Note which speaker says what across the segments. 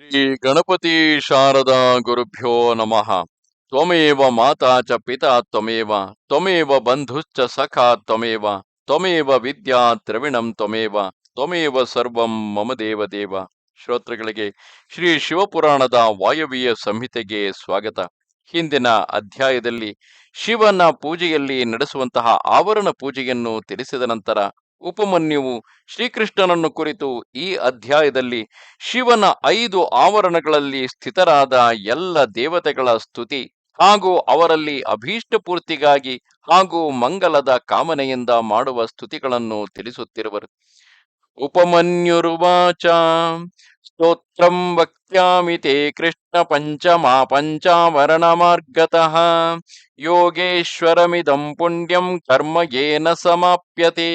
Speaker 1: ಶ್ರೀ ಗಣಪತಿ ಶಾರದಾ ಗುರುಭ್ಯೋ ನಮಃ. ತ್ವಮೇವ ಮಾತಾ ಚ ಪಿತಾ ತ್ವಮೇವ ತ್ವಮೇವ ಬಂಧುಶ್ಚ ಸಖಾ ತ್ವಮೇವ ತ್ವಮೇವ ವಿದ್ಯಾ ದ್ರವಿಣಂ ತ್ವಮೇವ ತ್ವಮೇವ ಸರ್ವಂ ಮಮ ದೇವ ದೇವ. ಶ್ರೋತೃಗಳಿಗೆ ಶ್ರೀ ಶಿವಪುರಾಣದ ವಾಯವ್ಯ ಸಂಹಿತೆಗೆ ಸ್ವಾಗತ. ಹಿಂದಿನ ಅಧ್ಯಾಯದಲ್ಲಿ ಶಿವನ ಪೂಜೆಯಲ್ಲಿ ನಡೆಸುವಂತಹ ಆವರಣ ಪೂಜೆಯನ್ನು ತಿಳಿಸಿದ ನಂತರ ಉಪಮನ್ಯುವು ಶ್ರೀಕೃಷ್ಣನನ್ನು ಕುರಿತು ಈ ಅಧ್ಯಾಯದಲ್ಲಿ ಶಿವನ 5 ಆವರಣಗಳಲ್ಲಿ ಸ್ಥಿತರಾದ ಎಲ್ಲ ದೇವತೆಗಳ ಸ್ತುತಿ ಹಾಗೂ ಅವರಲ್ಲಿ ಅಭೀಷ್ಟ ಪೂರ್ತಿಗಾಗಿ ಹಾಗೂ ಮಂಗಲದ ಕಾಮನೆಯಿಂದ ಮಾಡುವ ಸ್ತುತಿಗಳನ್ನು ತಿಳಿಸುತ್ತಿರುವರು. ಉಪಮನ್ಯುರುವಾಚ ಸ್ತೋತ್ರಂ ವಕ್ಷ್ಯಾಮಿ ತೇ ಕೃಷ್ಣ ಪಂಚಾವರಣ ಮಾರ್ಗತಃ ಯೋಗೇಶ್ವರಮಿದಂ ಪುಣ್ಯಂ ಕರ್ಮ ಯೇನ ಸಮಾಪ್ಯತೆ.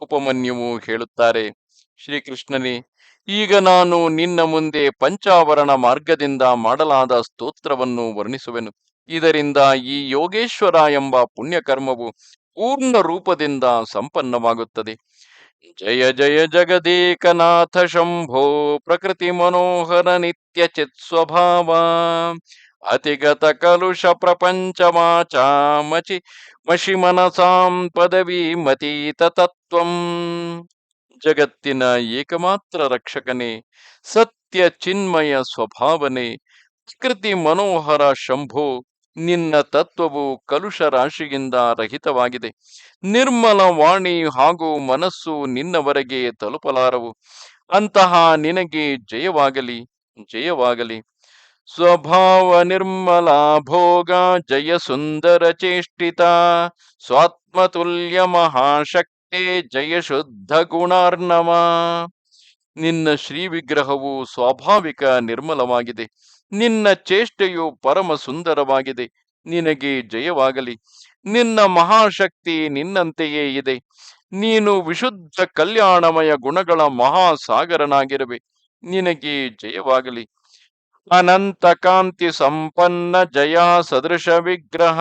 Speaker 1: ಉಪಮನ್ಯುವು ಹೇಳುತ್ತಾರೆ, ಶ್ರೀಕೃಷ್ಣನೇ, ಈಗ ನಾನು ನಿನ್ನ ಮುಂದೆ ಪಂಚಾವರಣ ಮಾರ್ಗದಿಂದ ಮಾಡಲಾದ ಸ್ತೋತ್ರವನ್ನು ವರ್ಣಿಸುವೆನು. ಇದರಿಂದ ಈ ಯೋಗೇಶ್ವರ ಎಂಬ ಪುಣ್ಯಕರ್ಮವು ಪೂರ್ಣ ರೂಪದಿಂದ ಸಂಪನ್ನವಾಗುತ್ತದೆ. ಜಯ ಜಯ ಜಗದೇಕನಾಥ ಶಂಭೋ ಪ್ರಕೃತಿ ಮನೋಹರ ನಿತ್ಯ ಚಿತ್ ಸ್ವಭಾವ ಅತಿಗತ ಕಲುಷ ಪ್ರಪಂಚಮಾಚ ಮಶಿ ಮನಸಾಂ ಪದವಿ ಮತೀತ ತತ್ವಂ. ಜಗತ್ತಿನ ಏಕಮಾತ್ರ ರಕ್ಷಕನೇ, ಸತ್ಯ ಚಿನ್ಮಯ ಸ್ವಭಾವನೆ, ಪ್ರಕೃತಿ ಮನೋಹರ ಶಂಭೋ, ನಿನ್ನ ತತ್ವವು ಕಲುಷ ರಾಶಿಯಿಂದ ರಹಿತವಾಗಿದೆ. ನಿರ್ಮಲ ವಾಣಿ ಹಾಗೂ ಮನಸ್ಸು ನಿನ್ನವರೆಗೆ ತಲುಪಲಾರವು. ಅಂತಹ ನಿನಗೆ ಜಯವಾಗಲಿ, ಜಯವಾಗಲಿ. ಸ್ವಭಾವ ನಿರ್ಮಲ ಭೋಗ ಜಯ ಸುಂದರ ಚೇಷ್ಟಿತ ಸ್ವಾತ್ಮತುಲ್ಯ ಮಹಾಶಕ್ತಿ ಜಯ ಶುದ್ಧ ಗುಣಾರ್ಣವ. ನಿನ್ನ ಶ್ರೀ ವಿಗ್ರಹವು ಸ್ವಾಭಾವಿಕ ನಿರ್ಮಲವಾಗಿದೆ. ನಿನ್ನ ಚೇಷ್ಟೆಯು ಪರಮ ಸುಂದರವಾಗಿದೆ. ನಿನಗೆ ಜಯವಾಗಲಿ. ನಿನ್ನ ಮಹಾಶಕ್ತಿ ನಿನ್ನಂತೆಯೇ ಇದೆ. ನೀನು ವಿಶುದ್ಧ ಕಲ್ಯಾಣಮಯ ಗುಣಗಳ ಮಹಾಸಾಗರನಾಗಿರುವೆ. ನಿನಗೆ ಜಯವಾಗಲಿ. ಅನಂತ ಕಾಂತಿ ಸಂಪನ್ನ ಜಯ ಸದೃಶ ವಿಗ್ರಹ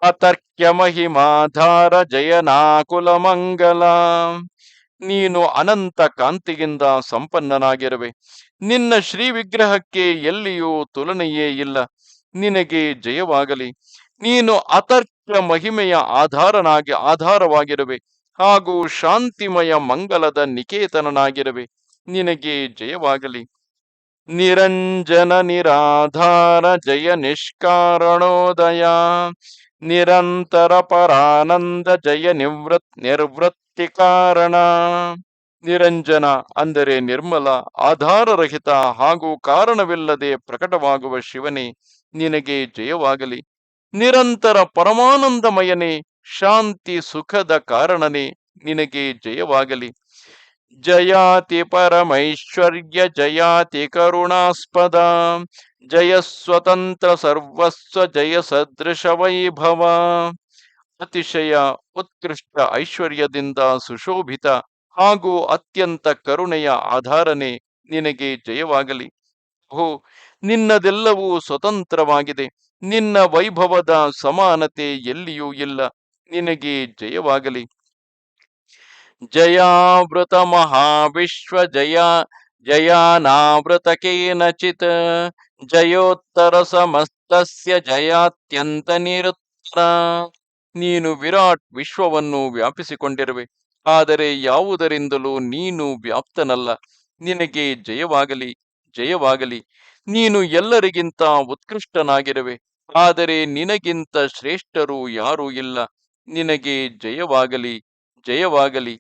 Speaker 1: ಅತರ್ಕ್ಯ ಮಹಿಮಾಧಾರ ಜಯ ನಾಕುಲ ಮಂಗಲ. ನೀನು ಅನಂತ ಕಾಂತಿಯಿಂದ ಸಂಪನ್ನನಾಗಿರುವೆ. ನಿನ್ನ ಶ್ರೀ ವಿಗ್ರಹಕ್ಕೆ ಎಲ್ಲಿಯೂ ತುಲನೆಯೇ ಇಲ್ಲ. ನಿನಗೆ ಜಯವಾಗಲಿ. ನೀನು ಅತರ್ಕ್ಯ ಮಹಿಮೆಯ ಆಧಾರವಾಗಿರುವೆ ಹಾಗೂ ಶಾಂತಿಮಯ ಮಂಗಲದ ನಿಕೇತನನಾಗಿರುವೆ. ನಿನಗೆ ಜಯವಾಗಲಿ. ನಿರಂಜನ ನಿರಾಧಾರ ಜಯ ನಿಷ್ಕಾರಣೋದಯ ನಿರಂತರ ಪರಾನಂದ ಜಯ ನಿರ್ವೃತ್ತಿ ಕಾರಣ. ನಿರಂಜನ ಅಂದರೆ ನಿರ್ಮಲ, ಆಧಾರರಹಿತ ಹಾಗೂ ಕಾರಣವಿಲ್ಲದೆ ಪ್ರಕಟವಾಗುವ ಶಿವನೇ, ನಿನಗೆ ಜಯವಾಗಲಿ. ನಿರಂತರ ಪರಮಾನಂದಮಯನೇ, ಶಾಂತಿ ಸುಖದ ಕಾರಣನೇ, ನಿನಗೆ ಜಯವಾಗಲಿ. ಜಯಾತಿ ಪರಮೈಶ್ವರ್ಯ ಜಯಾತಿ ಕರುಣಾಸ್ಪದ ಜಯ ಸ್ವತಂತ್ರ ಸರ್ವಸ್ವ ಜಯ ಸದೃಶ ವೈಭವ. ಅತಿಶಯ ಉತ್ಕೃಷ್ಟ ಐಶ್ವರ್ಯದಿಂದ ಸುಶೋಭಿತ ಹಾಗೂ ಅತ್ಯಂತ ಕರುಣೆಯ ಆಧಾರನೆ, ನಿನಗೆ ಜಯವಾಗಲಿ. ಓ, ನಿನ್ನದೆಲ್ಲವೂ ಸ್ವತಂತ್ರವಾಗಿದೆ. ನಿನ್ನ ವೈಭವದ ಸಮಾನತೆ ಎಲ್ಲಿಯೂ ಇಲ್ಲ. ನಿನಗೆ ಜಯವಾಗಲಿ. ಜಯಾವೃತ ಮಹಾವಿಶ್ವ ಜಯಾನಾವೃತ ಕೇನಚಿತ್ ಜಯೋತ್ತರ ಸಮಸ್ತಸ್ಯ ಜಯಾತ್ಯಂತ ನಿರುತ್ತರ. ನೀನು ವಿರಾಟ್ ವಿಶ್ವವನ್ನು ವ್ಯಾಪಿಸಿಕೊಂಡಿರುವೆ, ಆದರೆ ಯಾವುದರಿಂದಲೂ ನೀನು ವ್ಯಾಪ್ತನಲ್ಲ. ನಿನಗೆ ಜಯವಾಗಲಿ, ಜಯವಾಗಲಿ. ನೀನು ಎಲ್ಲರಿಗಿಂತ ಉತ್ಕೃಷ್ಟನಾಗಿರುವೆ, ಆದರೆ ನಿನಗಿಂತ ಶ್ರೇಷ್ಠರು ಯಾರೂ ಇಲ್ಲ. ನಿನಗೆ ಜಯವಾಗಲಿ, ಜಯವಾಗಲಿ.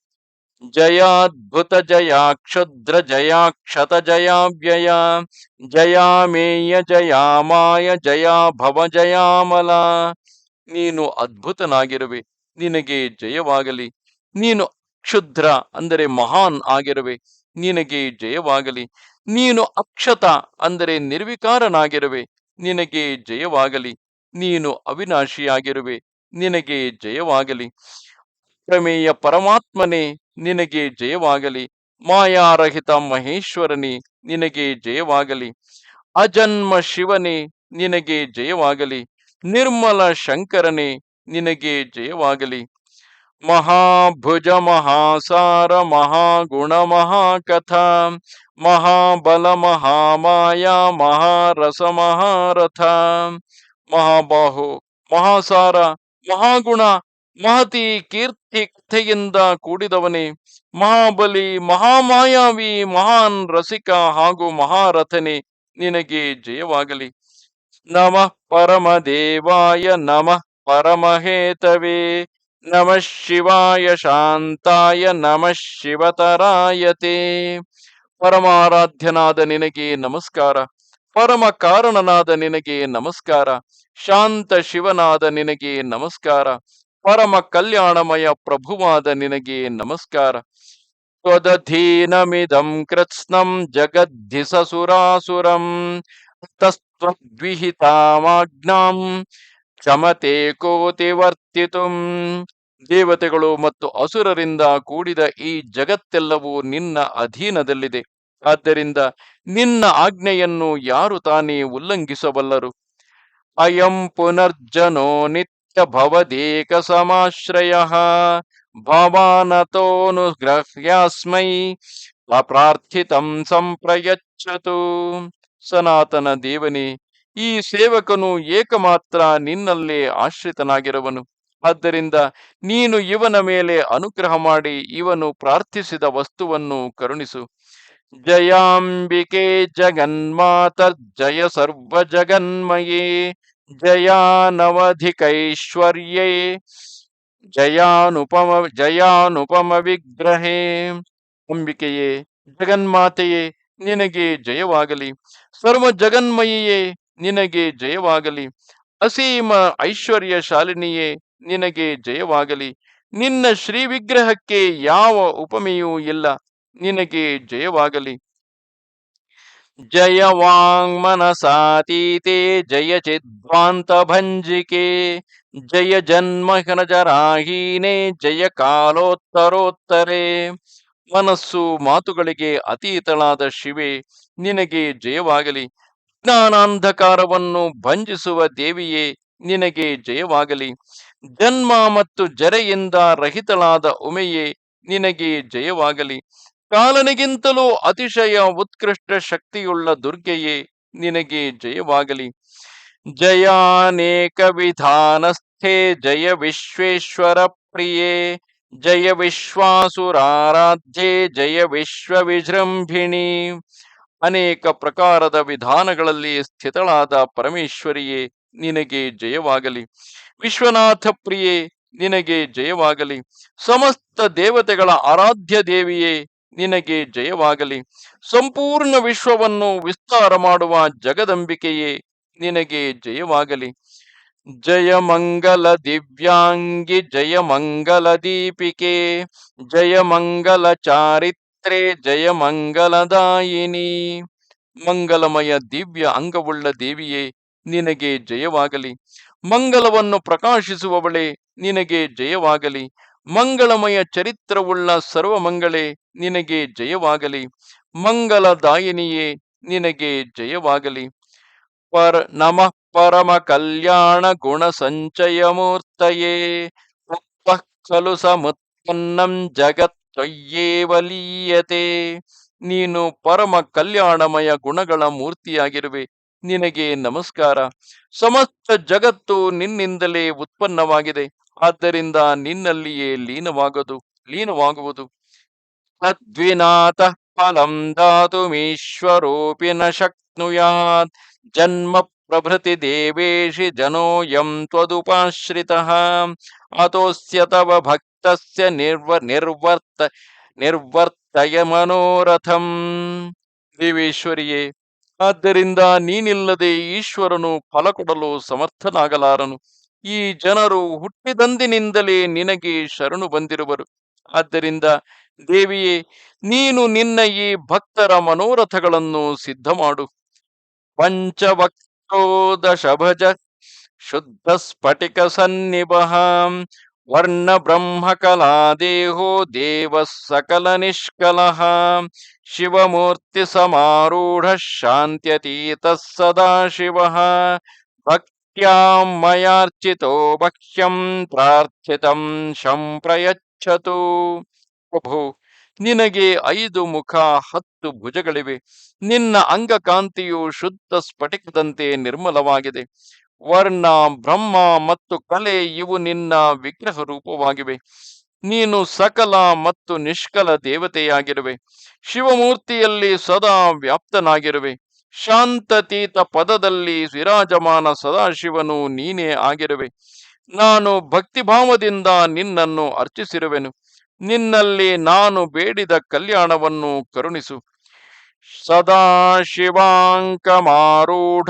Speaker 1: ಜಯಾದ್ಭುತ ಜಯಾ ಕ್ಷುದ್ರ ಜಯಾ ಕ್ಷತ ಜಯಾವ್ಯಯ ಜಯಾಮೇಯ ಜಯಾಮಾಯ ಜಯಾ ಭವ ಜಯಾಮಲ. ನೀನು ಅದ್ಭುತನಾಗಿರುವೆ. ನಿನಗೆ ಜಯವಾಗಲಿ. ನೀನು ಕ್ಷುದ್ರ ಅಂದರೆ ಮಹಾನ್ ಆಗಿರುವೆ. ನಿನಗೆ ಜಯವಾಗಲಿ. ನೀನು ಅಕ್ಷತ ಅಂದರೆ ನಿರ್ವಿಕಾರನಾಗಿರುವೆ. ನಿನಗೆ ಜಯವಾಗಲಿ. ನೀನು ಅವಿನಾಶಿಯಾಗಿರುವೆ. ನಿನಗೆ ಜಯವಾಗಲಿ. ಪ್ರಮೇಯ ಪರಮಾತ್ಮನೇ, ನಿನಗೆ ಜಯವಾಗಲಿ. ಮಾಯಾರಹಿತ ಮಹೇಶ್ವರನೇ, ನಿನಗೆ ಜಯವಾಗಲಿ. ಅಜನ್ಮ ಶಿವನೇ, ನಿನಗೆ ಜಯವಾಗಲಿ. ನಿರ್ಮಲ ಶಂಕರನೇ, ನಿನಗೆ ಜಯವಾಗಲಿ. ಮಹಾಭುಜ ಮಹಾಸಾರ ಮಹಾಗುಣ ಮಹಾಕಥಾ ಮಹಾಬಲ ಮಹಾಮಾಯ ಮಹಾರಸ ಮಹಾರಥ, ಮಹಾಬಾಹು ಮಹಾಸಾರ ಮಹಾಗುಣ ಮಹತಿ ಕೀರ್ತಿ ಕಥೆಯಿಂದ ಕೂಡಿದವನೇ, ಮಹಾಬಲಿ ಮಹಾಮಾಯಾವಿ ಮಹಾನ್ ರಸಿಕ ಹಾಗೂ ಮಹಾರಥನೇ, ನಿನಗೆ ಜಯವಾಗಲಿ. ನಮಃ ಪರಮದೇವಾಯ ನಮಃ ಪರಮಹೇತವೇ ನಮಃ ಶಿವಾಯ ಶಾಂತಾಯ ನಮಃ ಶಿವತರಾಯತೆ. ಪರಮಾರಾಧ್ಯನಾದ ನಿನಗೆ ನಮಸ್ಕಾರ, ಪರಮ ಕಾರಣನಾದ ನಿನಗೆ ನಮಸ್ಕಾರ, ಶಾಂತ ಶಿವನಾದ ನಿನಗೆ ನಮಸ್ಕಾರ, ಪರಮ ಕಲ್ಯಾಣಮಯ ಪ್ರಭುವಾದ ನಿನಗೆ ನಮಸ್ಕಾರ. ತ್ವದಧೀನಮಿದಂ ಕೃತ್ಸ್ನಂ ಜಗದ್ಧಿಸಸುರಾಸುರಂ ತಸ್ತ್ವದ್ವಿಹಿತಾಮಾಜ್ಞಾಂ ಕ್ಷಮತೆ ಕೋತಿವರ್ತಿತುಂ. ದೇವತೆಗಳು ಮತ್ತು ಅಸುರರಿಂದ ಕೂಡಿದ ಈ ಜಗತ್ತೆಲ್ಲವೂ ನಿನ್ನ ಅಧೀನದಲ್ಲಿದೆ. ಆದ್ದರಿಂದ ನಿನ್ನ ಆಜ್ಞೆಯನ್ನು ಯಾರು ತಾನೇ ಉಲ್ಲಂಘಿಸಬಲ್ಲರು? ಅಯಂ ಪುನರ್ಜನೋ ನಿತ್ಯ ಭವದೇಕ ಸಮಾಶ್ರಯ ಭಾವಾನತೋನುಗ್ರಹ್ಯಾಸ್ಮೈ ಅಪ್ರಾರ್ಥಿತಂ ಸಂಪ್ರಯಚ್ಛತು. ಸನಾತನ ದೇವನೇ, ಈ ಸೇವಕನು ಏಕಮಾತ್ರ ನಿನ್ನಲ್ಲೇ ಆಶ್ರಿತನಾಗಿರುವನು. ಆದ್ದರಿಂದ ನೀನು ಇವನ ಮೇಲೆ ಅನುಗ್ರಹ ಮಾಡಿ ಇವನು ಪ್ರಾರ್ಥಿಸಿದ ವಸ್ತುವನ್ನು ಕರುಣಿಸು. ಜಯಾಂಬಿಕೆ ಜಗನ್ಮಾತರ್ಜಯ ಸರ್ವ ಜಗನ್ಮಯೇ ಜಯಾನವಧಿಕೈಶ್ವರ್ಯೇ ಜಯಾನುಪಮ ವಿಗ್ರಹೇ. ಅಂಬಿಕೆಯೇ, ಜಗನ್ಮಾತೆಯೇ, ನಿನಗೆ ಜಯವಾಗಲಿ. ಸರ್ವ ಜಗನ್ಮಯಿಯೇ, ನಿನಗೆ ಜಯವಾಗಲಿ. ಅಸೀಮ ಐಶ್ವರ್ಯ ಶಾಲಿನಿಯೇ, ನಿನಗೆ ಜಯವಾಗಲಿ. ನಿನ್ನ ಶ್ರೀ ವಿಗ್ರಹಕ್ಕೆ ಯಾವ ಉಪಮೆಯೂ ಇಲ್ಲ, ನಿನಗೆ ಜಯವಾಗಲಿ. ಜಯ ವಾಂಗ್ಮನಸಾತೀತೆ ಜಯ ಚಿದ್ವಾಂತ ಭಂಜಿಕೆ ಜಯ ಜನ್ಮಹನಜರಾಹೀನೆ ಜಯ ಕಾಲೋತ್ತರೋತ್ತರೇ. ಮನಸ್ಸು ಮಾತುಗಳಿಗೆ ಅತೀತಳಾದ ಶಿವೆ, ನಿನಗೆ ಜಯವಾಗಲಿ. ಜ್ಞಾನಾಂಧಕಾರವನ್ನು ಭಂಜಿಸುವ ದೇವಿಯೇ, ನಿನಗೆ ಜಯವಾಗಲಿ. ಜನ್ಮ ಮತ್ತು ಜರೆಯಿಂದ ರಹಿತಳಾದ ಉಮೆಯೇ, ನಿನಗೆ ಜಯವಾಗಲಿ. ಕಾಲನಿಗಿಂತಲೂ ಅತಿಶಯ ಉತ್ಕೃಷ್ಟ ಶಕ್ತಿಯುಳ್ಳ ದುರ್ಗೆಯೇ, ನಿನಗೆ ಜಯವಾಗಲಿ. ಜಯಾನೇಕ ವಿಧಾನಸ್ಥೆ ಜಯ ವಿಶ್ವೇಶ್ವರ ಪ್ರಿಯೇ ಜಯ ವಿಶ್ವಾಸುರಾರಾಧ್ಯೆ ಜಯ ವಿಶ್ವ ವಿಜೃಂಭಿಣಿ. ಅನೇಕ ಪ್ರಕಾರದ ವಿಧಾನಗಳಲ್ಲಿ ಸ್ಥಿತಳಾದ ಪರಮೇಶ್ವರಿಯೇ, ನಿನಗೆ ಜಯವಾಗಲಿ. ವಿಶ್ವನಾಥ ಪ್ರಿಯೇ, ನಿನಗೆ ಜಯವಾಗಲಿ. ಸಮಸ್ತ ದೇವತೆಗಳ ಆರಾಧ್ಯ ದೇವಿಯೇ, ನಿನಗೆ ಜಯವಾಗಲಿ. ಸಂಪೂರ್ಣ ವಿಶ್ವವನ್ನು ವಿಸ್ತಾರ ಮಾಡುವ ಜಗದಂಬಿಕೆಯೇ, ನಿನಗೆ ಜಯವಾಗಲಿ. ಜಯ ಮಂಗಲ ದಿವ್ಯಾಂಗಿ ಜಯ ಮಂಗಲ ದೀಪಿಕೆ ಜಯ ಮಂಗಲ ಚಾರಿತ್ರೆ ಜಯ ಮಂಗಲದಾಯಿನಿ. ಮಂಗಲಮಯ ದಿವ್ಯ ಅಂಗವುಳ್ಳ ದೇವಿಯೇ, ನಿನಗೆ ಜಯವಾಗಲಿ. ಮಂಗಲವನ್ನು ಪ್ರಕಾಶಿಸುವವಳೆ, ನಿನಗೆ ಜಯವಾಗಲಿ. ಮಂಗಳಮಯ ಚರಿತ್ರವುಳ್ಳ ಸರ್ವಮಂಗಳೇ, ನಿನಗೆ ಜಯವಾಗಲಿ. ಮಂಗಲದಾಯಿನಿಯೇ, ನಿನಗೆ ಜಯವಾಗಲಿ. ನಮಃ ಪರಮ ಕಲ್ಯಾಣ ಗುಣ ಸಂಚಯ ಮೂರ್ತಯೇ ತತ್ವಃ ಖಲು ಸಮುತ್ಪನ್ನಂ ಜಗತ್ತೊಯ್ಯೇವ ಲೀಯತೆ. ನೀನು ಪರಮ ಕಲ್ಯಾಣಮಯ ಗುಣಗಳ ಮೂರ್ತಿಯಾಗಿರುವೆ, ನಿನಗೆ ನಮಸ್ಕಾರ. ಸಮಸ್ತ ಜಗತ್ತು ನಿನ್ನಿಂದಲೇ ಉತ್ಪನ್ನವಾಗಿದೆ, ಆದ್ದರಿಂದ ನಿನ್ನಲ್ಲಿಯೇ ಲೀನವಾಗುವುದು. ತದ್ವಿನಾತ ಫಲಂ ದಾತುಮೀಶ್ವರೋಪಿ ನ ಶಕ್ನುಯಾತ್ ಜನ್ಮ ಪ್ರಭೃತಿ ದೇವೇಶಿ ಜನೋಯಂ ತ್ವದುಪಾಶ್ರಿತಃ ಅತೋಸ್ಯ ತವ ಭಕ್ತಸ್ಯ ನಿರ್ವರ್ತಯ ಮನೋರಥಂ. ದೇವೇಶ್ವರಿಯೇ, ಆದ್ದರಿಂದ ನೀನಿಲ್ಲದೆ ಈಶ್ವರನು ಫಲ ಕೊಡಲು ಸಮರ್ಥನಾಗಲಾರನು. ಈ ಜನರು ಹುಟ್ಟಿದಂದಿನಿಂದಲೇ ನಿನಗೆ ಶರಣು ಬಂದಿರುವರು. ಆದ್ದರಿಂದ ದೇವಿಯೇ, ನೀನು ನಿನ್ನ ಈ ಭಕ್ತರ ಮನೋರಥಗಳನ್ನು ಸಿದ್ಧ ಮಾಡು. ಪಂಚವಕ್ರೋ ದಶಭಜ ಶುದ್ಧ ಸ್ಫಟಿಕ ಸನ್ನಿಭಃ ವರ್ಣ ಬ್ರಹ್ಮ ಕಲಾ ದೇಹೋ ದೇವ ಸಕಲ ನಿಷ್ಕಲಃ ಶಿವಮೂರ್ತಿ ಸಮಾರೂಢ ಶಾಂತ್ಯತೀತ ಸದಾಶಿವಃ ಭಕ್ತ್ಯಾಂ ಮಯಾರ್ಚಿತೋ ಭಕ್ಷ್ಯಂ ಪ್ರಾರ್ಥಿತಂ ಶಂ ಪ್ರಯಚ್ಛತು. ಪ್ರಭು, ನಿನಗೆ 5 ಮುಖ 10 ಭುಜಗಳಿವೆ. ನಿನ್ನ ಅಂಗಕಾಂತಿಯು ಶುದ್ಧ ಸ್ಫಟಿಕದಂತೆ ನಿರ್ಮಲವಾಗಿದೆ. ವರ್ಣ, ಬ್ರಹ್ಮ ಮತ್ತು ಕಲೆ ಇವು ನಿನ್ನ ವಿಗ್ರಹ ರೂಪವಾಗಿವೆ. ನೀನು ಸಕಲ ಮತ್ತು ನಿಷ್ಕಲ ದೇವತೆಯಾಗಿರುವೆ. ಶಿವಮೂರ್ತಿಯಲ್ಲಿ ಸದಾ ವ್ಯಾಪ್ತನಾಗಿರುವೆ. ಶಾಂತತೀತ ಪದದಲ್ಲಿ ವಿರಾಜಮಾನ ಸದಾಶಿವನು ನೀನೇ ಆಗಿರುವೆ. ನಾನು ಭಕ್ತಿಭಾವದಿಂದ ನಿನ್ನನ್ನು ಅರ್ಚಿಸಿರುವೆನು. ನಿನ್ನಲ್ಲಿ ನಾನು ಬೇಡಿದ ಕಲ್ಯಾಣವನ್ನು ಕರುಣಿಸು. ಸದಾ ಶಿವಾಂಕಮಾರೂಢ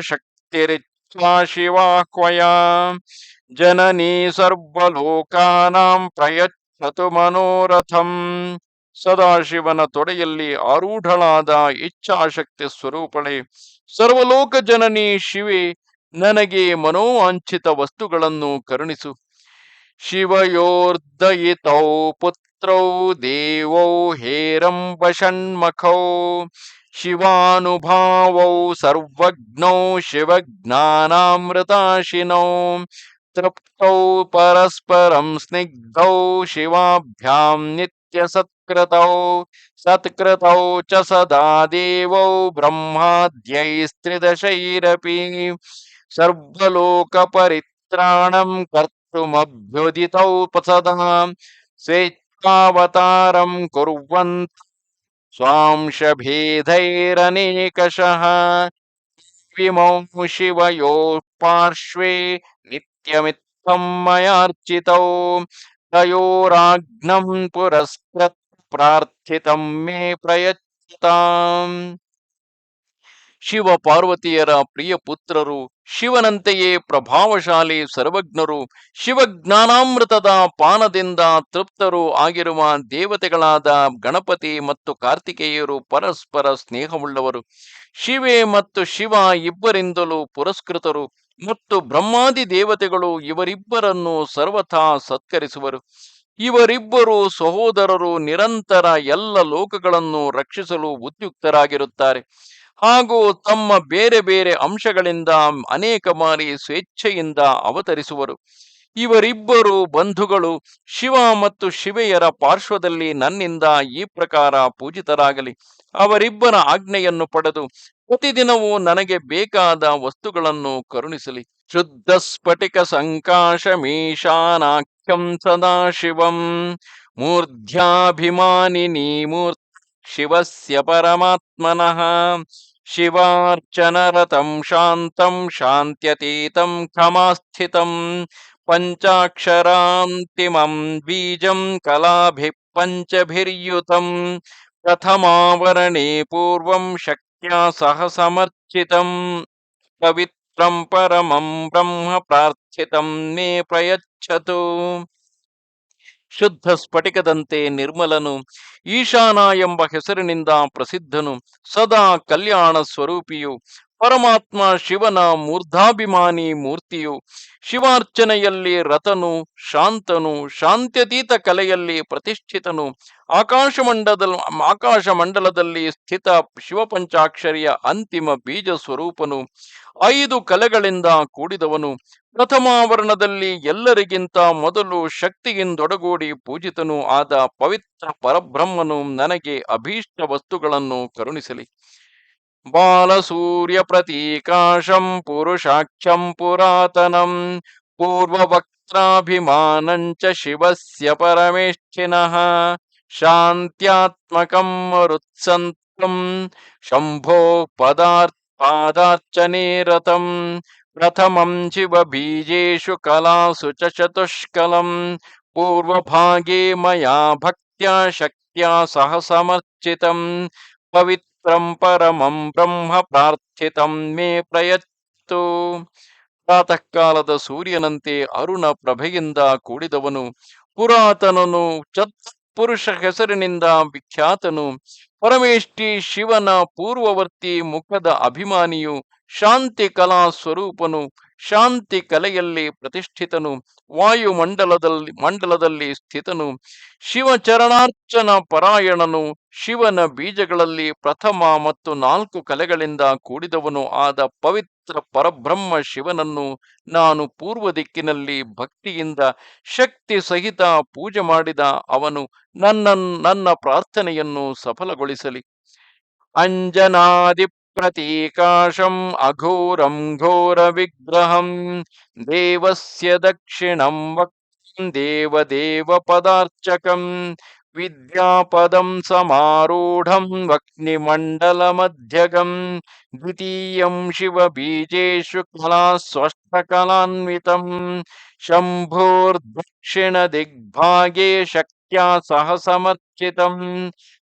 Speaker 1: ಶಕ್ತಿರಿಚ್ಛಾ ಶಿವಾಹ್ವಯ ಜನನೀ ಸರ್ವಲೋಕಾನಾಂ ಪ್ರಯಚ್ಛತು ಮನೋರಥಂ. ಸದಾಶಿವನ ತೊಡೆಯಲ್ಲಿ ಆರೂಢಳಾದ ಇಚ್ಛಾಶಕ್ತಿ ಸ್ವರೂಪಳೆ, ಸರ್ವಲೋಕ ಜನನಿ ಶಿವೆ, ನನಗೆ ಮನೋವಾಂಛಿತ ವಸ್ತುಗಳನ್ನು ಕರುಣಿಸು. ಶಿವಯೋರ್ದಯಿತೌ ಪುತ್ರೌ ದೇವೌ ಹೇರಂಬ ಷಣ್ಮಖೌ ಶಿವಾನುಭಾವೌ ಸರ್ವಜ್ಞೌ ಶಿವಜ್ಞಾನಾಮೃತಾಶಿನೌ ತೃಪ್ತೌ ಪರಸ್ಪರಂ ಸ್ನಿಗ್ಧೌ ಶಿವಾಭ್ಯಾಂ ನಿತ್ಯ ಸತ್ಕೃತೌ ಚ ಸದಾ ದೇವೌ ಬ್ರಹ್ಮಾದ್ಯೈಸ್ತ್ರಿದಶೈರಪಿ ಸರ್ವಲೋಕ ಪರಿತ್ರಾಣಂ ಕರ್ತುಮಭ್ಯುದಿತೌ ಸದಾ ಸ್ವೇಚ್ಛಾವತಾರಂ ಕುರ್ವಂತ ಸ್ವಾಂಶಭೇದೈರನೇಕಶಃ ವಿಮೌ ಶಿವಯೋ ಪಾರ್ಶ್ವೇ ನಿತ್ಯಮಿತ್ತಂ ಮಯಾರ್ಚಿತೌ ತಯೋರಾಜ್ಞಂ ಪುರಸ್ಕೃತ್ ಪ್ರಾರ್ಥಿತಂ ಮೇ ಪ್ರಯಚ್ಛತಾಂ. ಶಿವ ಪಾರ್ವತಿಯರ ಪ್ರಿಯ ಪುತ್ರರು, ಶಿವನಂತೆಯೇ ಪ್ರಭಾವಶಾಲಿ ಸರ್ವಜ್ಞರು, ಶಿವಜ್ಞಾನಾಮೃತದ ಪಾನದಿಂದ ತೃಪ್ತರು ಆಗಿರುವ ದೇವತೆಗಳಾದ ಗಣಪತಿ ಮತ್ತು ಕಾರ್ತಿಕೇಯರು ಪರಸ್ಪರ ಸ್ನೇಹವುಳ್ಳವರು. ಶಿವೆ ಮತ್ತು ಶಿವ ಇಬ್ಬರಿಂದಲೂ ಪುರಸ್ಕೃತರು ಮತ್ತು ಬ್ರಹ್ಮಾದಿ ದೇವತೆಗಳು ಇವರಿಬ್ಬರನ್ನು ಸರ್ವಥಾ ಸತ್ಕರಿಸುವರು. ಇವರಿಬ್ಬರು ಸಹೋದರರು ನಿರಂತರ ಎಲ್ಲ ಲೋಕಗಳನ್ನು ರಕ್ಷಿಸಲು ಉದ್ಯುಕ್ತರಾಗಿರುತ್ತಾರೆ ಹಾಗೂ ತಮ್ಮ ಬೇರೆ ಬೇರೆ ಅಂಶಗಳಿಂದ ಅನೇಕ ಬಾರಿ ಸ್ವೇಚ್ಛೆಯಿಂದ ಅವತರಿಸುವರು. ಇವರಿಬ್ಬರು ಬಂಧುಗಳು ಶಿವ ಮತ್ತು ಶಿವೆಯರ ಪಾರ್ಶ್ವದಲ್ಲಿ ನನ್ನಿಂದ ಈ ಪ್ರಕಾರ ಪೂಜಿತರಾಗಲಿ. ಅವರಿಬ್ಬರ ಆಜ್ಞೆಯನ್ನು ಪಡೆದು ಪ್ರತಿದಿನವೂ ನನಗೆ ಬೇಕಾದ ವಸ್ತುಗಳನ್ನು ಕರುಣಿಸಲಿ. ಶುದ್ಧ ಸ್ಫಟಿಕ ಸಂಕಾಶಮೀಶಾನಾಖ್ಯಂ ಸದಾಶಿವಂ ಮೂರ್ಧ್ಯಾಭಿಮಾನಿನಿ ಮೂರ್ತಿ ಶಿವಸ್ಯ ಪರಮಾತ್ಮನಃ ಶಿವಾರ್ಚನರತಂ ಶಾಂತಂ ಶಾಂತ್ಯತೀತಂ ಕ್ಷಮಾಸ್ಥಿತಂ ಪಂಚಾಕ್ಷರಾಂತಿಮಂ ಬೀಜಂ ಕಲಾಭಿಃ ಪಂಚಭಿರ್ಯುತಂ ಪ್ರಥಮಾವರಣೆ ಪೂರ್ವಂ ಶಕ್ತ್ಯಾ ಸಹ ಸಮರ್ಚಿತಂ ಪವಿತ್ರಂ ಪರಮಂ ಬ್ರಹ್ಮ ಪ್ರಾರ್ಥಿತಂ ಮೇ ಪ್ರಯಚ್ಛತು. ಶುದ್ಧ ಸ್ಫಟಿಕದಂತೆ ನಿರ್ಮಲನು, ಈಶಾನ ಎಂಬ ಹೆಸರಿನಿಂದ ಪ್ರಸಿದ್ಧನು, ಸದಾ ಕಲ್ಯಾಣ ಸ್ವರೂಪಿಯು, ಪರಮಾತ್ಮ ಶಿವನ ಮೂರ್ಧಾಭಿಮಾನಿ ಮೂರ್ತಿಯು, ಶಿವಾರ್ಚನೆಯಲ್ಲಿ ರತನು, ಶಾಂತನು, ಶಾಂತ್ಯತೀತ ಕಲೆಯಲ್ಲಿ ಪ್ರತಿಷ್ಠಿತನು, ಆಕಾಶಮಂಡಲದಲ್ಲಿ ಸ್ಥಿತ ಶಿವಪಂಚಾಕ್ಷರಿಯ ಅಂತಿಮ ಬೀಜ ಸ್ವರೂಪನು, 5 ಕಲೆಗಳಿಂದ ಕೂಡಿದವನು, ಪ್ರಥಮಾವರಣದಲ್ಲಿ ಎಲ್ಲರಿಗಿಂತ ಮೊದಲು ಶಕ್ತಿಯಿಂದೊಡಗೂಡಿ ಪೂಜಿತನೂ ಆದ ಪವಿತ್ರ ಪರಬ್ರಹ್ಮನು ನನಗೆ ಅಭೀಷ್ಟ ವಸ್ತುಗಳನ್ನು ಕರುಣಿಸಲಿ. ಬಾಲಸೂರ್ಯ ಪ್ರತೀಕಾಶಂ ಪುರುಷಾಖ್ಯಂ ಪುರಾತನಂ ಪೂರ್ವವಕ್ತ್ರಾಭಿಮಾನಂಚ ಶಿವಸ್ಯ ಪರಮೇಷ್ಠಿನಃ ಶಾಂತ್ಯಾತ್ಮಕಂ ಮರುತ್ಸಂತಂ ಶಂಭೋ ಪಾದಾರ್ಚನೆ ರತಂ ಪ್ರಥಮಂ ಶಿವ ಬೀಜೇಶು ಕಲಾಸು ಚ ಚತುಷ್ಕಲಂ ಪೂರ್ವಭಾಗೇ ಮಯಾ ಭಕ್ತ್ಯಾ ಶಕ್ತ್ಯಾ ಸಹ ಸಮರ್ಚಿತಂ ಪವಿತ್ರಂ ಪರಮಂ ಬ್ರಹ್ಮ ಪ್ರಾರ್ಥಿತಂ ಮೇ ಪ್ರಯಚ್ಛತು. ಪ್ರಾತಃ ಕಾಲದ ಸೂರ್ಯನಂತೆ ಅರುಣ ಪ್ರಭೆಯಿಂದ ಕೂಡಿದವನು, ಪುರಾತನನು, ಪುರುಷ ಹೆಸರಿನಿಂದ ವಿಖ್ಯಾತನು, ಪರಮೇಷ್ಠಿ ಶಿವನ ಪೂರ್ವವರ್ತಿ ಮುಖದ ಅಭಿಮಾನಿಯು, ಶಾಂತಿ ಕಲಾ ಸ್ವರೂಪನು, ಶಾಂತಿ ಕಲೆಯಲ್ಲಿ ಪ್ರತಿಷ್ಠಿತನು, ಮಂಡಲದಲ್ಲಿ ಸ್ಥಿತನು, ಶಿವಚರಣಾರ್ಚನ ಪರಾಯಣನು, ಶಿವನ ಬೀಜಗಳಲ್ಲಿ ಪ್ರಥಮ ಮತ್ತು 4 ಕಲೆಗಳಿಂದ ಕೂಡಿದವನು ಆದ ಪವಿತ್ರ ಪರಬ್ರಹ್ಮ ಶಿವನನ್ನು ನಾನು ಪೂರ್ವ ದಿಕ್ಕಿನಲ್ಲಿ ಭಕ್ತಿಯಿಂದ ಶಕ್ತಿ ಸಹಿತ ಪೂಜೆ ಮಾಡಿದ ಅವನು ನನ್ನ ಪ್ರಾರ್ಥನೆಯನ್ನು ಸಫಲಗೊಳಿಸಲಿ. ಅಂಜನಾದಿ ಪ್ರತೀಕಾಶಂ ಅಘೋರಂ ಘೋರ ವಿಗ್ರಹಂ ದೇವಸ್ಯ ದಕ್ಷಿಣಂ ವಕ್ತ್ರಂ ದೇವದೇವ ಪದಾರ್ಚಕಂ ವಿದ್ಯಾಪದಂ ಸಮಾರೂಢಂ ವಕ್ನಿಮಂಡಲ ಮಧ್ಯಗಂ ದ್ವಿತೀಯಂ ಶಿವ ಬೀಜೇಶು ಕಲಾ ಸ್ವಷ್ಟಕಲಾನ್ವಿತಂ ಶಂಭೋರ್ದಕ್ಷಿಣ ದಿಗ್ಭಾಗೆ ಶಕ್ತ್ಯಾ ಸಹ ಸಮರ್ಚಿತಂ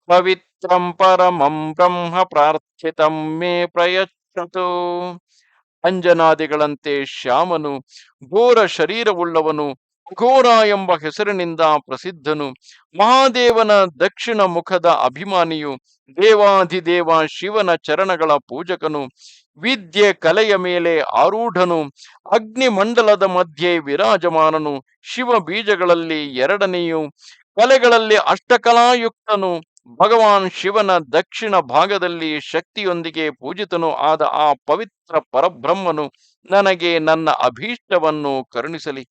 Speaker 1: ಪವಿತ್ರಂ ಪರಮಂ ಬ್ರಹ್ಮ ಪ್ರಾರ್ಥಿತಂ ಮೇ ಪ್ರಯಚ್ಛತು. ಅಂಜನಾದಿಗಳಂತೆ ಶ್ಯಾಮನು ಘೋರ ಶರೀರವುಳ್ಳವನು, ಅಘೋರ ಎಂಬ ಹೆಸರಿನಿಂದ ಪ್ರಸಿದ್ಧನು, ಮಹಾದೇವನ ದಕ್ಷಿಣ ಮುಖದ ಅಭಿಮಾನಿಯು, ದೇವಾಧಿದೇವ ಶಿವನ ಚರಣಗಳ ಪೂಜಕನು, ವಿದ್ಯೆ ಕಲೆಯ ಮೇಲೆ ಆರೂಢನು, ಅಗ್ನಿಮಂಡಲದ ಮಧ್ಯೆ ವಿರಾಜಮಾನನು, ಶಿವ ಬೀಜಗಳಲ್ಲಿ ಎರಡನೆಯು, ಕಲೆಗಳಲ್ಲಿ ಅಷ್ಟಕಲಾಯುಕ್ತನು, ಭಗವಾನ್ ಶಿವನ ದಕ್ಷಿಣ ಭಾಗದಲ್ಲಿ ಶಕ್ತಿಯೊಂದಿಗೆ ಪೂಜಿತನು ಆದ ಆ ಪವಿತ್ರ ಪರಬ್ರಹ್ಮನು ನನಗೆ ನನ್ನ ಅಭೀಷ್ಟವನ್ನು ಕರುಣಿಸಲಿ.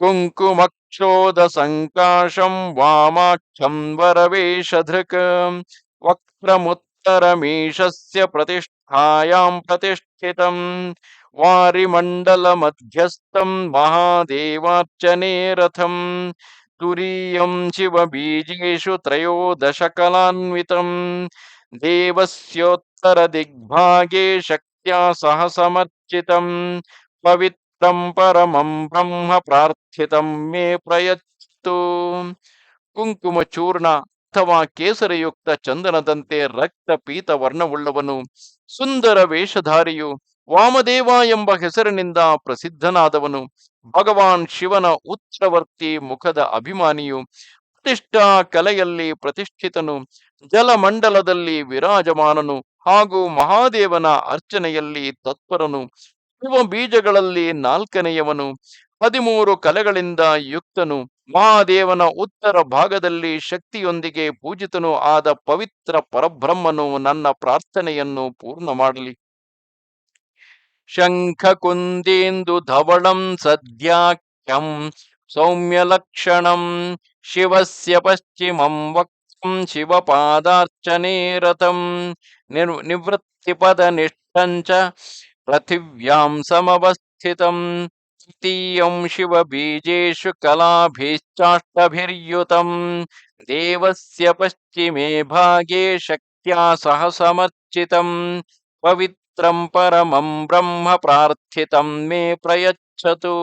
Speaker 1: ಕುಂಕುಮಕ್ಷೋದ ಸಂಕಾಶಂ ವಾಮಾಖ್ಯಂ ವರವೇಶಧೃಕ್ ವಕ್ರಮುತ್ತರಮೀಶಸ್ಯ ಪ್ರತಿಷ್ಠಾಯಾಂ ಪ್ರತಿಷ್ಠಿತಂ ವಾರಿಮಂಡಲ ಮಧ್ಯಸ್ಥಂ ಮಹಾದೇವಾರ್ಚನೆ ರಥಂ ತುರೀಯಂ ಶಿವ ಬೀಜೇಶು ತ್ರಯೋದಶಕಲಾನ್ವಿತಂ ದೇವಸ್ಯೋತ್ತರ ದಿಗ್ಭಾಗೆ ಶಕ್ತ್ಯಾ ಸಹ ಸಮರ್ಚಿತಂ ಪವಿತ್ರಂ ಪರಮಂ ಬ್ರಹ್ಮ ಪ್ರಾರ್ಥಿತಂ ಮೇ ಪ್ರಯಚ್ಛತು. ಕುಂಕುಮ ಚೂರ್ಣ ಅಥವಾ ಕೇಸರಿಯುಕ್ತ ಚಂದನದಂತೆ ರಕ್ತ ಪೀತ ವರ್ಣವುಳ್ಳವನು, ಸುಂದರ ವೇಷಧಾರಿಯು, ವಾಮದೇವ ಎಂಬ ಹೆಸರಿನಿಂದ ಪ್ರಸಿದ್ಧನಾದವನು, ಭಗವಾನ್ ಶಿವನ ಉತ್ತರವರ್ತಿ ಮುಖದ ಅಭಿಮಾನಿಯು, ಪ್ರತಿಷ್ಠಾ ಕಲೆಯಲ್ಲಿ ಪ್ರತಿಷ್ಠಿತನು, ಜಲಮಂಡಲದಲ್ಲಿ ವಿರಾಜಮಾನನು ಹಾಗೂ ಮಹಾದೇವನ ಅರ್ಚನೆಯಲ್ಲಿ ತತ್ಪರನು, ಶಿವ ಬೀಜಗಳಲ್ಲಿ 4ನೆಯವನು, 13 ಕಲೆಗಳಿಂದ ಯುಕ್ತನು, ಮಹಾದೇವನ ಉತ್ತರ ಭಾಗದಲ್ಲಿ ಶಕ್ತಿಯೊಂದಿಗೆ ಪೂಜಿತನು ಆದ ಪವಿತ್ರ ಪರಬ್ರಹ್ಮನು ನನ್ನ ಪ್ರಾರ್ಥನೆಯನ್ನು ಪೂರ್ಣ ಮಾಡಲಿ. ಶಂಖ ಕುಂದೇಂದು ಧವಳಂ ಸದ್ಯಾಖ್ಯಂ ಸೌಮ್ಯಲಕ್ಷಣಂ ಶಿವಸ್ಯ ಪಶ್ಚಿಮಂ ವಕ್ತ್ರಂ ಶಿವಪಾದಾರ್ಚನೆ ರಥಂ ನಿವೃತ್ತಿಪದ ನಿಷ್ಠಂಚ ಪೃಥಿವ್ಯಾಂ ಸಮವಸ್ಥಿತಂ ತೃತೀಯಂ ಶಿವ ಬೀಜೇಶು ಕಲಾಭಿಶ್ಚಾಷ್ಟಭಿರ್ಯುತಂ ದೇವಸ್ಯ ಪಶ್ಚಿಮೇ ಭಾಗೆ ಶಕ್ತ್ಯಾ ಸಹ ಸಮರ್ಚಿತಂ ಪವಿತ್ರಂ ಪರಮಂ ಬ್ರಹ್ಮ ಪ್ರಾರ್ಥಿತಂ ಮೇ ಪ್ರಯಚ್ಛತು.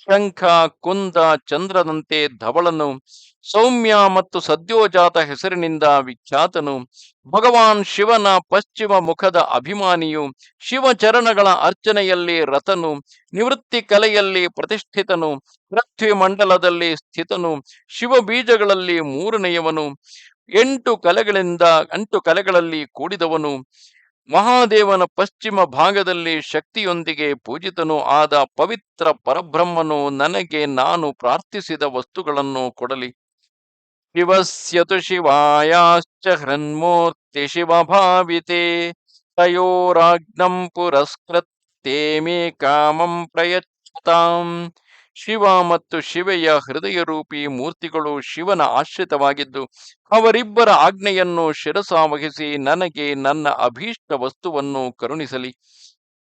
Speaker 1: ಶಂಖ ಕುಂದ ಚಂದ್ರದಂತೆ ಧವಳನು, ಸೌಮ್ಯ ಮತ್ತು ಸದ್ಯೋಜಾತ ಹೆಸರಿನಿಂದ ವಿಖ್ಯಾತನು, ಭಗವಾನ್ ಶಿವನ ಪಶ್ಚಿಮ ಮುಖದ ಅಭಿಮಾನಿಯು, ಶಿವಚರಣಗಳ ಅರ್ಚನೆಯಲ್ಲಿ ರತನು, ನಿವೃತ್ತಿ ಕಲೆಯಲ್ಲಿ ಪ್ರತಿಷ್ಠಿತನು, ಪೃಥ್ವಿ ಮಂಡಲದಲ್ಲಿ ಸ್ಥಿತನು, ಶಿವ ಬೀಜಗಳಲ್ಲಿ 3ನೆಯವನು, 8 ಕಲೆಗಳಲ್ಲಿ ಕೂಡಿದವನು, ಮಹಾದೇವನ ಪಶ್ಚಿಮ ಭಾಗದಲ್ಲಿ ಶಕ್ತಿಯೊಂದಿಗೆ ಪೂಜಿತನು ಆದ ಪವಿತ್ರ ಪರಬ್ರಹ್ಮನು ನನಗೆ ನಾನು ಪ್ರಾರ್ಥಿಸಿದ ವಸ್ತುಗಳನ್ನು ಕೊಡಲಿ. ಶಿವಸ್ಯತು ಶಿವಾಯಾಶ್ಚ ಹೃನ್ಮೂರ್ತಿ ಶಿವಭಾವಿತೆ ತಯೋರಾಜ್ಞಂ ಪುರಸ್ಕೃತ್ಯೆ ಮೇ ಕಾಮಂ ಪ್ರಯಚ್ಛತಾಂ. ಶಿವ ಮತ್ತು ಶಿವೆಯ ಹೃದಯ ರೂಪಿ ಮೂರ್ತಿಗಳು ಶಿವನ ಆಶ್ರಿತವಾಗಿದ್ದು, ಅವರಿಬ್ಬರ ಆಜ್ಞೆಯನ್ನು ಶಿರಸಾವಹಿಸಿ ನನಗೆ ನನ್ನ ಅಭೀಷ್ಟ ವಸ್ತುವನ್ನು ಕರುಣಿಸಲಿ.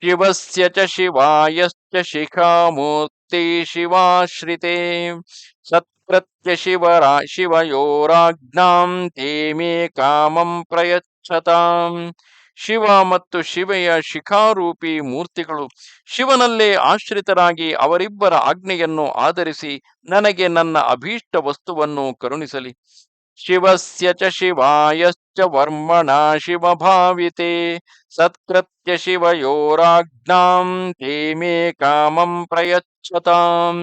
Speaker 1: ಶಿವಸ್ಯ ಚ ಶಿವಾಯಶ್ಚ ಶಿಖಾಮೂರ್ತಿ ಶಿವಾಶ್ರಿತೆ ಸತ್ಕೃತ್ಯ ಶಿವಯೋರಾಜ್ಞಾಂ ತೇ ಮೇ ಕಾಮಂ ಪ್ರಯಚ್ಛತಾಂ. ಶಿವ ಮತ್ತು ಶಿವೆಯ ಶಿಖಾರೂಪಿ ಮೂರ್ತಿಗಳು ಶಿವನಲ್ಲೇ ಆಶ್ರಿತರಾಗಿ ಅವರಿಬ್ಬರ ಆಜ್ಞೆಯನ್ನು ಆಧರಿಸಿ ನನಗೆ ನನ್ನ ಅಭೀಷ್ಟ ವಸ್ತುವನ್ನು ಕರುಣಿಸಲಿ. ಶಿವಸ್ಯ ಚ ಶಿವಾಯಶ್ಚ ವರ್ಮಣ ಶಿವಭಾವಿತೆ ಸತ್ಕೃತ್ಯ ಶಿವಯೋರಾಜ್ಞಾಂ ತೇ ಮೇ ಕಾಮಂ ಪ್ರಯಚ್ಛತಾಂ.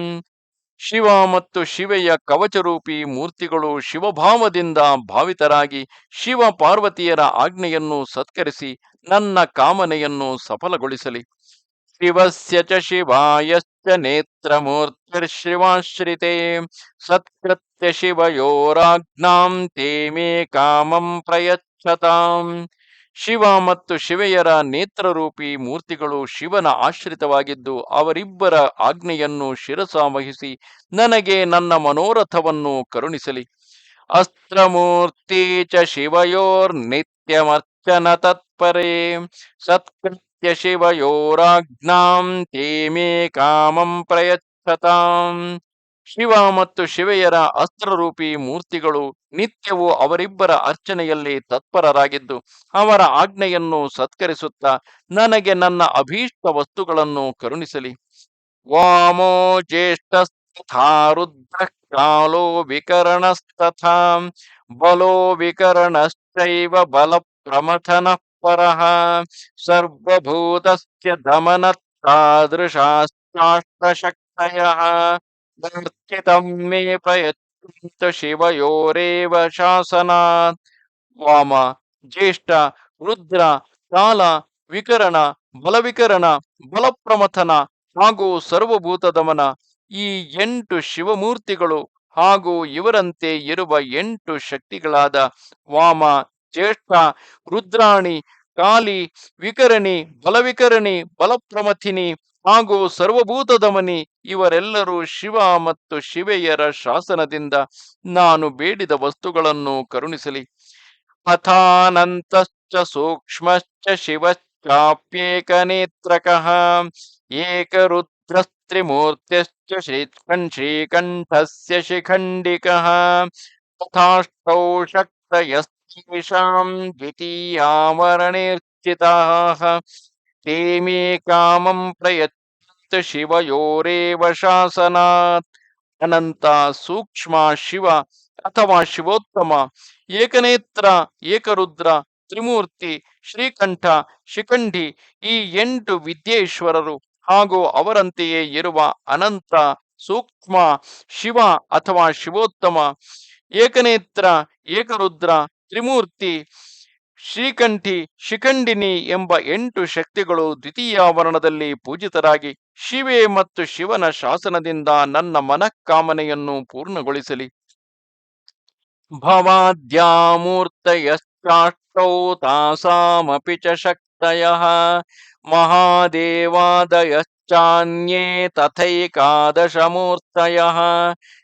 Speaker 1: ಶಿವ ಮತ್ತು ಶಿವೆಯ ಕವಚರೂಪಿ ಮೂರ್ತಿಗಳು ಶಿವಭಾವದಿಂದ ಭಾವಿತರಾಗಿ ಶಿವ ಪಾರ್ವತಿಯರ ಆಜ್ಞೆಯನ್ನು ಸತ್ಕರಿಸಿ ನನ್ನ ಕಾಮನೆಯನ್ನು ಸಫಲಗೊಳಿಸಲಿ. ಶಿವಸ್ಯ ಚ ಶಿವಾಯಶ್ಚ ನೇತ್ರಮೂರ್ತಿರ್ಶಿವಾಶ್ರಿತೆ ಸತ್ಕೃತ್ಯ ಶಿವಯೋರಾಜ್ಞಾಂ ತೇ ಮೇ ಕಾಮಂ ಪ್ರಯಚ್ಛತಾಂ. ಶಿವ ಮತ್ತು ಶಿವೆಯರ ನೇತ್ರರೂಪಿ ಮೂರ್ತಿಗಳು ಶಿವನ ಆಶ್ರಿತವಾಗಿದ್ದು ಅವರಿಬ್ಬರ ಆಜ್ಞೆಯನ್ನು ಶಿರಸಾವಹಿಸಿ ನನಗೆ ನನ್ನ ಮನೋರಥವನ್ನು ಕರುಣಿಸಲಿ. ಅಸ್ತ್ರಮೂರ್ತಿ ಚ ಶಿವಯೋರ್ನಿತ್ಯಮರ್ಚನ ತತ್ಪರೇ ಸತ್ಕೃತ್ಯ ಶಿವಯೋರಾಜ್ಞಾಂ ತೇ ಮೇ ಕಾಮಂ ಪ್ರಯಚ್ಛತಾಂ. ಶಿವ ಮತ್ತು ಶಿವೆಯರ ಅಸ್ತ್ರರೂಪಿ ಮೂರ್ತಿಗಳು ನಿತ್ಯವೂ ಅವರಿಬ್ಬರ ಅರ್ಚನೆಯಲ್ಲಿ ತತ್ಪರರಾಗಿದ್ದು ಅವರ ಆಜ್ಞೆಯನ್ನು ಸತ್ಕರಿಸುತ್ತಾ ನನಗೆ ನನ್ನ ಅಭೀಷ್ಟ ವಸ್ತುಗಳನ್ನು ಕರುಣಿಸಲಿ. ವಾಮೋ ಜ್ಯೇಷ್ಠಸ್ತಥಾ ರುದ್ರ ಕಾಲೋ ವಿಕರಣಸ್ತಥಾ ಬಲೋ ವಿಕರಣಶ್ಚೈವ ಬಲ ಪ್ರಮಥನ ಪರಃ ಸರ್ವಭೂತಸ್ಯ ದಮನ ತಾದೃಶಾಶ್ಚಾಷ್ಟಶಕ್ತಯಃ ವರ್ತಿತಂ ಮೇ ಪ್ರಯಚ್ಛಂತು ಶಿವಯೋರೇವ ಶಾಸನಾತ್. ವಾಮ, ಜ್ಯೇಷ್ಠ, ರುದ್ರ, ಕಾಲ, ವಿಕರಣ, ಬಲವಿಕರಣ, ಬಲಪ್ರಮಥನ ಹಾಗೂ ಸರ್ವಭೂತ ದಮನ ಈ 8 ಶಿವಮೂರ್ತಿಗಳು ಹಾಗೂ ಇವರಂತೆ ಇರುವ 8 ಶಕ್ತಿಗಳಾದ ವಾಮ, ಜ್ಯೇಷ್ಠ, ರುದ್ರಾಣಿ, ಕಾಲಿ, ವಿಕರಣಿ, ಬಲವಿಕರಣಿ, ಬಲಪ್ರಮಥಿನಿ ಹಾಗೂ ಸರ್ವಭೂತ ದಮನಿ ಇವರೆಲ್ಲರೂ ಶಿವ ಮತ್ತು ಶಿವೆಯರ ಶಾಸನದಿಂದ ನಾನು ಬೇಡಿದ ವಸ್ತುಗಳನ್ನು ಕರುಣಿಸಲಿ. ಅಥಾನಂತಶ್ಚ ಸೂಕ್ಷ್ಮಶ್ಚ ಶಿವಶ್ಚಾಪ್ಯೇಕನೇತ್ರಕಃ ಏಕರುದ್ರಸ್ತ್ರಿಮೂರ್ತಿಶ್ಚ ಶ್ರೀಕಂಠಸ್ಯ ಶಿಖಂಡಿಕಃ ತಥಾಷ್ಟೌ ಶಕ್ತಯಸ್ತೇಷಾಂ ದ್ವಿತೀಯಾವರಣೇರ್ಚಿತಾಃ ತೇ ಮೇ ಕಾಮಂ ಪ್ರಯಚ್ಛಂತು ಶಿವಯೋರೇವ ಶಾಸನಾತ್. ಅನಂತ, ಸೂಕ್ಷ್ಮ ಶಿವ ಅಥವಾ ಶಿವೋತ್ತಮ, ಏಕನೇತ್ರ, ಏಕರುದ್ರ, ತ್ರಿಮೂರ್ತಿ, ಶ್ರೀಕಂಠ, ಶಿಖಂಡಿ ಈ 8 ವಿದ್ಯೇಶ್ವರರು ಹಾಗೂ ಅವರಂತೆಯೇ ಇರುವ ಅನಂತ, ಸೂಕ್ಷ್ಮ ಶಿವ ಅಥವಾ ಶಿವೋತ್ತಮ, ಏಕನೇತ್ರ, ಏಕರುದ್ರ, ತ್ರಿಮೂರ್ತಿ, ಶ್ರೀಕಂಠಿ, ಶಿಖಂಡಿನಿ ಎಂಬ 8 ಶಕ್ತಿಗಳು ದ್ವಿತೀಯಾವರಣದಲ್ಲಿ ಪೂಜಿತರಾಗಿ ಶಿವೆ ಮತ್ತು ಶಿವನ ಶಾಸನದಿಂದ ನನ್ನ ಮನಃಕಾಮನೆಯನ್ನು ಪೂರ್ಣಗೊಳಿಸಲಿ. ಭವಾದ್ಯಾಮೂರ್ತಯಶ್ಚಾಷ್ಟೌ ತಾಸಾಮಪಿ ಚ ಶಕ್ತಯಃ ಮಹಾದೇವಾದಯಶ್ಚಾನ್ಯೇ ತಥೈಕಾದಶಮೂರ್ತಯಃ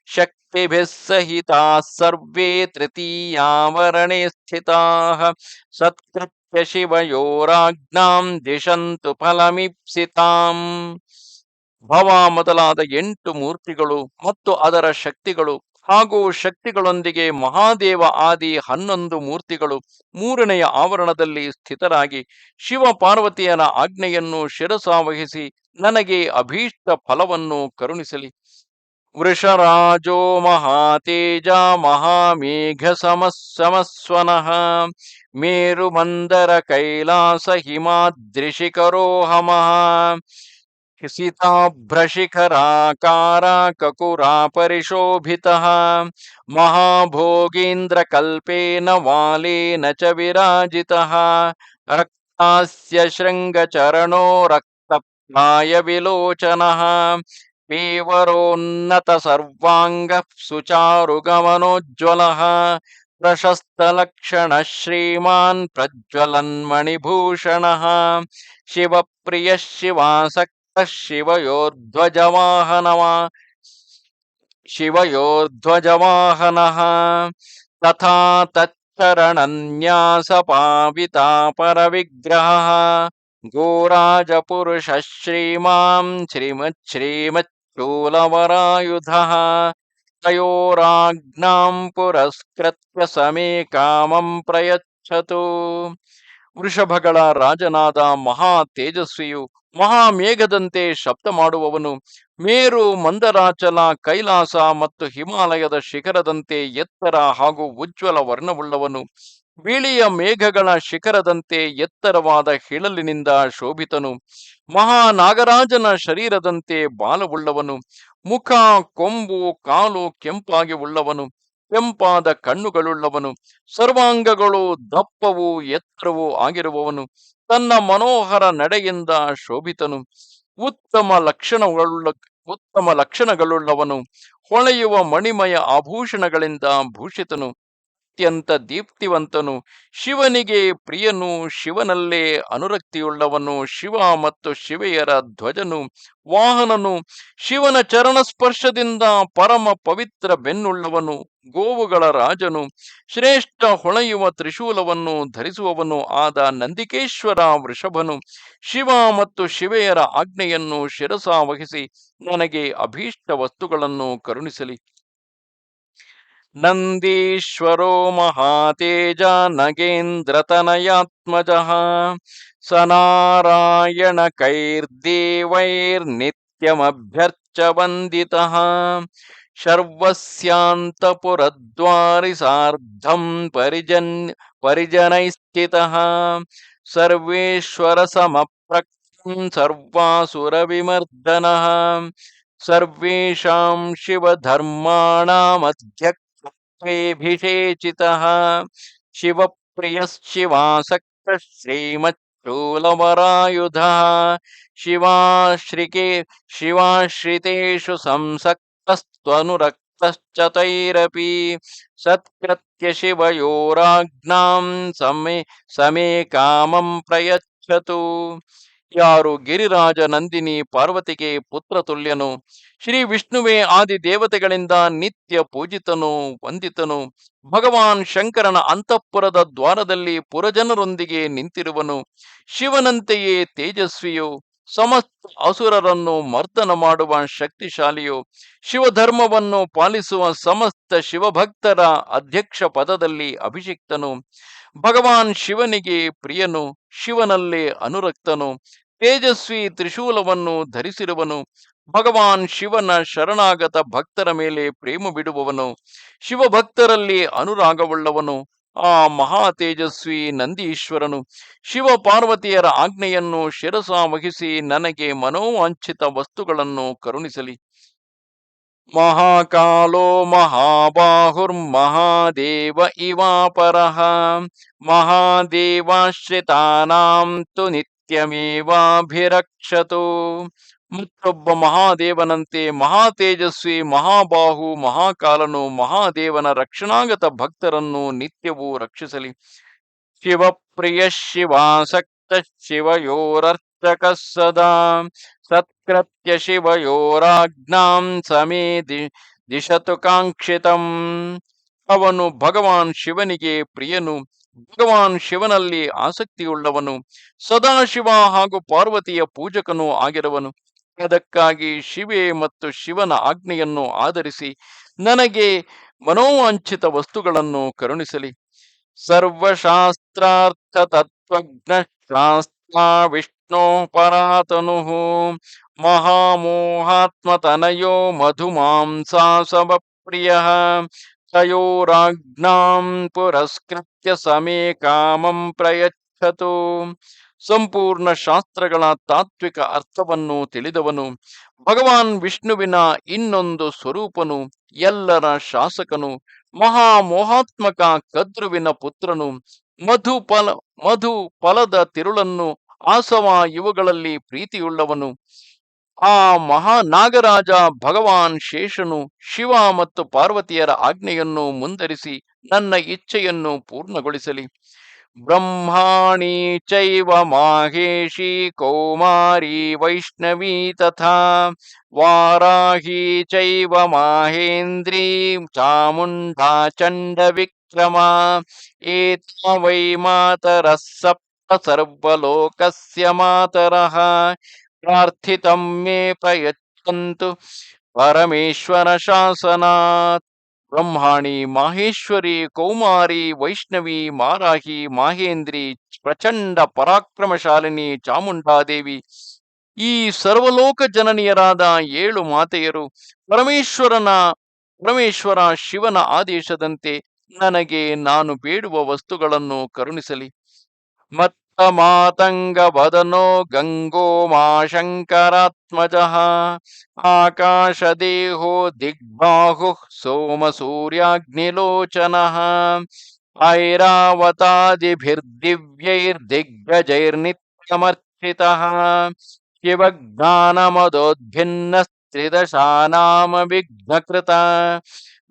Speaker 1: ಶಕ್ತಿಭಿಃ ಸಹಿತಾಃ ಸರ್ವೇ ತೃತೀಯಾವರಣೇ ಸ್ಥಿತಾಃ ಸತ್ಕೃತ್ಯ ಶಿವಯೋರಾಜ್ಞಾಂ ದಿಶಂತು ಫಲಮೀಪ್ಸಿತಾಂ. ಭವ ಮೊದಲಾದ 8 ಮೂರ್ತಿಗಳು ಮತ್ತು ಅದರ ಶಕ್ತಿಗಳು ಹಾಗೂ ಶಕ್ತಿಗಳೊಂದಿಗೆ ಮಹಾದೇವ ಆದಿ 11 ಮೂರ್ತಿಗಳು 3ನೆಯ ಆವರಣದಲ್ಲಿ ಸ್ಥಿತರಾಗಿ ಶಿವ ಪಾರ್ವತಿಯರ ಆಜ್ಞೆಯನ್ನು ಶಿರಸಾವಹಿಸಿ ನನಗೆ ಅಭೀಷ್ಟ ಫಲವನ್ನು ಕರುಣಿಸಲಿ. ವೃಷರಾಜೋ ಮಹಾತೇಜ ಮಹಾಮೇಘ ಸಮಸ್ವನಃ ಮೇರು ಮಂದರ ಕೈಲಾಸ ಹಿಮಾದ್ರಿಶಿಖರೋಹಮಃ ಸಿತಾಭ್ರಶಿಖರಾಕಾರ ಕಕುರಾ ಪರಿಶೋಭಿತಃ ಮಹಾಭೋಗೀಂದ್ರ ಕಲ್ಪೇನ ವಾಲೇನ ಚ ವಿರಾಜಿತಃ ರಕ್ತಾಸ್ಯ ಶೃಂಗಚರಣೋ ರಕ್ತಪ್ರಾಯ ವಿಲೋಚನಃ ಪೀವರೋನ್ನತ ಸರ್ವಾಂಗ ಸುಚಾರುಗಮನೋಜ್ವಲಃ ಪ್ರಶಸ್ತಲಕ್ಷಣ ಶ್ರೀಮಾನ್ ಪ್ರಜ್ವಲನ್ಮಣಿಭೂಷಣಃ ಶಿವಪ್ರಿಯ ಶಿವಾಸಕ್ತ ಶಿವಯೋರ್ಧ್ವಜವಾಹನಃ ತಥಾ ತಚ್ಚರಣನ್ಯಾಸ ಪಾವಿತಾಪರ ವಿಗ್ರಹಃ ಗೋರಾಜಪುರುಷ ಶ್ರೀಮಾನ್ ಶ್ರೀಮಚ್ಛೂಲವರಾಯುಧಃ ತಯೋರಾಜ್ಞಾಂ ಪುರಸ್ಕೃತ್ಯ ಸಮೇ ಕಾಮಂ ಪ್ರಯಚ್ಛತು. ವೃಷಭಗಳ ರಾಜನಾದ ಮಹಾ ತೇಜಸ್ವಿಯು ಮಹಾಮೇಘದಂತೆ ಶಬ್ದ ಮಾಡುವವನು, ಮೇರು, ಮಂದರಾಚಲ, ಕೈಲಾಸ ಮತ್ತು ಹಿಮಾಲಯದ ಶಿಖರದಂತೆ ಎತ್ತರ ಹಾಗೂ ಉಜ್ವಲ ವರ್ಣವುಳ್ಳವನು, ಬಿಳಿಯ ಮೇಘಗಳ ಶಿಖರದಂತೆ ಎತ್ತರವಾದ ಹಿಳಲಿನಿಂದ ಶೋಭಿತನು, ಮಹಾನಾಗರಾಜನ ಶರೀರದಂತೆ ಬಾಲವುಳ್ಳವನು, ಮುಖ, ಕೊಂಬು, ಕಾಲು ಕೆಂಪಾಗಿ ಉಳ್ಳವನು, ಕೆಂಪಾದ ಕಣ್ಣುಗಳುಳ್ಳವನು, ಸರ್ವಾಂಗಗಳು ದಪ್ಪವೂ ಎತ್ತರವೂ ಆಗಿರುವವನು, ತನ್ನ ಮನೋಹರ ನಡೆಯಿಂದ ಶೋಭಿತನು, ಉತ್ತಮ ಉತ್ತಮ ಲಕ್ಷಣಗಳುಳ್ಳವನು, ಹೊಳೆಯುವ ಮಣಿಮಯ ಆಭೂಷಣಗಳಿಂದ ಭೂಷಿತನು, ಅತ್ಯಂತ ದೀಪ್ತಿವಂತನು, ಶಿವನಿಗೆ ಪ್ರಿಯನು, ಶಿವನಲ್ಲೇ ಅನುರಕ್ತಿಯುಳ್ಳವನು, ಶಿವ ಮತ್ತು ಶಿವೆಯರ ಧ್ವಜನು, ವಾಹನನು, ಶಿವನ ಚರಣ ಸ್ಪರ್ಶದಿಂದ ಪರಮ ಪವಿತ್ರ ಬೆನ್ನುಳ್ಳವನು, ಗೋವುಗಳ ರಾಜನು, ಶ್ರೇಷ್ಠ ಹೊಳೆಯುವ ತ್ರಿಶೂಲವನ್ನು ಧರಿಸುವವನು ಆದ ನಂದಿಕೇಶ್ವರ ವೃಷಭನು, ಶಿವ ಮತ್ತು ಶಿವೆಯರ ಆಜ್ಞೆಯನ್ನು ಶಿರಸಾವಹಿಸಿ ನನಗೆ ಅಭೀಷ್ಟ ವಸ್ತುಗಳನ್ನು ಕರುಣಿಸಲಿ. ನಂದೀಶ್ವರೋ ಮಹಾತೇಜ ನಗೇಂದ್ರತನಯಾತ್ಮಜಃ ಸನಾರಾಯಣ ಕೈರ್ದೇವೈರ್ನಿತ್ಯಮಭ್ಯರ್ಚ ವಂದಿತಃ ಶರ್ವಸ್ಯಾಂತಪುರದ್ವಾರಿ ಸಾರ್ಧಂ ಪರಿಜನೈಸ್ಥಿತಃ ಸರ್ವೇಶ್ವರ ಸಮಪ್ರಕೃತಿಂ ಸರ್ವಾಸುರವಿಮರ್ದನಃ ಸರ್ವೇಷಾಂ ಶಿವಧರ್ಮಾಣಾಮಧ್ಯಕ್ಷ ಭಿಷೇಚಿತಃ ಶಿವಪ್ರಿಯಃ ಶಿವಾಸಕ್ತಃ ಶ್ರೀಮಚ್ಚೂಲವರಾಯುಧಃ ಶಿವಾಶ್ರಿತೇಷು ಸಂಸಕ್ತಸ್ತ್ವನುರಕ್ತಶ್ಚ ತೈರಪಿ ಸತ್ಕೃತ್ಯ ಶಿವಯೋರಾಜ್ಞಾಂ ಸಮೇ ಕಾಮಂ ಪ್ರಯಚ್ಛತು. ಯಾರು ಗಿರಿರಾಜ ನಂದಿನಿ ಪಾರ್ವತಿಗೆ ಪುತ್ರ ತುಲ್ಯನು, ಶ್ರೀ ವಿಷ್ಣುವೇ ಆದಿ ದೇವತೆಗಳಿಂದ ನಿತ್ಯ ಪೂಜಿತನು ವಂದಿತನು, ಭಗವಾನ್ ಶಂಕರನ ಅಂತಃಪುರದ ದ್ವಾರದಲ್ಲಿ ಪುರಜನರೊಂದಿಗೆ ನಿಂತಿರುವನು, ಶಿವನಂತೆಯೇ ತೇಜಸ್ವಿಯು, ಸಮಸ್ತ ಅಸುರರನ್ನು ಮರ್ದನ ಮಾಡುವ ಶಕ್ತಿಶಾಲಿಯು, ಶಿವಧರ್ಮವನ್ನು ಪಾಲಿಸುವ ಸಮಸ್ತ ಶಿವಭಕ್ತರ ಅಧ್ಯಕ್ಷ ಪದದಲ್ಲಿ ಅಭಿಷಿಕ್ತನು, ಭಗವಾನ್ ಶಿವನಿಗೆ ಪ್ರಿಯನು, ಶಿವನಲ್ಲೇ ಅನುರಕ್ತನು, ತೇಜಸ್ವಿ ತ್ರಿಶೂಲವನ್ನು ಧರಿಸಿರುವನು, ಭಗವಾನ್ ಶಿವನ ಶರಣಾಗತ ಭಕ್ತರ ಮೇಲೆ ಪ್ರೇಮ ಬಿಡುವವನು, ಶಿವಭಕ್ತರಲ್ಲಿ ಅನುರಾಗವುಳ್ಳವನು, ಆ ಮಹಾ ತೇಜಸ್ವಿ ನಂದೀಶ್ವರನು ಶಿವ ಪಾರ್ವತಿಯರ ಆಜ್ಞೆಯನ್ನು ಶಿರಸಾವಹಿಸಿ ನನಗೆ ಮನೋವಾಂಛಿತ ವಸ್ತುಗಳನ್ನು ಕರುಣಿಸಲಿ. ಮಹಾಕಾಲೋ ಮಹಾಬಾಹುರ್ಮಹಾದೇವ ಇವಾಪರಃ ಮಹಾದೇವಾಶ್ರಿತಾನಾಂ ತು ನಿತ್ಯಮೇವಾಭಿರಕ್ಷತು. ಮತ್ತೊಬ್ಬ ಮಹಾದೇವನಂತೆ ಮಹಾ ತೇಜಸ್ವಿ ಮಹಾಬಾಹು ಮಹಾಕಾಲನು ಮಹಾದೇವನ ರಕ್ಷಣಾಗತ ಭಕ್ತರನ್ನು ನಿತ್ಯವೂ ರಕ್ಷಿಸಲಿ. ಶಿವಪ್ರಿಯ ಶಿವಾಸಕ್ತ ಶಿವಯೋರರ್ಚಕ ಸದಾ ಸತ್ಕೃತ್ಯ ಶಿವಯೋರಾಜ್ಞಾಂ ಸಮೇ ದಿಶತು ಕಾಂಕ್ಷಿತಂ. ಅವನು ಭಗವಾನ್ ಶಿವನಿಗೆ ಪ್ರಿಯನು, ಭಗವಾನ್ ಶಿವನಲ್ಲಿ ಆಸಕ್ತಿಯುಳ್ಳವನು, ಸದಾಶಿವ ಹಾಗೂ ಪಾರ್ವತಿಯ ಪೂಜಕನೂ ಆಗಿರುವನು. ಅದಕ್ಕಾಗಿ ಶಿವೆ ಮತ್ತು ಶಿವನ ಆಜ್ಞೆಯನ್ನು ಆಧರಿಸಿ ನನಗೆ ಮನೋವಾಂಛಿತ ವಸ್ತುಗಳನ್ನು ಕರುಣಿಸಲಿ. ಸರ್ವಶಾಸ್ತ್ರಾರ್ಥ ತತ್ವಜ್ಞ ಶಾಸ್ತ್ರಾ ವಿಷ್ಣೋ ಪರಾತನು ಮಹಾಮೋಹಾತ್ಮತನಯೋ ಮಧುಮಾಂಸಾಸವ ಪ್ರಿಯ ತಯೋರಾಜ್ಞಾಂ ಪುರಸ್ಕೃತ್ಯ ಸಮೇ ಕಾಮಂ ಪ್ರಯಚ್ಛತು. ಸಂಪೂರ್ಣ ಶಾಸ್ತ್ರಗಳ ತಾತ್ವಿಕ ಅರ್ಥವನ್ನು ತಿಳಿದವನು, ಭಗವಾನ್ ವಿಷ್ಣುವಿನ ಇನ್ನೊಂದು ಸ್ವರೂಪನು, ಎಲ್ಲರ ಶಾಸಕನು, ಮಹಾಮೋಹಾತ್ಮಕ ಕದ್ರುವಿನ ಪುತ್ರನು, ಮಧು ಫಲದ ತಿರುಳನ್ನು ಆಸವ ಇವುಗಳಲ್ಲಿ ಪ್ರೀತಿಯುಳ್ಳವನು, ಆ ಮಹಾನಾಗರಾಜ ಭಗವಾನ್ ಶೇಷನು ಶಿವ ಮತ್ತು ಪಾರ್ವತಿಯರ ಆಜ್ಞೆಯನ್ನು ಮುಂದರಿಸಿ ನನ್ನ ಇಚ್ಛೆಯನ್ನು ಪೂರ್ಣಗೊಳಿಸಲಿ. ಬ್ರಹ್ಮಾಣಿ ಚೈವ ಮಾಹೇಶಿ ಕೌಮಾರಿ ವೈಷ್ಣವಿ ತಥಾ ವಾರಾಹಿ ಚೈವ ಮಾಹೇಂದ್ರೀ ಚಾಮುಂಡಾ ಚಂಡ ವಿಕ್ರಮ ಏತಾ ವೈ ಮಾತರಃ ಸಪ್ತ ಸರ್ವಲೋಕಸ್ಯ ಮಾತರಃ ಪ್ರಾರ್ಥಿತಂ ಮೇ ಪ್ರಯಚ್ಛಂತು ಪರಮೇಶ್ವರ ಶಾಸನಾತ್. ಬ್ರಹ್ಮಾಣಿ, ಮಾಹೇಶ್ವರಿ, ಕೌಮಾರಿ, ವೈಷ್ಣವಿ, ಮಾರಾಹಿ, ಮಾಹೇಂದ್ರಿ, ಪ್ರಚಂಡ ಪರಾಕ್ರಮಶಾಲಿನಿ ಚಾಮುಂಡಾದೇವಿ, ಈ ಸರ್ವಲೋಕ ಜನನಿಯರಾದ 7 ಮಾತೆಯರು ಪರಮೇಶ್ವರ ಶಿವನ ಆದೇಶದಂತೆ ನನಗೆ ನಾನು ಬೇಡುವ ವಸ್ತುಗಳನ್ನು ಕರುಣಿಸಲಿ. ಮತ್ತ ಮಾತಂಗ ವದನೋ ಗಂಗೋ ಮಾಶಂಕರಾತ್ಮಜಃ ಆಕಾಶದೇಹೋ ದಿಗ್ಬಾಹು ಸೋಮ ಸೂರ್ಯಾಗ್ನಿಲೋಚನಃ ಐರಾವತಾದಿಭಿರ್ದಿವ್ಯೈರ್ದಿಗ್ಗಜೈರ್ನಿತ್ಯಮರ್ಚಿತಃ ಶಿವಜ್ಞಾನಮದೋದ್ಭಿನ್ನಸ್ತ್ರಿವಿಕ್ರಮೋ ತ್ರಿದಶಾನಾಮ ವಿಘ್ನಕೃತ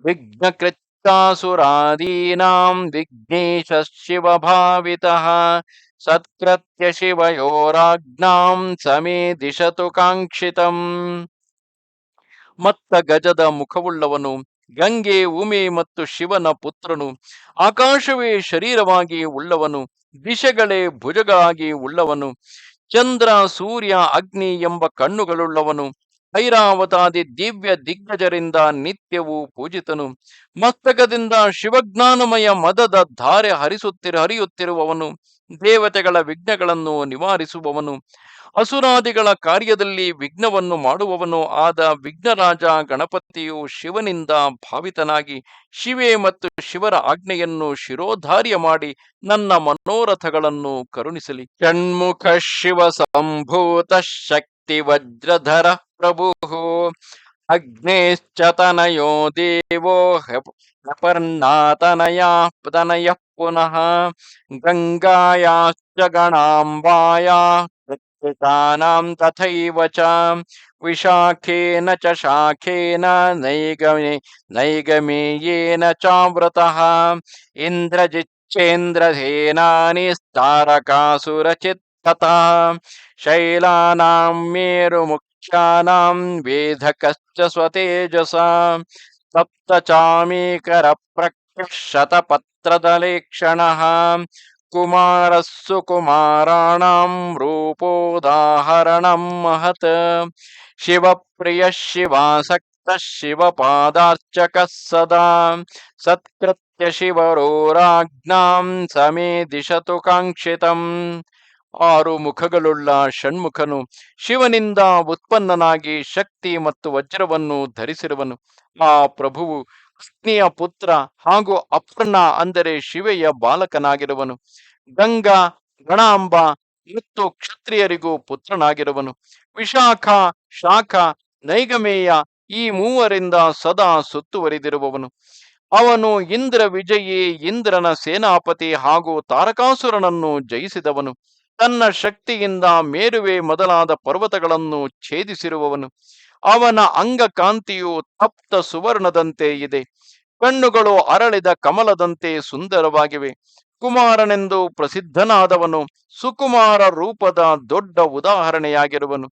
Speaker 1: ವಿಘ್ನಕೃತ್ಯಾಸುರಾದೀನಾಂ ವಿಘ್ನೇಶ ಶಿವ ಭಾವಿತಃ ಸತ್ಕೃತ್ಯ ಶಿವಯೋರಾಜ್ಞಾಂ ಸಮೇ ದಿಶತು ಕಾಂಕ್ಷಿತಂ. ಮತ್ತ ಗಜದ ಮುಖವುಳ್ಳವನು, ಗಂಗೆ ಉಮೆ ಮತ್ತು ಶಿವನ ಪುತ್ರನು, ಆಕಾಶವೇ ಶರೀರವಾಗಿ ಉಳ್ಳವನು, ದಿಶೆಗಳೇ ಭುಜಗಳಾಗಿ ಉಳ್ಳವನು, ಚಂದ್ರ ಸೂರ್ಯ ಅಗ್ನಿ ಎಂಬ ಕಣ್ಣುಗಳುಳ್ಳವನು, ಐರಾವತಾದಿ ದಿವ್ಯ ದಿಗ್ಗಜರಿಂದ ನಿತ್ಯವೂ ಪೂಜಿತನು, ಮಸ್ತಕದಿಂದ ಶಿವಜ್ಞಾನಮಯ ಮದದ ಧಾರೆ ಹರಿಯುತ್ತಿರುವವನು, ದೇವತೆಗಳ ವಿಘ್ನಗಳನ್ನು ನಿವಾರಿಸುವವನು, ಅಸುರಾದಿಗಳ ಕಾರ್ಯದಲ್ಲಿ ವಿಘ್ನವನ್ನು ಮಾಡುವವನು ಆದ ವಿಘ್ನರಾಜ ಗಣಪತಿಯು ಶಿವನಿಂದ ಭಾವಿತನಾಗಿ ಶಿವೆ ಮತ್ತು ಶಿವರ ಆಜ್ಞೆಯನ್ನು ಶಿರೋಧಾರ್ಯ ಮಾಡಿ ನನ್ನ ಮನೋರಥಗಳನ್ನು ಕರುಣಿಸಲಿ. ಷಣ್ಮುಖ ಶಿವ ಸಂಭೂತ ಶಕ್ತಿ ವಜ್ರಧರ ಪ್ರಭು ಅಗ್ನೇಶ್ಚತನಯೋ ದೇವೋ ಹಪರ್ನಾತನಯ ಪುನಃ ಗಂಗಾಯಾಶ್ಚ ಗಣಾಂಬಾಯಾ ತಥೈವ ಚ ವಿಶಾಖೇನ ಚ ಶಾಖೇನ ನೈಗಮೇಯೇನ ಚಾವೃತಃ ಇಂದ್ರಜಿಚ್ಚೇಂದ್ರಧೇನಾನಿ ತಾರಕಾಸುರಚಿತ್ತತಃ ಶೈಲಾನಾಂ ಮೇರುಮುಖ್ಯಾನಾಂ ವೇಧಕಶ್ಚ ಸ್ವತೇಜಸಾ ಸಪ್ತಚಾಮೀಕರ ಪ್ರಕೃಶತಪತ್ರದಲೇಕ್ಷಣಃ ಕುಮಾರಸ್ಸು ಕುಮಾರಾಣಾಂ ರೂಪೋದಾಹರಣಂ ಮಹತ್ ಶಿವಪ್ರಿಯ ಶಿವಾಸಕ್ತ ಶಿವಪಾದಾರ್ಚಕ ಸದಾ ಸತ್ಕೃತ್ಯ ಶಿವರೋರಾಜ್ಞಾಂ ಸಮೇ ದಿಶತು ಕಾಂಕ್ಷಿತಂ. ಆರು ಮುಖಗಳುಳ್ಳ ಷಣ್ಮುಖನು ಶಿವನಿಂದ ಉತ್ಪನ್ನನಾಗಿ ಶಕ್ತಿ ಮತ್ತು ವಜ್ರವನ್ನು ಧರಿಸಿರುವನು. ಆ ಪ್ರಭುವು ಅಗ್ನಿಯ ಪುತ್ರ ಹಾಗೂ ಅಪರ್ಣ ಅಂದರೆ ಶಿವೆಯ ಬಾಲಕನಾಗಿರುವನು. ಗಂಗಾ, ಗಣಾಂಬ ಮತ್ತು ಕ್ಷತ್ರಿಯರಿಗೂ ಪುತ್ರನಾಗಿರುವನು. ವಿಶಾಖ, ಶಾಖ, ನೈಗಮೇಯ ಈ ಮೂವರಿಂದ ಸದಾ ಸುತ್ತುವರಿದಿರುವವನು. ಅವನು ಇಂದ್ರ ವಿಜಯಿ, ಇಂದ್ರನ ಸೇನಾಪತಿ ಹಾಗೂ ತಾರಕಾಸುರನನ್ನು ಜಯಿಸಿದವನು. ತನ್ನ ಶಕ್ತಿಯಿಂದ ಮೇರುವೆ ಮೊದಲಾದ ಪರ್ವತಗಳನ್ನು ಛೇದಿಸಿರುವವನು. ಅವನ ಅಂಗಕಾಂತಿಯು ತಪ್ತ ಸುವರ್ಣದಂತೆ ಇದೆ. ಕಣ್ಣುಗಳು ಅರಳಿದ ಕಮಲದಂತೆ ಸುಂದರವಾಗಿವೆ. ಕುಮಾರನೆಂದು ಪ್ರಸಿದ್ಧನಾದವನು ಸುಕುಮಾರ ರೂಪದ ದೊಡ್ಡ ಉದಾಹರಣೆಯಾಗಿರುವನು.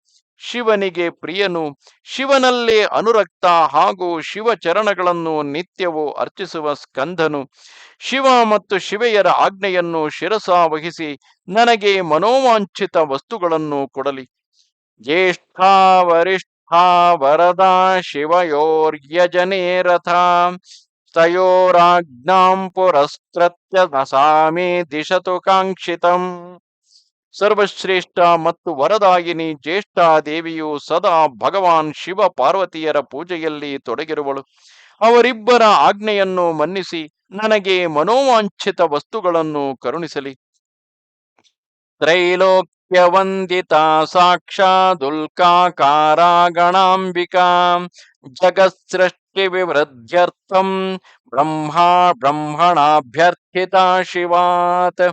Speaker 1: ಶಿವನಿಗೆ ಪ್ರಿಯನು, ಶಿವನಲ್ಲೇ ಅನುರಕ್ತ ಹಾಗೂ ಶಿವಚರಣಗಳನ್ನು ನಿತ್ಯವೂ ಅರ್ಚಿಸುವ ಸ್ಕಂದನು. ಶಿವ ಮತ್ತು ಶಿವೆಯರ ಆಜ್ಞೆಯನ್ನು ಶಿರಸಾವಹಿಸಿ ನನಗೆ ಮನೋವಾಂಛಿತ ವಸ್ತುಗಳನ್ನು ಕೊಡಲಿ. ಜ್ಯೇಷ್ಠಾ ವರಿಷ್ಠಾ ವರದಾ ಶಿವಯೋರ್ಯಜನೇ ರಥ ತಯೋರಾಜ್ಞಾಂ ಪುರಸ್ಕೃತ್ಯ ನಸಾಮೇ ದಿಶತು ಕಾಂಕ್ಷಿತಂ. ಸರ್ವಶ್ರೇಷ್ಠ ಮತ್ತು ವರದಾಯಿನಿ ಜ್ಯೇಷ್ಠಾದೇವಿಯು ಸದಾ ಭಗವಾನ್ ಶಿವ ಪಾರ್ವತಿಯರ ಪೂಜೆಯಲ್ಲಿ ತೊಡಗಿರುವಳು. ಅವರಿಬ್ಬರ ಆಜ್ಞೆಯನ್ನು ಮನ್ನಿಸಿ ನನಗೆ ಮನೋವಾಂಛಿತ ವಸ್ತುಗಳನ್ನು ಕರುಣಿಸಲಿ. ತ್ರೈಲೋಕ್ಯ ವಂದಿತಾ ಸಾಕ್ಷಾದುಲ್ಕಾಕಾರ ಗಣಾಂಬಿಕಾ ಜಗತ್ಸೃಷ್ಟಿ ವಿವೃದ್ಧ್ಯರ್ಥಂ ಬ್ರಹ್ಮಣಾಭ್ಯರ್ಥಿತಾ ಶಿವಾತ್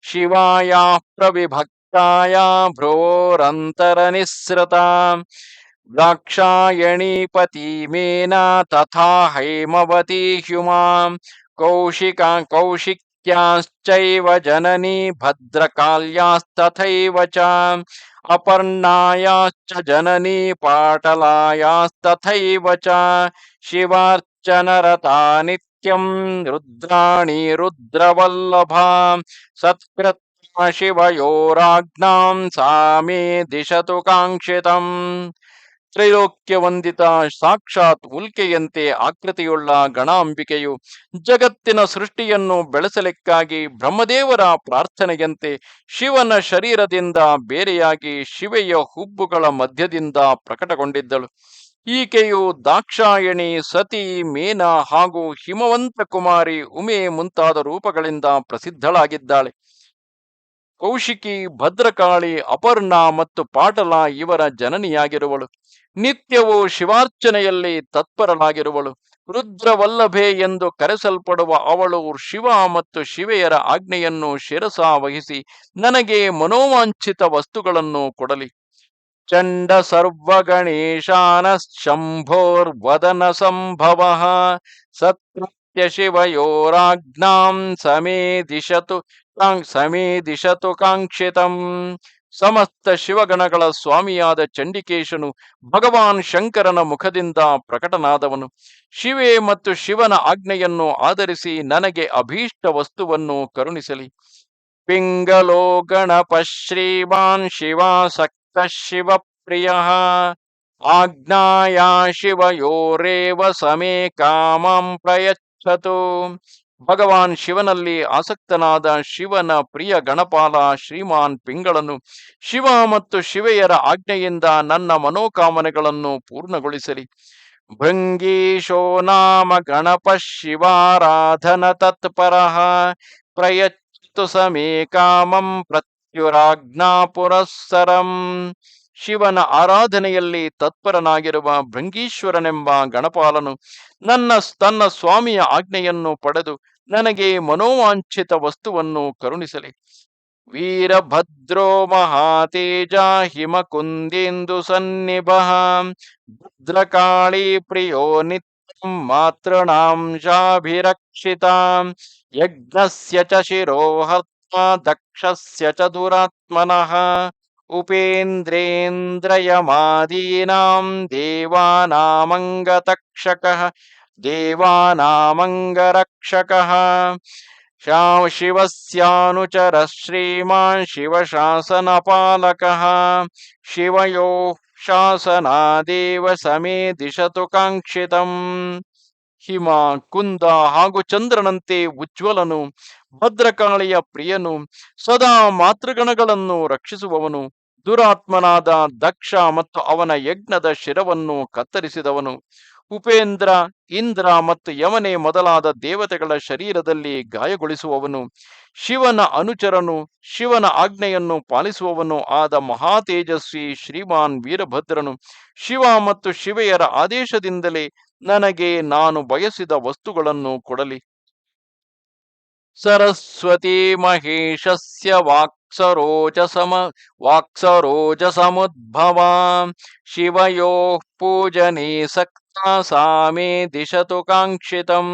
Speaker 1: ಶಿವಾಯಾ ಪ್ರವಿಭಕ್ತಾಯ ಭ್ರೋರಂತರನಿಸ್ಸೃತಾ ದ್ರಾಕ್ಷಾಯಣೀಪತಿ ಮೇನ ತಥಾ ಹೈಮವತಿ ಹ್ಯುಮಾ ಕೌಶಿಕ್ಯಾಂಶ್ಚೈವ ಜನನಿ ಭದ್ರಕಾಲ್ಯಾಸ್ತಥೈವ ಚ ಅಪರ್ಣಾಯಾಶ್ಚ ಜನನಿ ಪಾಟಲಾಯಾಸ್ತಥೈವ ಚ ಶಿವಾರ್ಚನರತಾ ನಿತ್ಯಂ ರುದ್ರಾಣಿ ರುದ್ರವಲ್ಲಭಾ ಸತ್ಕೃತ್ಯ ಶಿವಯೋರಾಜ್ಞಾಂ ಸಾಮೇ ದಿಶತು ಕಾಂಕ್ಷಿತಂ. ತ್ರೈಲೋಕ್ಯ ವಂದಿತ ಸಾಕ್ಷಾತ್ ಉಲ್ಕೆಯಂತೆ ಆಕೃತಿಯುಳ್ಳ ಗಣಾಂಬಿಕೆಯು ಜಗತ್ತಿನ ಸೃಷ್ಟಿಯನ್ನು ಬೆಳೆಸಲಿಕ್ಕಾಗಿ ಬ್ರಹ್ಮದೇವರ ಪ್ರಾರ್ಥನೆಯಂತೆ ಶಿವನ ಶರೀರದಿಂದ ಬೇರೆಯಾಗಿ ಶಿವೆಯ ಹುಬ್ಬುಗಳ ಮಧ್ಯದಿಂದ ಪ್ರಕಟಗೊಂಡಿದ್ದಳು. ಈಕೆಯು ದಾಕ್ಷಾಯಣಿ, ಸತಿ, ಮೇನ ಹಾಗೂ ಹಿಮವಂತ ಕುಮಾರಿ, ಉಮೆ ಮುಂತಾದ ರೂಪಗಳಿಂದ ಪ್ರಸಿದ್ಧಳಾಗಿದ್ದಾಳೆ. ಕೌಶಿಕಿ, ಭದ್ರಕಾಳಿ, ಅಪರ್ಣ ಮತ್ತು ಪಾಟಲ ಇವರ ಜನನಿಯಾಗಿರುವಳು. ನಿತ್ಯವೂ ಶಿವಾರ್ಚನೆಯಲ್ಲಿ ತತ್ಪರನಾಗಿರುವಳು. ರುದ್ರವಲ್ಲಭೆ ಎಂದು ಕರೆಸಲ್ಪಡುವ ಅವಳು ಶಿವ ಮತ್ತು ಶಿವೆಯರ ಆಜ್ಞೆಯನ್ನು ಶಿರಸಾವಹಿಸಿ ನನಗೆ ಮನೋವಾಂಛಿತ ವಸ್ತುಗಳನ್ನು ಕೊಡಲಿ. ಚಂಡ ಸರ್ವಗಣೇಶಾನ ಶಂಭೋರ್ವದನ ಸಂಭವಃ ಸತ್ಕೃತ್ಯ ಶಿವಯೋರಾಜ್ಞಾಂ ಸಮೇ ದಿಶತು ಕಾಂಕ್ಷಿತಂ. ಸಮಸ್ತ ಶಿವಗಣಗಳ ಸ್ವಾಮಿಯಾದ ಚಂಡಿಕೇಶನು ಭಗವಾನ್ ಶಂಕರನ ಮುಖದಿಂದ ಪ್ರಕಟನಾದವನು. ಶಿವೆ ಮತ್ತು ಶಿವನ ಆಜ್ಞೆಯನ್ನು ಆಧರಿಸಿ ನನಗೆ ಅಭೀಷ್ಟ ವಸ್ತುವನ್ನು ಕರುಣಿಸಲಿ. ಪಿಂಗಲೋ ಗಣಪ ಶ್ರೀಮಾನ್ ಶಿವಾಸಕ್ತ ಶಿವಪ್ರಿಯ ಆಜ್ಞಾಯಾ ಶಿವಯೋರೇವ ಸಮೇ ಕಾಮಂ ಪ್ರಯಚ್ಛತು. ಭಗವಾನ್ ಶಿವನಲ್ಲಿ ಆಸಕ್ತನಾದ ಶಿವನ ಪ್ರಿಯ ಗಣಪಾಲ ಶ್ರೀಮಾನ್ ಪಿಂಗಳನು ಶಿವ ಮತ್ತು ಶಿವೆಯರ ಆಜ್ಞೆಯಿಂದ ನನ್ನ ಮನೋಕಾಮನೆಗಳನ್ನು ಪೂರ್ಣಗೊಳಿಸಲಿ. ಭೃಂಗೀಶೋ ನಾಮ ಗಣಪ ಶಿವಾರಾಧನ ತತ್ಪರಃ ಪ್ರಯಚ್ಛತು ಸಮೇ ಕಾಮಂ ಪ್ರತ್ಯುರಾಜ್ಞಾ ಪುರಸ್ಸರಂ. ಶಿವನ ಆರಾಧನೆಯಲ್ಲಿ ತತ್ಪರನಾಗಿರುವ ಭೃಂಗೀಶ್ವರನೆಂಬ ಗಣಪಾಲನು ತನ್ನ ಸ್ವಾಮಿಯ ಆಜ್ಞೆಯನ್ನು ಪಡೆದು ನನಗೆ ಮನೋವಾಂಛಿತ ವಸ್ತುವನ್ನು ಕರುಣಿಸಲಿ. ವೀರಭದ್ರೋ ಮಹಾತೇಜ ಹಿಮಕುಂದೇಂದು ಸನ್ನಿಭಃ ಭದ್ರಕಾಳಿ ಪ್ರಿಯೋ ನಿತ್ಯಂ ಮಾತೃಣಾಂ ಶಾಭಿರಕ್ಷಿತಾಂ ಯಜ್ಞಸ್ಯ ಚ ಶಿರೋಹರ್ತ ದಕ್ಷಸ್ಯ ಚ ದುರಾತ್ಮನಃ ಉಪೇಂದ್ರೇಂದ್ರಯಮಾದೀನಾಂ ದೇವಾನಾಮಂಗರಕ್ಷಕಃ ಶಿವಸ್ಯಾನುಚರ ಶ್ರೀಮಾನ್ ಶಿವಶಾಸನಪಾಲಕಃ ಶಿವಯೋ ಶಾಸನಾದೇವ ಸಮೇ ದಿಶತು ಕಾಂಕ್ಷಿತಂ. ಹಿಮ, ಕುಂದ ಹಾಗೂ ಚಂದ್ರನಂತೆ ಉಜ್ವಲನು, ಭದ್ರಕಾಳಿಯ ಪ್ರಿಯನು, ಸದಾ ಮಾತೃಗಣಗಳನ್ನು ರಕ್ಷಿಸುವವನು, ದುರಾತ್ಮನಾದ ದಕ್ಷ ಮತ್ತು ಅವನ ಯಜ್ಞದ ಶಿರವನ್ನು ಕತ್ತರಿಸಿದವನು, ಉಪೇಂದ್ರ, ಇಂದ್ರ ಮತ್ತು ಯಮನೆ ಮೊದಲಾದ ದೇವತೆಗಳ ಶರೀರದಲ್ಲಿ ಗಾಯಗೊಳಿಸುವವನು, ಶಿವನ ಅನುಚರನು, ಶಿವನ ಆಜ್ಞೆಯನ್ನು ಪಾಲಿಸುವವನು ಆದ ಮಹಾತೇಜಸ್ವಿ ಶ್ರೀಮಾನ್ ವೀರಭದ್ರನು ಶಿವ ಮತ್ತು ಶಿವೆಯರ ಆದೇಶದಿಂದಲೇ ನನಗೆ ನಾನು ಬಯಸಿದ ವಸ್ತುಗಳನ್ನು ಕೊಡಲಿ. ಸರಸ್ವತಿ ಮಹೇಶಸ್ಯ ವಾಕ್ಸರೋಜಸಮುದ್ಭವ ಶಿವಯೋ ಪೂಜನೆ ಸಕ್ತ ಸಾಮೇ ದಿಶತು ಕಾಂಕ್ಷಿತಂ.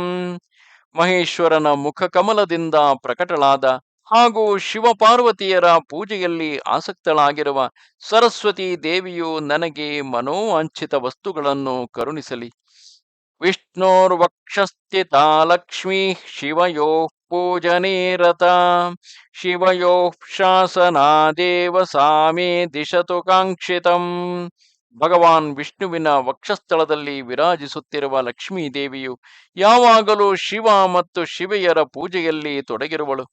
Speaker 1: ಮಹೇಶ್ವರನ ಮುಖಕಮಲದಿಂದ ಪ್ರಕಟಳಾದ ಹಾಗೂ ಶಿವಪಾರ್ವತಿಯರ ಪೂಜೆಯಲ್ಲಿ ಆಸಕ್ತಳಾಗಿರುವ ಸರಸ್ವತಿ ದೇವಿಯು ನನಗೆ ಮನೋವಾಂಛಿತ ವಸ್ತುಗಳನ್ನು ಕರುಣಿಸಲಿ. ವಿಷ್ಣೋರ್ವಕ್ಷಸ್ಥಿತಾ ಲಕ್ಷ್ಮೀ ಶಿವಯೋ ಪೂಜನೆ ರತಾ ಶಿವಯೋ ಶಾಸನಾದೇವ ಸಾಮೇ ದಿಶತು ಕಾಂಕ್ಷಿತಂ. ಭಗವಾನ್ ವಿಷ್ಣುವಿನ ವಕ್ಷಸ್ಥಳದಲ್ಲಿ ವಿರಾಜಿಸುತ್ತಿರುವ ಲಕ್ಷ್ಮೀ ದೇವಿಯು ಯಾವಾಗಲೂ ಶಿವ ಮತ್ತು ಶಿವೆಯರ ಪೂಜೆಯಲ್ಲಿ ತೊಡಗಿರುವಳು.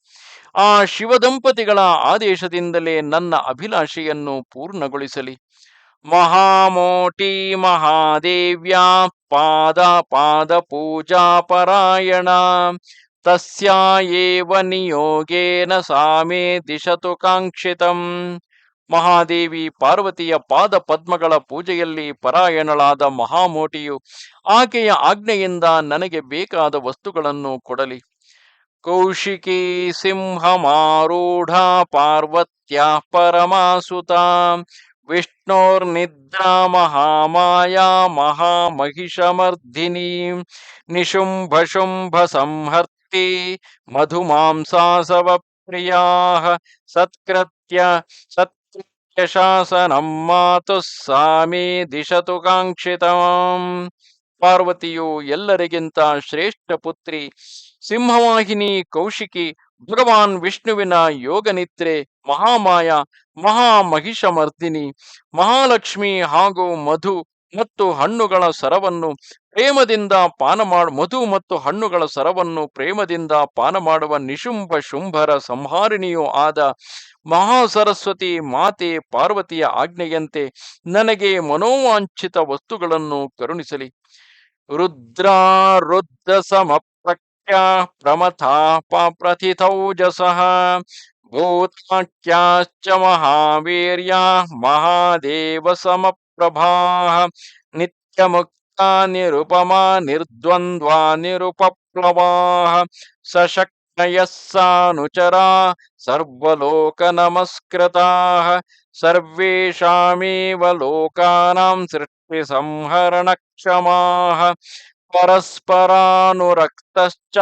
Speaker 1: ಆ ಶಿವದಂಪತಿಗಳ ಆದೇಶದಿಂದಲೇ ನನ್ನ ಅಭಿಲಾಷೆಯನ್ನು ಪೂರ್ಣಗೊಳಿಸಲಿ. ಮಹಾಮೋಟಿ ಮಹಾದೇವ್ಯಾ ಪಾದ ಪೂಜಾ ಪರಾಯಣ ತಸ್ಯಾಯೇವ ನಿಯೋಗೇನ ಸಾಮೇ ದಿಶತು ಕಾಂಕ್ಷಿತಂ. ಮಹಾದೇವಿ ಪಾರ್ವತಿಯ ಪಾದ ಪದ್ಮಗಳ ಪೂಜೆಯಲ್ಲಿ ಪರಾಯಣಳಾದ ಮಹಾಮೋಟಿಯು ಆಕೆಯ ಆಜ್ಞೆಯಿಂದ ನನಗೆ ಬೇಕಾದ ವಸ್ತುಗಳನ್ನು ಕೊಡಲಿ. ಕೌಶಿಕೀ ಸಿಂಹಮಾರೂಢ ಪಾರ್ವತ್ಯ ಪರಮಾಸುತ ವಿಷ್ಣೋರ್ನಿದ್ರಾ ಮಹಾಮಾಯಾ ಮಹಾಮಹಿಷಮರ್ಧಿನಿ ನಿಶುಂಭ ಸಂಹರ್ತಿ ಮಧುಮಾಂಸಾಸವ ಪ್ರಿಯಾ ಸತ್ಕೃತ್ಯ ಶಾಸನಂ ಮಾತುಃ ಸಾಮೇ ದಿಶತು ಕಾಂಕ್ಷಿತಂ. ಪಾರ್ವತಿಯು ಎಲ್ಲರಿಗಿಂತ ಶ್ರೇಷ್ಠ ಪುತ್ರಿ, ಸಿಂಹವಾಹಿನಿ ಕೌಶಿಕಿ, ಭಗವಾನ್ ವಿಷ್ಣುವಿನ ಯೋಗನಿದ್ರೆ, ಮಹಾಮಾಯ, ಮಹಾಮಹಿಷಮರ್ದಿನಿ, ಮಹಾಲಕ್ಷ್ಮಿ ಹಾಗೂ ಮಧು ಮತ್ತು ಹಣ್ಣುಗಳ ಸರವನ್ನು ಪ್ರೇಮದಿಂದ ಪಾನ ಮಾಡುವ ನಿಶುಂಭ ಶುಂಭರ ಸಂಹಾರಿಣಿಯೂ ಆದ ಮಹಾಸರಸ್ವತಿ ಮಾತೆ ಪಾರ್ವತಿಯ ಆಜ್ಞೆಯಂತೆ ನನಗೆ ಮನೋವಾಂಛಿತ ವಸ್ತುಗಳನ್ನು ಕರುಣಿಸಲಿ. ರುದ್ರ ಸಮಪ್ರಖ್ಯ ಪ್ರಮಥಾ ಪ್ರಥಿತೌಜಸಃ ಭೂತಾಖ್ಯಾಶ್ಚ ಮಹಾವೀರ್ಯ ಮಹಾದೇವ ಸಮಪ್ರಭಾಃ ನಿತ್ಯಮುಕ್ತ ನಿರುಪಮಾ ನಿರ್ದ್ವಂದ್ವಾ ನಿರುಪಪ್ಲವಾಃ ಸಶಕ್ತ यस्सानुचरा सर्वलोकनमस्कृताः सर्वेषामेव लोकानां सृष्टिसंहरणक्षमाः परस्परानुरक्तश्च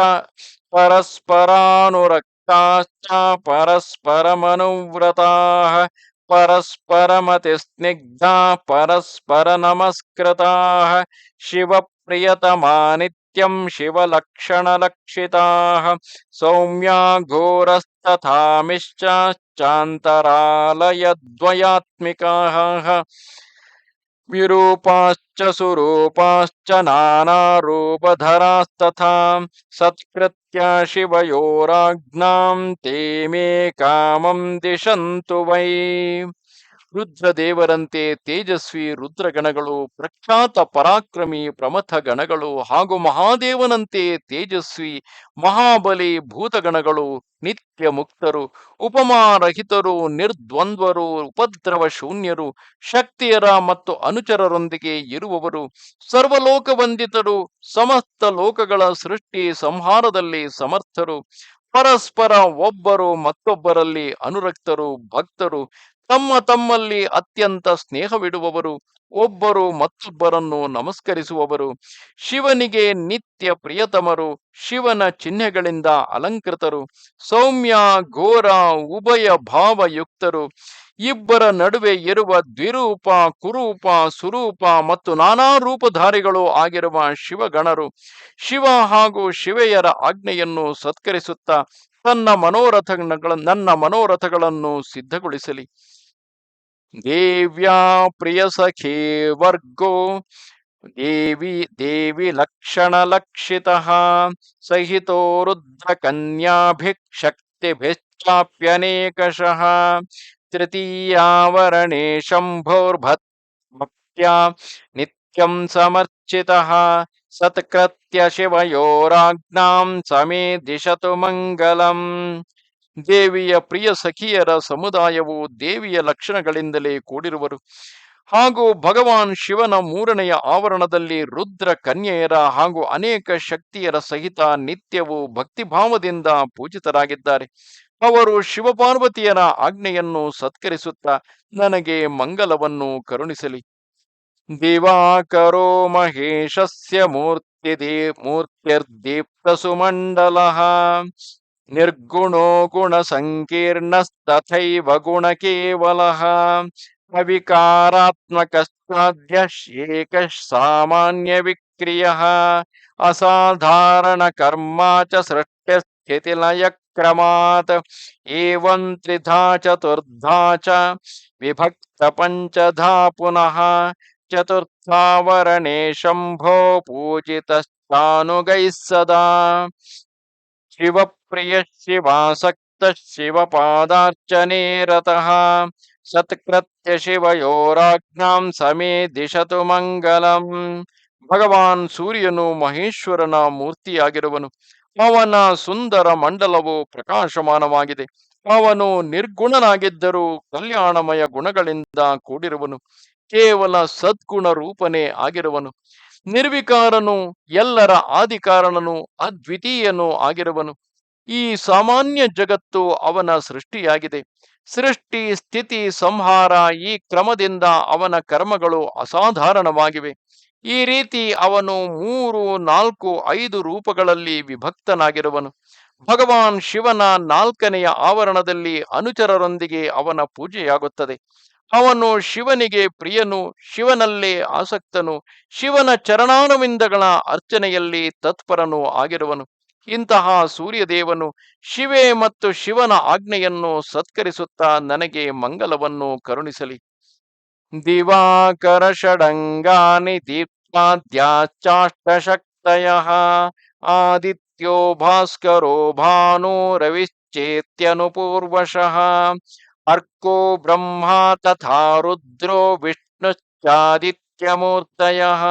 Speaker 1: परस्परानुरक्ताश्च परस्परमनुव्रताः परस्परमतिस्निग्धा परस्परनमस्कृताः शिवप्रियतमा नित्यं शिवलक्षणलक्षिताः सौम्या घोरस्तथा मिश्चाश्चान्तरालयद्वयात्मिकाः विरूपाश्च सुरूपाश्च नानारूपधरास्तथा सत्कृत्या शिवयोराज्ञां ते मे कामं दिशन्तु वै ರುದ್ರದೇವರಂತೆ ತೇಜಸ್ವಿ ರುದ್ರಗಣಗಳು, ಪ್ರಖ್ಯಾತ ಪರಾಕ್ರಮಿ ಪ್ರಮಥ ಗಣಗಳು ಹಾಗೂ ಮಹಾದೇವನಂತೆ ತೇಜಸ್ವಿ ಮಹಾಬಲಿ ಭೂತಗಣಗಳು, ನಿತ್ಯ ಮುಕ್ತರು, ಉಪಮಾರಹಿತರು, ನಿರ್ದ್ವಂದ್ವರು, ಉಪದ್ರವ ಶೂನ್ಯರು, ಶಕ್ತಿಯರ ಮತ್ತು ಅನುಚರರೊಂದಿಗೆ ಇರುವವರು, ಸರ್ವಲೋಕವಂದಿತರು, ಸಮಸ್ತ ಲೋಕಗಳ ಸೃಷ್ಟಿ ಸಂಹಾರದಲ್ಲಿ ಸಮರ್ಥರು, ಪರಸ್ಪರ ಒಬ್ಬರು ಮತ್ತೊಬ್ಬರಲ್ಲಿ ಅನುರಕ್ತರು, ಭಕ್ತರು, ತಮ್ಮ ತಮ್ಮಲ್ಲಿ ಅತ್ಯಂತ ಸ್ನೇಹವಿಡುವವರು, ಒಬ್ಬರು ಮತ್ತೊಬ್ಬರನ್ನು ನಮಸ್ಕರಿಸುವವರು, ಶಿವನಿಗೆ ನಿತ್ಯ ಪ್ರಿಯತಮರು, ಶಿವನ ಚಿಹ್ನೆಗಳಿಂದ ಅಲಂಕೃತರು, ಸೌಮ್ಯ ಘೋರ ಉಭಯ ಭಾವಯುಕ್ತರು, ಇಬ್ಬರ ನಡುವೆ ಇರುವ ದ್ವಿರೂಪ ಕುರೂಪ ಸುರೂಪ ಮತ್ತು ನಾನಾ ರೂಪಧಾರಿಗಳು ಆಗಿರುವ ಶಿವಗಣರು, ಶಿವ ಹಾಗೂ ಶಿವೆಯರ ಆಜ್ಞೆಯನ್ನು ಸತ್ಕರಿಸುತ್ತಾ ನನ್ನ ಮನೋರಥಗಳನ್ನು ಸಿದ್ಧಗೊಳಿಸಲಿ. ದೇವ್ಯಾ ಪ್ರಿಯ ಸಖೇ ವರ್ಗೋ ದೇವಿ ಲಕ್ಷಣಲಕ್ಷಿತಃ ಸಹಿತೋ ರುದ್ರ ಕನ್ಯಾಭಿಕ್ಷಕ್ತಿಭಿಶ್ಚಾಪ್ಯನೇಕಶಃ ತೃತೀಯಾವರಣೇ ಶಂಭೋರ್ಭಕ್ತ್ಯಾ ನಿತ್ಯಂ ಸಮರ್ಚಿತಃ ಸತ್ಕೃತ್ಯ ಶಿವಯೋರಾಜ್ಞಾಂ ಸಮೇ ದಿಶತು ಮಂಗಲಂ. ದೇವಿಯ ಪ್ರಿಯ ಸಖಿಯರ ಸಮುದಾಯವು ದೇವಿಯ ಲಕ್ಷಣಗಳಿಂದಲೇ ಕೂಡಿರುವರು ಹಾಗೂ ಭಗವಾನ್ ಶಿವನ ಮೂರನೆಯ ಆವರಣದಲ್ಲಿ ರುದ್ರ ಕನ್ಯೆಯರ ಹಾಗೂ ಅನೇಕ ಶಕ್ತಿಯರ ಸಹಿತ ನಿತ್ಯವೂ ಭಕ್ತಿಭಾವದಿಂದ ಪೂಜಿತರಾಗಿದ್ದಾರೆ. ಅವರು ಶಿವಪಾರ್ವತಿಯರ ಆಜ್ಞೆಯನ್ನು ಸತ್ಕರಿಸುತ್ತಾ ನನಗೆ ಮಂಗಲವನ್ನು ಕರುಣಿಸಲಿ. ದಿವಾಕರೋ ಮಹೇಶಸ್ಯ ಮೂರ್ತಿರ್ದೀಪ್ತ ಸುಮಂಡಲಃ ನಿರ್ಗುಣೋ ಗುಣಸಂಕೀರ್ಣಸ್ತಥೈವ ಗುಣಕೇವಲಃ ಅವಿಕಾರಾತ್ಮಕಶ್ಚಾದ್ಯೇಕಃ ಸಾಮಾನ್ಯವಿಕ್ರಿಯಃ ಅಸಾಧಾರಣಕರ್ಮಾ ಚ ಸೃಷ್ಟಿಸ್ಥಿತಿಲಯಕ್ರಮಾತ್ ಏವಂ ತ್ರಿಧಾ ಚತುರ್ಧಾ ಚ ವಿಭಕ್ತ ಪಂಚಧಾ ಪುನಃ ಚತುರ್ಥಾವರಣೇ ಶಂಭೋ ಪೂಜಿತಶ್ಚಾನುಗೈಃ ಸದಾ. ಶಿವಪ್ರಿಯ ಶಿವಾಸಕ್ತ ಶಿವಪಾದಾರ್ಚನೆ ರತಃ ಸತ್ಕೃತ್ಯ ಶಿವಯೋರಾಜ್ಞಾಂ ಸಮೇ ದಿಶತು ಮಂಗಲಂ. ಭಗವಾನ್ ಸೂರ್ಯನು ಮಹೇಶ್ವರನ ಮೂರ್ತಿಯಾಗಿರುವನು. ಅವನ ಸುಂದರ ಮಂಡಲವು ಪ್ರಕಾಶಮಾನವಾಗಿದೆ. ಅವನು ನಿರ್ಗುಣನಾಗಿದ್ದರೂ ಕಲ್ಯಾಣಮಯ ಗುಣಗಳಿಂದ ಕೂಡಿರುವನು. ಕೇವಲ ಸದ್ಗುಣ ರೂಪನೇ ಆಗಿರುವನು. ನಿರ್ವಿಕಾರನು, ಎಲ್ಲರ ಆದಿಕಾರಣನು, ಅದ್ವಿತೀಯನೂ ಆಗಿರುವನು. ಈ ಸಾಮಾನ್ಯ ಜಗತ್ತು ಅವನ ಸೃಷ್ಟಿಯಾಗಿದೆ. ಸೃಷ್ಟಿ ಸ್ಥಿತಿ ಸಂಹಾರ ಈ ಕ್ರಮದಿಂದ ಅವನ ಕರ್ಮಗಳು ಅಸಾಧಾರಣವಾಗಿವೆ. ಈ ರೀತಿ ಅವನು 3, 4, 5 ರೂಪಗಳಲ್ಲಿ ವಿಭಕ್ತನಾಗಿರುವನು. ಭಗವಾನ್ ಶಿವನ 4ನೆಯ ಆವರಣದಲ್ಲಿ ಅನುಚರರೊಂದಿಗೆ ಅವನ ಪೂಜೆಯಾಗುತ್ತದೆ. ಅವನು ಶಿವನಿಗೆ ಪ್ರಿಯನು, ಶಿವನಲ್ಲೇ ಆಸಕ್ತನು, ಶಿವನ ಚರಣಾರವಿಂದಗಳ ಅರ್ಚನೆಯಲ್ಲಿ ತತ್ಪರನೂ ಆಗಿರುವನು. ಇಂತಹ ಸೂರ್ಯದೇವನು ಶಿವೆ ಮತ್ತು ಶಿವನ ಆಜ್ಞೆಯನ್ನು ಸತ್ಕರಿಸುತ್ತಾ ನನಗೆ ಮಂಗಲವನ್ನು ಕರುಣಿಸಲಿ. ದಿವಾಕರ ಷಡಂಗಾನಿ ದೀಪ್ತಾದ್ಯಾಶ್ಚಾಷ್ಟಶಕ್ತಯಃ ಆದಿತ್ಯೋ ಭಾಸ್ಕರೋ ಭಾನೋ ರವಿಶ್ಚೇತ್ಯನುಪೂರ್ವಶಃ ಅರ್ಕೋ ಬ್ರಹ್ಮ ತಥಾ ರುದ್ರೋ ವಿಷ್ಣುಶ್ಚಾದಿತ್ಯಮೂರ್ತಯಃ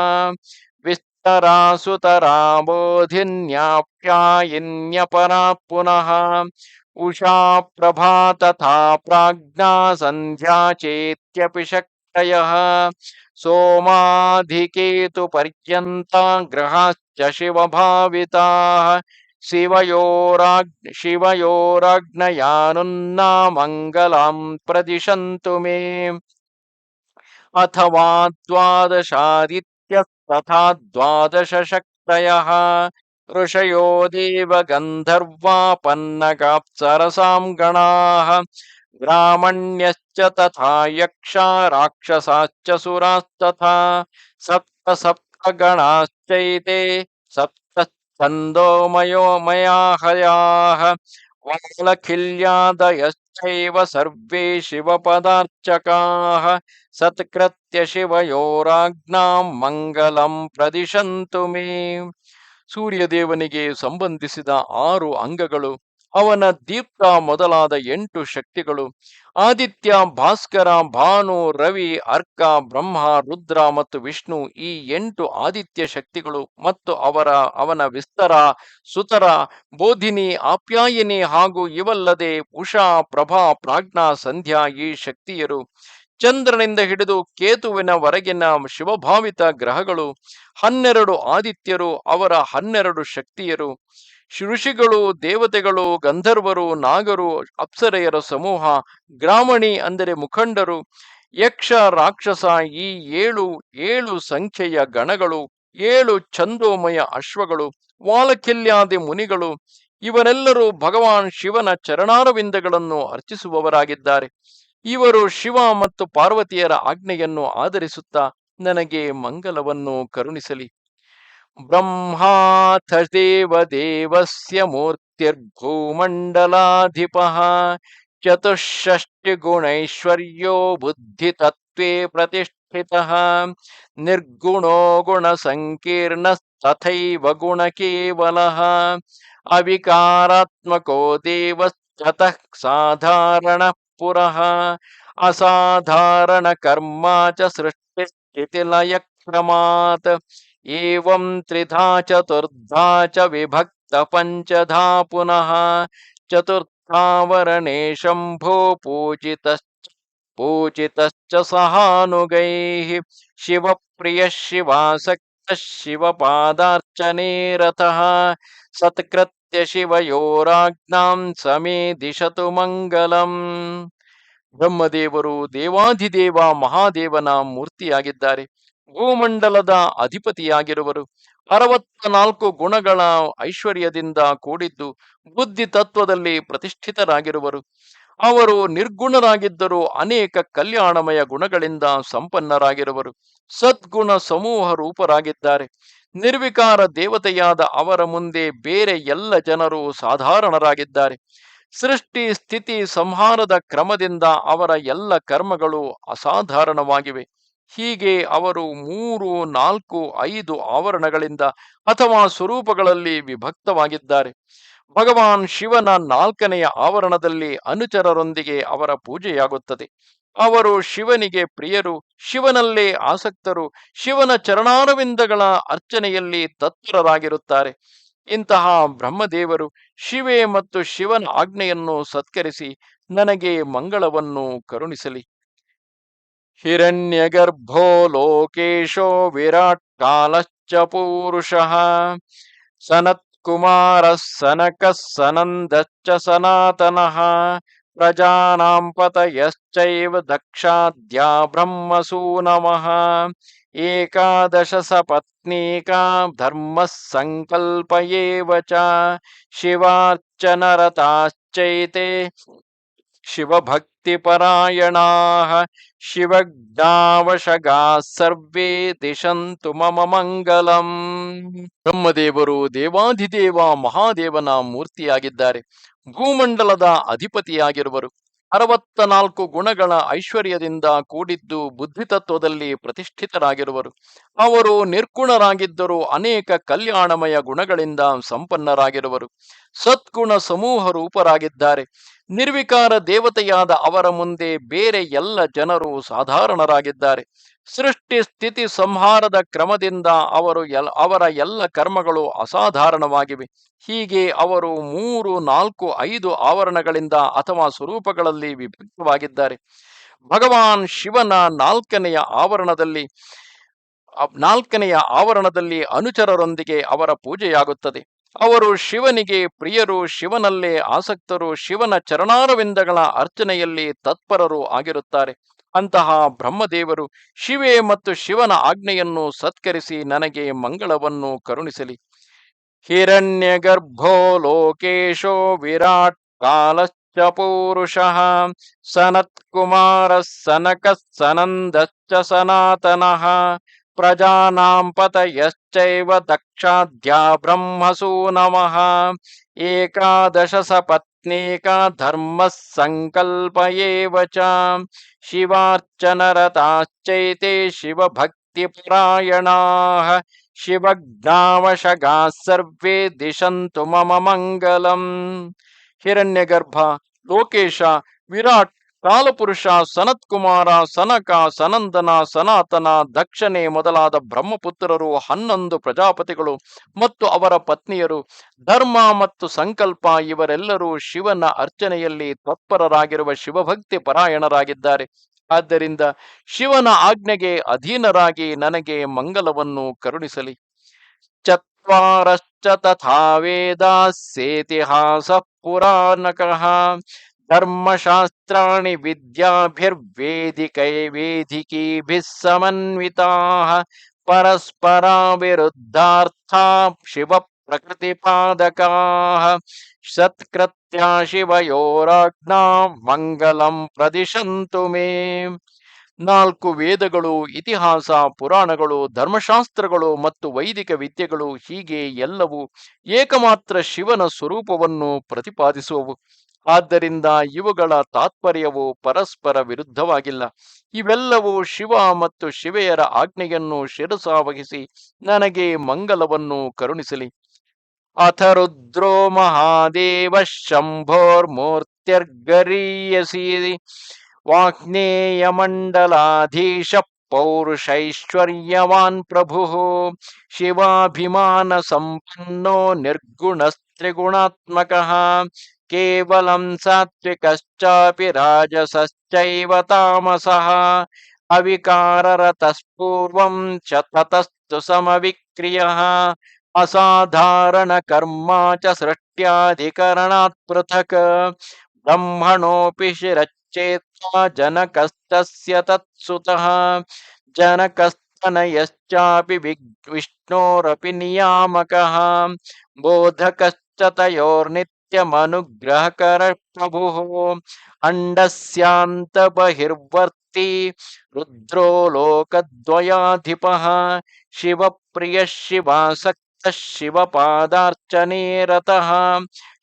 Speaker 1: ವಿಸ್ತರಾ ಸುತರಾ ಬೋಧಿನ್ಯಾಪ್ಯಾಯಿನ್ಯಪರಾ ಪುನಃ ಉಷಾ ಪ್ರಭಾ ತಥಾ ಪ್ರಾಜ್ಞಾ ಸಂಧ್ಯಾ ಚೇತ್ಯಪಿ ಶಕ್ತಯಃ ಸೋಮಾಧಿಕೇತು ಪರ್ಯಂತ ಗ್ರಹಾಶ್ಚ ಶಿವಭಾವಿತಾಃ शिवयोराग्नयानुन्नामङ्गलां प्रदिशन्तु मे अथवा द्वादशादित्यस्तथा द्वादशशक्तयः ऋषयो देवगन्धर्वा पन्नगाप्सरसां गणाः ब्राह्मण्यश्च तथा यक्षा राक्षसाश्च सुरास्तथा सप्त सप्त गणाश्चैते सप्त छन्दोमयो मया हयाः वालखिल्यादयश्चैव सर्वे शिवपदार्चकाः सत्कृत्य ಶಿವಯೋರಾಜ್ಞಾಂ ಮಂಗಲಂ ಪ್ರದಿಶಂತು ಮೇ. ಸೂರ್ಯದೇವನಿಗೆ ಸಂಬಂಧಿಸಿದ 6 ಅಂಗಗಳು, ಅವನ ದೀಪ್ತ ಮೊದಲಾದ 8 ಶಕ್ತಿಗಳು, ಆದಿತ್ಯ, ಭಾಸ್ಕರ, ಭಾನು, ರವಿ, ಅರ್ಕ, ಬ್ರಹ್ಮ, ರುದ್ರ ಮತ್ತು ವಿಷ್ಣು, ಈ 8 ಆದಿತ್ಯ ಶಕ್ತಿಗಳು ಮತ್ತು ಅವನ ವಿಸ್ತರ, ಸುತರ, ಬೋಧಿನಿ, ಆಪ್ಯಾಯಿನಿ ಹಾಗೂ ಇವಲ್ಲದೆ ಉಷಾ, ಪ್ರಭಾ, ಪ್ರಾಜ್ಞಾ, ಸಂಧ್ಯಾ ಈ ಶಕ್ತಿಯರು, ಚಂದ್ರನಿಂದ ಹಿಡಿದು ಕೇತುವಿನ ವರೆಗಿನ ಶಿವಭಾವಿತ ಗ್ರಹಗಳು, 12 ಆದಿತ್ಯರು, ಅವರ 12 ಶಕ್ತಿಯರು, ಋಷಿಗಳು, ದೇವತೆಗಳು, ಗಂಧರ್ವರು, ನಾಗರು, ಅಪ್ಸರೆಯರ ಸಮೂಹ, ಗ್ರಾಮಣಿ ಅಂದರೆ ಮುಖಂಡರು, ಯಕ್ಷ, ರಾಕ್ಷಸ ಈ 7 ಸಂಖ್ಯೆಯ ಗಣಗಳು, 7 ಛಂದೋಮಯ ಅಶ್ವಗಳು, ವಾಲಖಿಲ್ಯಾದಿ ಮುನಿಗಳು, ಇವರೆಲ್ಲರೂ ಭಗವಾನ್ ಶಿವನ ಚರಣಾರವಿಂದಗಳನ್ನು ಅರ್ಚಿಸುವವರಾಗಿದ್ದಾರೆ. ಇವರು ಶಿವ ಮತ್ತು ಪಾರ್ವತಿಯರ ಆಜ್ಞೆಯನ್ನು ಆಧರಿಸುತ್ತಾ ನನಗೆ ಮಂಗಲವನ್ನು ಕರುಣಿಸಲಿ. ಬ್ರಹ್ಮಾಥ ದೇವದೇವಸ್ಯ ಮೂರ್ತಿರ್ಭೂಮಂಡಲಾಧಿಪಃ ಚತುಷ್ಷಷ್ಟಿ ಗುಣೈಶ್ವರ್ಯೋ ಬುದ್ಧಿ ತತ್ವೇ ಪ್ರತಿಷ್ಠಿತಃ ನಿರ್ಗುಣೋ ಗುಣ ಸಂಕೀರ್ಣ ತಥೈವ ಗುಣ ಕೇವಲಃ ಅವಿಕಾರಾತ್ಮಕೋ ದೇವಸ್ತತಃ ಸಾಧಾರಣ ಪುರಃ ಅಸಾಧಾರಣ ಕರ್ಮ ಚ ಸೃಷ್ಟಿ ಸ್ಥಿತಿ ಲಯ ಕ್ರಮಾತ್ ಏವಂ ತ್ರಿಧಾ ಚತುರ್ಧಾ ಚ ವಿಭಕ್ತ ಪಂಚಧಾ ಪುನಃ ಚತುರ್ಥಾವರಣೇ ಶಂಭೋ ಪೂಜಿತಶ್ಚ ಸಹಾನುಗೈಃ ಶಿವಪ್ರಿಯ ಶಿವಾಸಕ್ತ ಶಿವಪಾದಾರ್ಚನೆ ರತಃ ಸತ್ಕೃತ್ಯ ಶಿವಯೋರಾಜ್ಞಾಂ ಸಮೇ ದಿಶತು ಮಂಗಲಂ. ಬ್ರಹ್ಮದೇವರು ದೇವಾಧಿದೇವ ಮಹಾದೇವನ ಮೂರ್ತಿಯಾಗಿದ್ದಾರೆ. ಭೂಮಂಡಲದ ಅಧಿಪತಿಯಾಗಿರುವರು. 64 ಗುಣಗಳ ಐಶ್ವರ್ಯದಿಂದ ಕೂಡಿದ್ದು ಬುದ್ಧಿ ತತ್ವದಲ್ಲಿ ಪ್ರತಿಷ್ಠಿತರಾಗಿರುವರು. ಅವರು ನಿರ್ಗುಣರಾಗಿದ್ದರೂ ಅನೇಕ ಕಲ್ಯಾಣಮಯ ಗುಣಗಳಿಂದ ಸಂಪನ್ನರಾಗಿರುವರು. ಸದ್ಗುಣ ಸಮೂಹ ರೂಪರಾಗಿದ್ದಾರೆ. ನಿರ್ವಿಕಾರ ದೇವತೆಯಾದ ಅವರ ಮುಂದೆ ಬೇರೆ ಎಲ್ಲ ಜನರು ಸಾಧಾರಣರಾಗಿದ್ದಾರೆ. ಸೃಷ್ಟಿ ಸ್ಥಿತಿ ಸಂಹಾರದ ಕ್ರಮದಿಂದ ಅವರ ಎಲ್ಲ ಕರ್ಮಗಳು ಅಸಾಧಾರಣವಾಗಿವೆ. ಹೀಗೆ ಅವರು 3, 4, 5 ಆವರಣಗಳಿಂದ ಅಥವಾ ಸ್ವರೂಪಗಳಲ್ಲಿ ವಿಭಕ್ತವಾಗಿದ್ದಾರೆ. ಭಗವಾನ್ ಶಿವನ 4ನೆಯ ಆವರಣದಲ್ಲಿ ಅನುಚರರೊಂದಿಗೆ ಅವರ ಪೂಜೆಯಾಗುತ್ತದೆ. ಅವರು ಶಿವನಿಗೆ ಪ್ರಿಯರು, ಶಿವನಲ್ಲೇ ಆಸಕ್ತರು, ಶಿವನ ಚರಣಾರವಿಂದಗಳ ಅರ್ಚನೆಯಲ್ಲಿ ತತ್ಪರರಾಗಿರುತ್ತಾರೆ. ಇಂತಹ ಬ್ರಹ್ಮದೇವರು ಶಿವೆ ಮತ್ತು ಶಿವನ ಆಜ್ಞೆಯನ್ನು ಸತ್ಕರಿಸಿ ನನಗೆ ಮಂಗಳವನ್ನು ಕರುಣಿಸಲಿ. ಹಿರಣ್ಯಗರ್ಭೋ ಲೋಕೇಶೋ ವಿರಾಟ್ ಕಾಲಶ್ಚ ಪೂರುಷಃ ಸನತ್ಕುಮಾರಃ ಸನಕಃ ಸನಂದಶ್ಚ ಸನಾತನಃ ಪ್ರಜಾನಾಂ ಪತಯಶ್ಚೈವ ದಕ್ಷಾದ್ಯಾ ಬ್ರಹ್ಮಸೂನಮಃ ಏಕಾದಶ ಸಪತ್ನೀಕಾ ಧರ್ಮಃ ಸಂಕಲ್ಪ ಏವ ಚ ಶಿವಾರ್ಚನರತಾಶ್ಚೈತೆ ಶಿವಭಕ್ತಿಪರಾಯಣಾಃ ಶಿವಜ್ಞಾವಶಗಾಃ ಸರ್ವೇ ದಿಶಂತು ಮಮ ಮಂಗಲಂ. ಬ್ರಹ್ಮದೇವರು ದೇವಾಧಿದೇವ ಮಹಾದೇವನ ಮೂರ್ತಿಯಾಗಿದ್ದಾರೆ. ಭೂಮಂಡಲದ ಅಧಿಪತಿಯಾಗಿರುವರು. 64 ಗುಣಗಳ ಐಶ್ವರ್ಯದಿಂದ ಕೂಡಿದ್ದು ಬುದ್ಧಿತತ್ವದಲ್ಲಿ ಪ್ರತಿಷ್ಠಿತರಾಗಿರುವರು. ಅವರು ನಿರ್ಗುಣರಾಗಿದ್ದರೂ ಅನೇಕ ಕಲ್ಯಾಣಮಯ ಗುಣಗಳಿಂದ ಸಂಪನ್ನರಾಗಿರುವರು. ಸದ್ಗುಣ ಸಮೂಹ ರೂಪರಾಗಿದ್ದಾರೆ. ನಿರ್ವಿಕಾರ ದೇವತೆಯಾದ ಅವರ ಮುಂದೆ ಬೇರೆ ಎಲ್ಲ ಜನರು ಸಾಧಾರಣರಾಗಿದ್ದಾರೆ. ಸೃಷ್ಟಿ ಸ್ಥಿತಿ ಸಂಹಾರದ ಕ್ರಮದಿಂದ ಅವರ ಎಲ್ಲ ಕರ್ಮಗಳು ಅಸಾಧಾರಣವಾಗಿವೆ. ಹೀಗೆ ಅವರು 3, 4, 5 ಆವರಣಗಳಿಂದ ಅಥವಾ ಸ್ವರೂಪಗಳಲ್ಲಿ ವಿಭಕ್ತವಾಗಿದ್ದಾರೆ. ಭಗವಾನ್ ಶಿವನ 4ನೆಯ ಆವರಣದಲ್ಲಿ ಅನುಚರರೊಂದಿಗೆ ಅವರ ಪೂಜೆಯಾಗುತ್ತದೆ. ಅವರು ಶಿವನಿಗೆ ಪ್ರಿಯರು, ಶಿವನಲ್ಲೇ ಆಸಕ್ತರು, ಶಿವನ ಚರಣಾರವಿಂದಗಳ ಅರ್ಚನೆಯಲ್ಲಿ ತತ್ಪರರು ಆಗಿರುತ್ತಾರೆ. ಅಂತಹ ಬ್ರಹ್ಮದೇವರು ಶಿವೆ ಮತ್ತು ಶಿವನ ಆಜ್ಞೆಯನ್ನು ಸತ್ಕರಿಸಿ ನನಗೆ ಮಂಗಳವನ್ನು ಕರುಣಿಸಲಿ. ಹಿರಣ್ಯಗರ್ಭೋ ಲೋಕೇಶೋ ವಿರಾಟ್ ಕಾಲಶ್ಚ ಪೂರುಷಃ ಸನತ್ಕುಮಾರಃ ಸನಕಃ ಸನಂದಶ್ಚ ಸನಾತನಃ ಪ್ರಜಾನಾಂ ಪತಯಶ್ಚೈವ ದಕ್ಷಾಧ್ಯ ಬ್ರಹ್ಮಸೂನಮಃ ಏಕಾದಶ ಸಪತ್ನೀಕ ಧರ್ಮ ಸಂಕಲ್ಪ ಏವ ಚ ಶಿವಾರ್ಚನರತಾಶ್ಚೈತೆ ಶಿವಭಕ್ತಿಪರಾಯಣಾಃ ಶಿವಜ್ಞಾವಶಗಾಃ ಸರ್ವೇ ದಿಶಂತು ಮಮ ಮಂಗಲಂ. ಹಿರಣ್ಯಗರ್ಭ, ಲೋಕೇಶ, ವಿರಾಟ್, ಕಾಲಪುರುಷ, ಸನತ್ಕುಮಾರ, ಸನಕ, ಸನಂದನ, ಸನಾತನ, ದಕ್ಷನೇ ಮೊದಲಾದ ಬ್ರಹ್ಮಪುತ್ರರು 11 ಪ್ರಜಾಪತಿಗಳು ಮತ್ತು ಅವರ ಪತ್ನಿಯರು, ಧರ್ಮ ಮತ್ತು ಸಂಕಲ್ಪ ಇವರೆಲ್ಲರೂ ಶಿವನ ಅರ್ಚನೆಯಲ್ಲಿ ತತ್ಪರರಾಗಿರುವ ಶಿವಭಕ್ತಿ ಪರಾಯಣರಾಗಿದ್ದಾರೆ. ಆದ್ದರಿಂದ ಶಿವನ ಆಜ್ಞೆಗೆ ಅಧೀನರಾಗಿ ನನಗೆ ಮಂಗಲವನ್ನು ಕರುಣಿಸಲಿ. ಚತ್ವಾರಶ್ಚ ತಥಾ ವೇದಾಸ್ಯೇತಿಹಾಸ ಪುರಾಣಕಃ ಧರ್ಮಶಾಸ್ತ್ರಾಣಿ ವೇದಿಕೀಭಿಃ ಸಮನ್ವಿತಾಃ ಪರಸ್ಪರಾ ವಿರುದ್ಧಾರ್ಥಾ ಶಿವ ಪ್ರಕೃತಿಪಾದಕಾಃ ಸತ್ಕೃತ್ಯಾ ಶಿವಯೋರಾಜ್ಞಾ ಮಂಗಲಂ ಪ್ರದಿಶಂತು ಮೇ. 4 ವೇದಗಳು, ಇತಿಹಾಸ, ಪುರಾಣಗಳು, ಧರ್ಮಶಾಸ್ತ್ರಗಳು ಮತ್ತು ವೈದಿಕ ವಿದ್ಯೆಗಳು ಹೀಗೆ ಎಲ್ಲವೂ ಏಕಮಾತ್ರ ಶಿವನ ಸ್ವರೂಪವನ್ನು ಪ್ರತಿಪಾದಿಸುವವು. ಆದ್ದರಿಂದ ಇವುಗಳ ತಾತ್ಪರ್ಯವು ಪರಸ್ಪರ ವಿರುದ್ಧವಾಗಿಲ್ಲ. ಇವೆಲ್ಲವೂ ಶಿವ ಮತ್ತು ಶಿವೆಯರ ಆಜ್ಞೆಯನ್ನು ಶಿರಸಾವಹಿಸಿ ನನಗೆ ಮಂಗಲವನ್ನು ಕರುಣಿಸಲಿ. ಅಥ ರುದ್ರೋ ಮಹಾದೇವ ಶಂಭೋರ್ಮೂರ್ತ್ಯರ್ಗರೀಯಸಿ ವಾಗ್ನೇಯಮಂಡಲಾಧೀಶ ಪೌರುಷೈಶ್ವರ್ಯವಾನ್ ಪ್ರಭು ಶಿವಾಭಿಮಾನ ಸಂಪನ್ನೋ ನಿರ್ಗುಣಸ್ತ್ರಿಗುಣಾತ್ಮಕಃ ಕೇವಲಂ ಸಾತ್ವಿಕಶ್ಚಾಪಿ ರಾಜಸಶ್ಚೈವ ತಾಮಸಃ ಅವಿಕಾರರತಃಪೂರ್ವಂ ಚ ತತಸ್ತು ಸಮವಿಕ್ರಿಯಃ ಅಸಾಧಾರಣ ಕರ್ಮ ಚ ಸೃಷ್ಟ್ಯಾಧಿಕರಣಾತ್ ಪೃಥಕ್ ಬ್ರಹ್ಮಣೋಪಿ ಶಿರಶ್ಚೇತ್ವಾ ಜನಕಸ್ತಸ್ಯ ತತ್ಸುತಃ ಜನಕಸ್ತನಯಶ್ಚಾಪಿ ವಿಷ್ಣೋರಪಿ ನಿಯಾಮಕಃ ಬೋಧಕಶ್ಚ ತಯೋರ್ನಿತ್ಯಮನುಗ್ರಹಕರ ಪ್ರಭುಃ ಅಂಡಸ್ಯಾಂತ ಬಹಿರ್ವರ್ತಿ ರುದ್ರೋ ಲೋಕದ್ವಯಾಧಿಪಃ ಶಿವಪ್ರಿಯ ಶಿವಾಸಕ್ತ ಶಿವಪಾದಾರ್ಚನೆ ರತಃ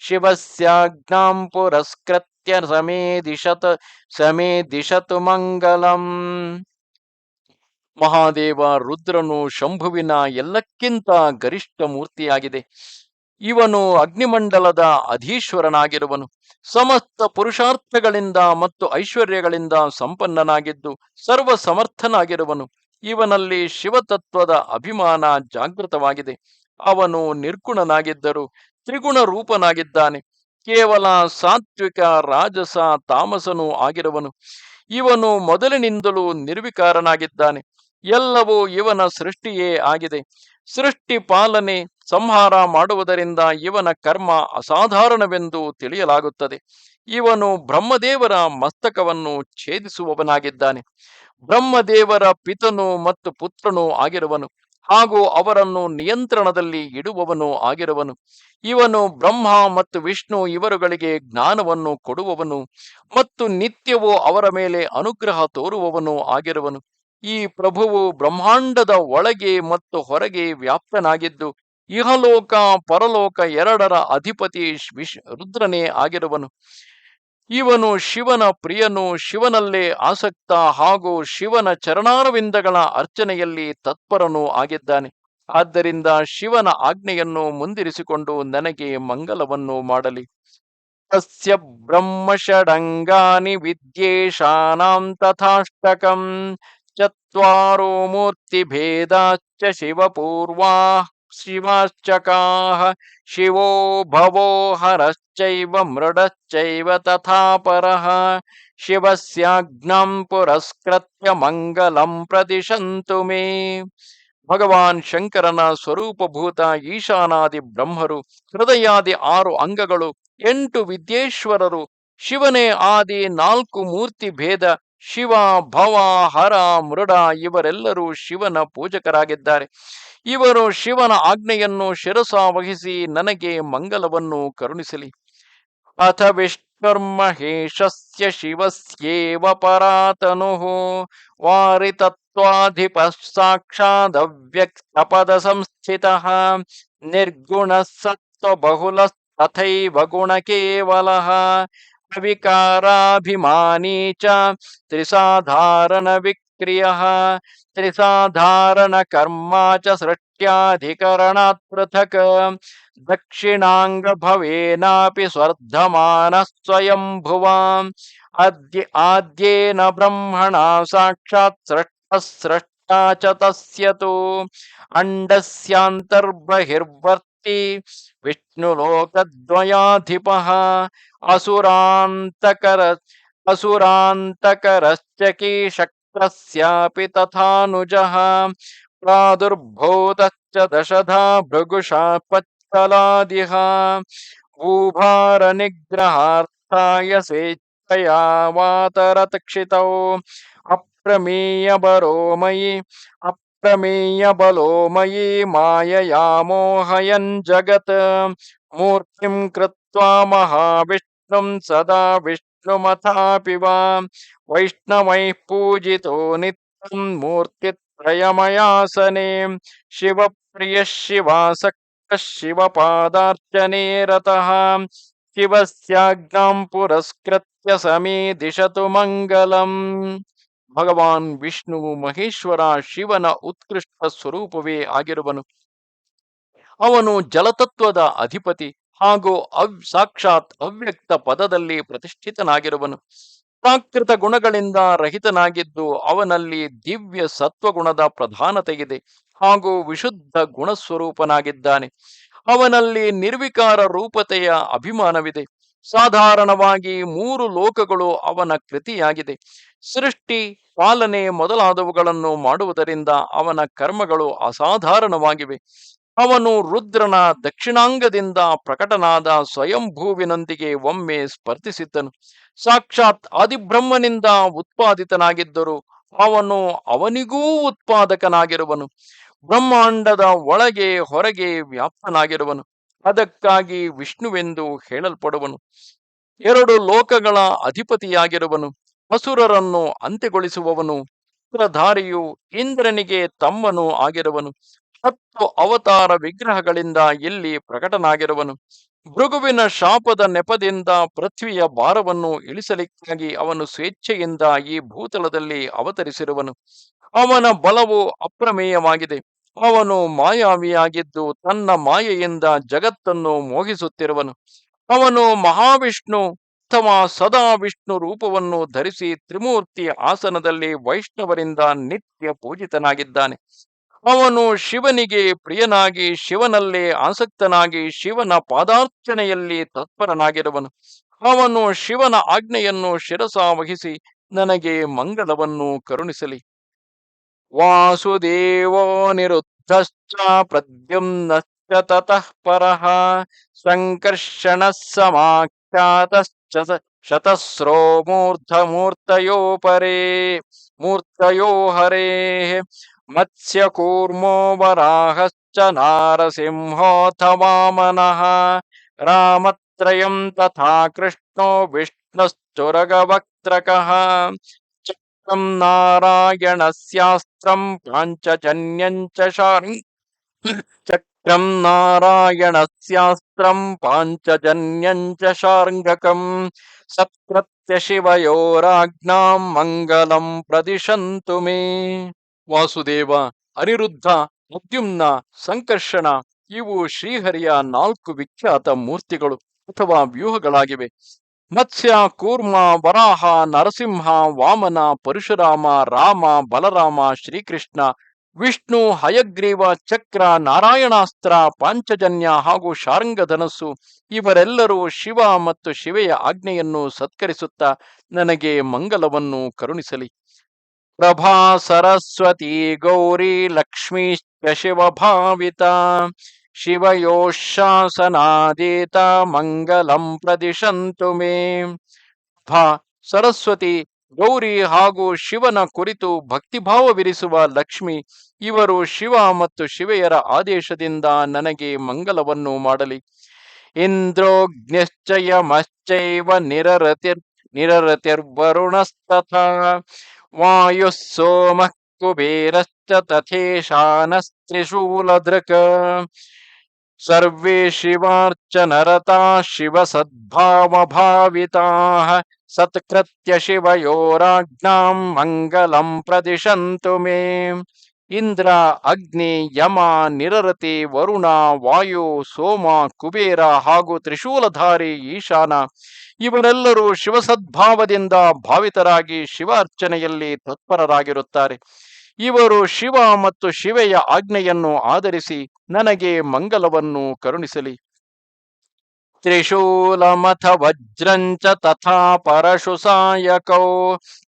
Speaker 1: ಶಿವಸ್ಯಾಜ್ಞಾಂ ಪುರಸ್ಕೃತ್ಯ ಸಮೇದಿಶತು ಮಂಗಲಂ. ಮಹಾದೇವ ರುದ್ರನು ಶಂಭುವಿನ ಎಲ್ಲಕ್ಕಿಂತ ಗರಿಷ್ಠ ಮೂರ್ತಿಯಾಗಿದೆ. ಇವನು ಅಗ್ನಿಮಂಡಲದ ಅಧೀಶ್ವರನಾಗಿರುವನು. ಸಮಸ್ತ ಪುರುಷಾರ್ಥಗಳಿಂದ ಮತ್ತು ಐಶ್ವರ್ಯಗಳಿಂದ ಸಂಪನ್ನನಾಗಿದ್ದು ಸರ್ವ ಸಮರ್ಥನಾಗಿರುವನು. ಇವನಲ್ಲಿ ಶಿವತತ್ವದ ಅಭಿಮಾನ ಜಾಗೃತವಾಗಿದೆ. ಅವನು ನಿರ್ಗುಣನಾಗಿದ್ದರೂ ತ್ರಿಗುಣ ರೂಪನಾಗಿದ್ದಾನೆ. ಕೇವಲ ಸಾತ್ವಿಕ, ರಾಜಸ, ತಾಮಸನೂ ಆಗಿರುವನು. ಇವನು ಮೊದಲಿನಿಂದಲೂ ನಿರ್ವಿಕಾರನಾಗಿದ್ದಾನೆ. ಎಲ್ಲವೂ ಇವನ ಸೃಷ್ಟಿಯೇ ಆಗಿದೆ. ಸೃಷ್ಟಿ, ಪಾಲನೆ, ಸಂಹಾರ ಮಾಡುವುದರಿಂದ ಇವನ ಕರ್ಮ ಅಸಾಧಾರಣವೆಂದು ತಿಳಿಯಲಾಗುತ್ತದೆ. ಇವನು ಬ್ರಹ್ಮದೇವರ ಮಸ್ತಕವನ್ನು ಛೇದಿಸುವವನಾಗಿದ್ದಾನೆ. ಬ್ರಹ್ಮದೇವರ ಪಿತನು ಮತ್ತು ಪುತ್ರನೂ ಆಗಿರುವನು ಹಾಗೂ ಅವರನ್ನು ನಿಯಂತ್ರಣದಲ್ಲಿ ಇಡುವವನು ಆಗಿರುವನು. ಇವನು ಬ್ರಹ್ಮ ಮತ್ತು ವಿಷ್ಣು ಇವರುಗಳಿಗೆ ಜ್ಞಾನವನ್ನು ಕೊಡುವವನು ಮತ್ತು ನಿತ್ಯವೂ ಅವರ ಮೇಲೆ ಅನುಗ್ರಹ ತೋರುವವನು ಆಗಿರುವನು. ಈ ಪ್ರಭುವು ಬ್ರಹ್ಮಾಂಡದ ಒಳಗೆ ಮತ್ತು ಹೊರಗೆ ವ್ಯಾಪ್ತನಾಗಿದ್ದು ಇಹಲೋಕ ಪರಲೋಕ ಎರಡರ ಅಧಿಪತಿ ರುದ್ರನೇ ಆಗಿರುವನು. ಇವನು ಶಿವನ ಪ್ರಿಯನು, ಶಿವನಲ್ಲೇ ಆಸಕ್ತ ಹಾಗೂ ಶಿವನ ಚರಣಾರವಿಂದಗಳ ಅರ್ಚನೆಯಲ್ಲಿ ತತ್ಪರನೂ ಆಗಿದ್ದಾನೆ. ಆದ್ದರಿಂದ ಶಿವನ ಆಜ್ಞೆಯನ್ನು ಮುಂದಿರಿಸಿಕೊಂಡು ನನಗೆ ಮಂಗಲವನ್ನು ಮಾಡಲಿ. ತಸ್ಯ ಬ್ರಹ್ಮ ಷಡಂಗಾನಿ ವಿದ್ಯೇಶಾನಾಂ ತಥಾಷ್ಟಕಂ ಚತ್ವಾರೋ ಮೂರ್ತಿ ಭೇದಾಶ್ಚ ಶಿವಪೂರ್ವಾ ಶಿವಾಶ್ಚಕಾಃ ಶಿವೋ ಭವೋ ಹರಶ್ಚೈವ ಮೃಡಶ್ಚೈವ ತಥಾ ಪರಃ ಶಿವಸ್ಯಾಜ್ಞಾಂ ಪುರಸ್ಕೃತ್ಯ ಮಂಗಲಂ ಪ್ರದಿಶಂತು ಮೇ. ಭಗವಾನ್ ಶಂಕರನ ಸ್ವರೂಪಭೂತ ಈಶಾನಾದಿ ಬ್ರಹ್ಮರು, ಹೃದಯಾದಿ 6 ಅಂಗಗಳು, 8 ವಿದ್ಯೇಶ್ವರರು, ಶಿವನೇ ಆದಿ 4 ಮೂರ್ತಿ ಭೇದ, ಶಿವ ಭವ ಹರ ಮೃಡ ಇವರೆಲ್ಲರೂ ಶಿವನ ಪೂಜಕರಾಗಿದ್ದಾರೆ. ಇವರು ಶಿವನ ಆಜ್ಞೆಯನ್ನು ಶಿರಸಾವಹಿಸಿ ನನಗೆ ಮಂಗಲವನ್ನು ಕರುಣಿಸಲಿ. ಅಥ ವಿಷ್ಣುರ್ಮಹೇಶಸ್ಯ ಶಿವಸ್ಯೇವ ಪರಾತನುಃ ವಾರಿತತ್ವಾಧಿಪಃ ಸಾಕ್ಷಾದವ್ಯಕ್ತಪದ ಸಂಸ್ಥಿತಃ ನಿರ್ಗುಣಃ ಸತ್ವಬಹುಲಸ್ತಥೈವ ಗುಣಕೇವಲಃ ಅವಿಕಾರಾಭಿಮಾನಿ ಚ ತ್ರಿಸಾಧಾರಣ ವಿಕ್ರಿಯಃ ತ್ರಿಸಾಧಾರಣ ಕರ್ಮ ಚ ಸೃಷ್ಟ್ಯಾಧಿಕರಣಾತ್ ಪೃಥಕ್ ದಕ್ಷಿಣಾಂಗ ಭವೇನಾಪಿ ಸ್ವರ್ಧಮಾನ ಸ್ವಯಂಭುವಾಂ ಆದ್ಯೇನ ಬ್ರಹ್ಮಣ ಸಾಕ್ಷಾತ್ ಸೃಷ್ಟಾ ಚ ತಸ್ಯತು ಅಂಡಸ್ಯಾಂತರ್ಬಹಿರ್ವರ್ತಿ ವಿಷ್ಣುಲೋಕದ್ವಯಾಧಿಪಃ ಅಸುರಾಂತಕರ ಅಸುರಾಂತಕರಶ್ಚ ಕೀಶಕ್ರಸ್ಯಾಪಿ ತಥಾನುಜಃ ಪ್ರಾದುರ್ಭೂತಶ್ಚ ದಶಧಾ ಭೃಗುಷಾ ಪಚ್ಚಲಾದಿಹ ಭೂಭಾರ ನಿಗ್ರಹಾರ್ಥಾಯ ಸ್ವೇಚ್ಛಯಾ ವಾತರತಕ್ಷಿತೌ ಅಪ್ರಮೇಯ ಬಲೋಮಯಿ ಮಾಯಯಾ ಮೋಹಯನ್ ಜಗತ್ ಮೂರ್ತಿಂ ಕೃತ್ವಾ ಮಹಾವಿಷ್ಣುಂ ಸದಾ ವಿಷ್ಣುಮಥಾಪಿ ವಾ ವೈಷ್ಣವೈಃ ಪೂಜಿತೋ ನಿತ್ಯಂ ಮೂರ್ತಿತ್ರಯಮಯಾಸನೆ ಶಿವಪ್ರಿಯ ಶಿವಾಸಕ್ತ ಶಿವಪಾದಾರ್ಚನೆ ರತಃ ಶಿವಸ್ಯಾಜ್ಞಾಂ ಪುರಸ್ಕೃತ್ಯ ಸಮೇ ದಿಶತು ಮಂಗಲಂ. ಭಗವಾನ್ ವಿಷ್ಣುವು ಮಹೇಶ್ವರ ಶಿವನ ಉತ್ಕೃಷ್ಟ ಸ್ವರೂಪವೇ ಆಗಿರುವನು. ಅವನು ಜಲತತ್ವದ ಅಧಿಪತಿ ಹಾಗೂ ಸಾಕ್ಷಾತ್ ಅವ್ಯಕ್ತ ಪದದಲ್ಲಿ ಪ್ರತಿಷ್ಠಿತನಾಗಿರುವನು. ಪ್ರಾಕೃತ ಗುಣಗಳಿಂದ ರಹಿತನಾಗಿದ್ದು ಅವನಲ್ಲಿ ದಿವ್ಯ ಸತ್ವಗುಣದ ಪ್ರಧಾನತೆಯಿದೆ ಹಾಗೂ ವಿಶುದ್ಧ ಗುಣಸ್ವರೂಪನಾಗಿದ್ದಾನೆ. ಅವನಲ್ಲಿ ನಿರ್ವಿಕಾರ ರೂಪತೆಯ ಅಭಿಮಾನವಿದೆ. ಸಾಧಾರಣವಾಗಿ 3 ಲೋಕಗಳು ಅವನ ಕೃತಿಯಾಗಿದೆ. ಸೃಷ್ಟಿ, ಪಾಲನೆ ಮೊದಲಾದವುಗಳನ್ನು ಮಾಡುವುದರಿಂದ ಅವನ ಕರ್ಮಗಳು ಅಸಾಧಾರಣವಾಗಿವೆ. ಅವನು ರುದ್ರನ ದಕ್ಷಿಣಾಂಗದಿಂದ ಪ್ರಕಟನಾದ ಸ್ವಯಂಭೂವಿನೊಂದಿಗೆ ಒಮ್ಮೆ ಸ್ಪರ್ಧಿಸಿದ್ದನು. ಸಾಕ್ಷಾತ್ ಆದಿಬ್ರಹ್ಮನಿಂದ ಉತ್ಪಾದಿತನಾಗಿದ್ದರೂ ಅವನು ಅವನಿಗೂ ಉತ್ಪಾದಕನಾಗಿರುವನು. ಬ್ರಹ್ಮಾಂಡದ ಒಳಗೆ ಹೊರಗೆ ವ್ಯಾಪ್ತನಾಗಿರುವನು. ಅದಕ್ಕಾಗಿ ವಿಷ್ಣುವೆಂದು ಹೇಳಲ್ಪಡುವನು. 2 ಲೋಕಗಳ ಅಧಿಪತಿಯಾಗಿರುವನು. ಅಸುರರನ್ನು ಅಂತ್ಯಗೊಳಿಸುವವನು. ಚಕ್ರಧಾರಿಯು ಇಂದ್ರನಿಗೆ ತಮ್ಮನೂ ಆಗಿರುವನು. 10 ಅವತಾರ ವಿಗ್ರಹಗಳಿಂದ ಇಲ್ಲಿ ಪ್ರಕಟನಾಗಿರುವನು. ಭೃಗುವಿನ ಶಾಪದ ನೆಪದಿಂದ ಪೃಥ್ವಿಯ ಭಾರವನ್ನು ಇಳಿಸಲಿಕ್ಕಾಗಿ ಅವನು ಸ್ವೇಚ್ಛೆಯಿಂದ ಈ ಭೂತಲದಲ್ಲಿ ಅವತರಿಸಿರುವನು. ಅವನ ಬಲವು ಅಪ್ರಮೇಯವಾಗಿದೆ. ಅವನು ಮಾಯಾವಿಯಾಗಿದ್ದು ತನ್ನ ಮಾಯೆಯಿಂದ ಜಗತ್ತನ್ನು ಮೋಹಿಸುತ್ತಿರುವನು. ಅವನು ಮಹಾವಿಷ್ಣು ಅಥವಾ ಸದಾ ವಿಷ್ಣು ರೂಪವನ್ನು ಧರಿಸಿ ತ್ರಿಮೂರ್ತಿ ಆಸನದಲ್ಲಿ ವೈಷ್ಣವರಿಂದ ನಿತ್ಯ ಪೂಜಿತನಾಗಿದ್ದಾನೆ. ಅವನು ಶಿವನಿಗೆ ಪ್ರಿಯನಾಗಿ ಶಿವನಲ್ಲೇ ಆಸಕ್ತನಾಗಿ ಶಿವನ ಪಾದಾರ್ಚನೆಯಲ್ಲಿ ತತ್ಪರನಾಗಿರುವನು. ಅವನು ಶಿವನ ಆಜ್ಞೆಯನ್ನು ಶಿರಸಾವಹಿಸಿ ನನಗೆ ಮಂಗಳವನ್ನು ಕರುಣಿಸಲಿ. ವಾಸುದೇವೋ ನಿರುದ್ಧಶ್ಚ ಪ್ರದ್ಯುಮ್ನಶ್ಚ ತತಃ ಪರಃ ಸಂಕರ್ಷಣಃ ಸಮಾಖ್ಯಾತಶ್ಚ ಶತಸ್ರೋ ಮೂರ್ತಯೋ ಹರೇಃ ಮತ್ಸ್ಯಕೂರ್ಮೋ ವರಾಹಶ್ಚ ನಾರಸಿಂಹೋऽಥ ವಾಮನಃ ರಾಮತ್ರಯಂ ತಥಾ ಕೃಷ್ಣೋ ವಿಷ್ಣುಶ್ಚುರಗವಕ್ತ್ರಕಃ ಚಕ್ರಂ ನಾರಾಯಣಸ್ಯಾಸ್ತ್ರಂ ಪಾಂಚಜನ್ಯಂ ಚ ಶಾರ್ಂಗಕಂ ಸತ್ಕೃತ್ಯ ಶಿವಯೋರಾಜ್ಞಾಂ ಮಂಗಲಂ ಪ್ರದಿಶಂತು ಮೇ. ವಾಸುದೇವ, ಅನಿರುದ್ಧ, ಪ್ರದ್ಯುಮ್ನ, ಸಂಕರ್ಷಣ ಇವು ಶ್ರೀಹರಿಯ 4 ವಿಖ್ಯಾತ ಮೂರ್ತಿಗಳು ಅಥವಾ ವ್ಯೂಹಗಳಾಗಿವೆ. ಮತ್ಸ್ಯ, ಕೂರ್ಮ, ವರಾಹ, ನರಸಿಂಹ, ವಾಮನ, ಪರಶುರಾಮ, ರಾಮ, ಬಲರಾಮ, ಶ್ರೀಕೃಷ್ಣ, ವಿಷ್ಣು, ಹಯಗ್ರೀವ, ಚಕ್ರ, ನಾರಾಯಣಾಸ್ತ್ರ, ಪಾಂಚಜನ್ಯ ಹಾಗೂ ಶಾರ್ಂಗಧನಸ್ಸು ಇವರೆಲ್ಲರೂ ಶಿವ ಮತ್ತು ಶಿವೆಯ ಆಜ್ಞೆಯನ್ನು ಸತ್ಕರಿಸುತ್ತಾ ನನಗೆ ಮಂಗಲವನ್ನು ಕರುಣಿಸಲಿ. ಪ್ರಭಾ ಸರಸ್ವತಿ ಗೌರಿ ಲಕ್ಷ್ಮೀಶ್ಚ ಶಿವಭಾವಿತ ಶಿವಯೋಶಾಸನಾದೇತ ಮಂಗಲಂ ಪ್ರದಿಶಂತು ಮೇ. ಭಾ ಸರಸ್ವತಿ, ಗೌರಿ ಹಾಗೂ ಶಿವನ ಕುರಿತು ಭಕ್ತಿಭಾವವಿರಿಸುವ ಲಕ್ಷ್ಮಿ ಇವರು ಶಿವ ಮತ್ತು ಶಿವೆಯರ ಆದೇಶದಿಂದ ನನಗೆ ಮಂಗಲವನ್ನು ಮಾಡಲಿ. ಇಂದ್ರೋಗ್ನಿಶ್ಚಯಮಶ್ಚೈವ ನಿರರತಿರ್ವರುಣಸ್ತಥಾ ವಾಯುಃ ಸೋಮಃ ಕುಬೇರಶ್ಚ ತಥೇಶಾನಸ್ತ್ರಿಶೂಲಧೃಕ್ ಸರ್ವೇ ಶಿವಾರ್ಚನರತಾ ಶಿವ ಸದ್ಭಾವಭಾವಿತಾಃ ಸತ್ಕೃತ್ಯ ಶಿವಯೋರಾಜ್ಞಾಂ ಮಂಗಲಂ ಪ್ರದಿಶಂತು ಮೇ. ಇಂದ್ರ, ಅಗ್ನಿ, ಯಮ, ನಿರರತಿ, ವರುಣ, ವಾಯು, ಸೋಮ, ಕುಬೇರ ಹಾಗೂ ತ್ರಿಶೂಲಧಾರಿ ಈಶಾನ ಇವರೆಲ್ಲರೂ ಶಿವಸದ್ಭಾವದಿಂದ ಭಾವಿತರಾಗಿ ಶಿವಾರ್ಚನೆಯಲ್ಲಿ ತತ್ಪರರಾಗಿರುತ್ತಾರೆ. ಇವರು ಶಿವ ಮತ್ತು ಶಿವೆಯ ಆಜ್ಞೆಯನ್ನು ಆಧರಿಸಿ ನನಗೆ ಮಂಗಲವನ್ನು ಕರುಣಿಸಲಿ. ತ್ರಿಶೂಲಮಥ ವಜ್ರಂಚ ತಥಾ ಪರಶು ಸಾಯಕೌ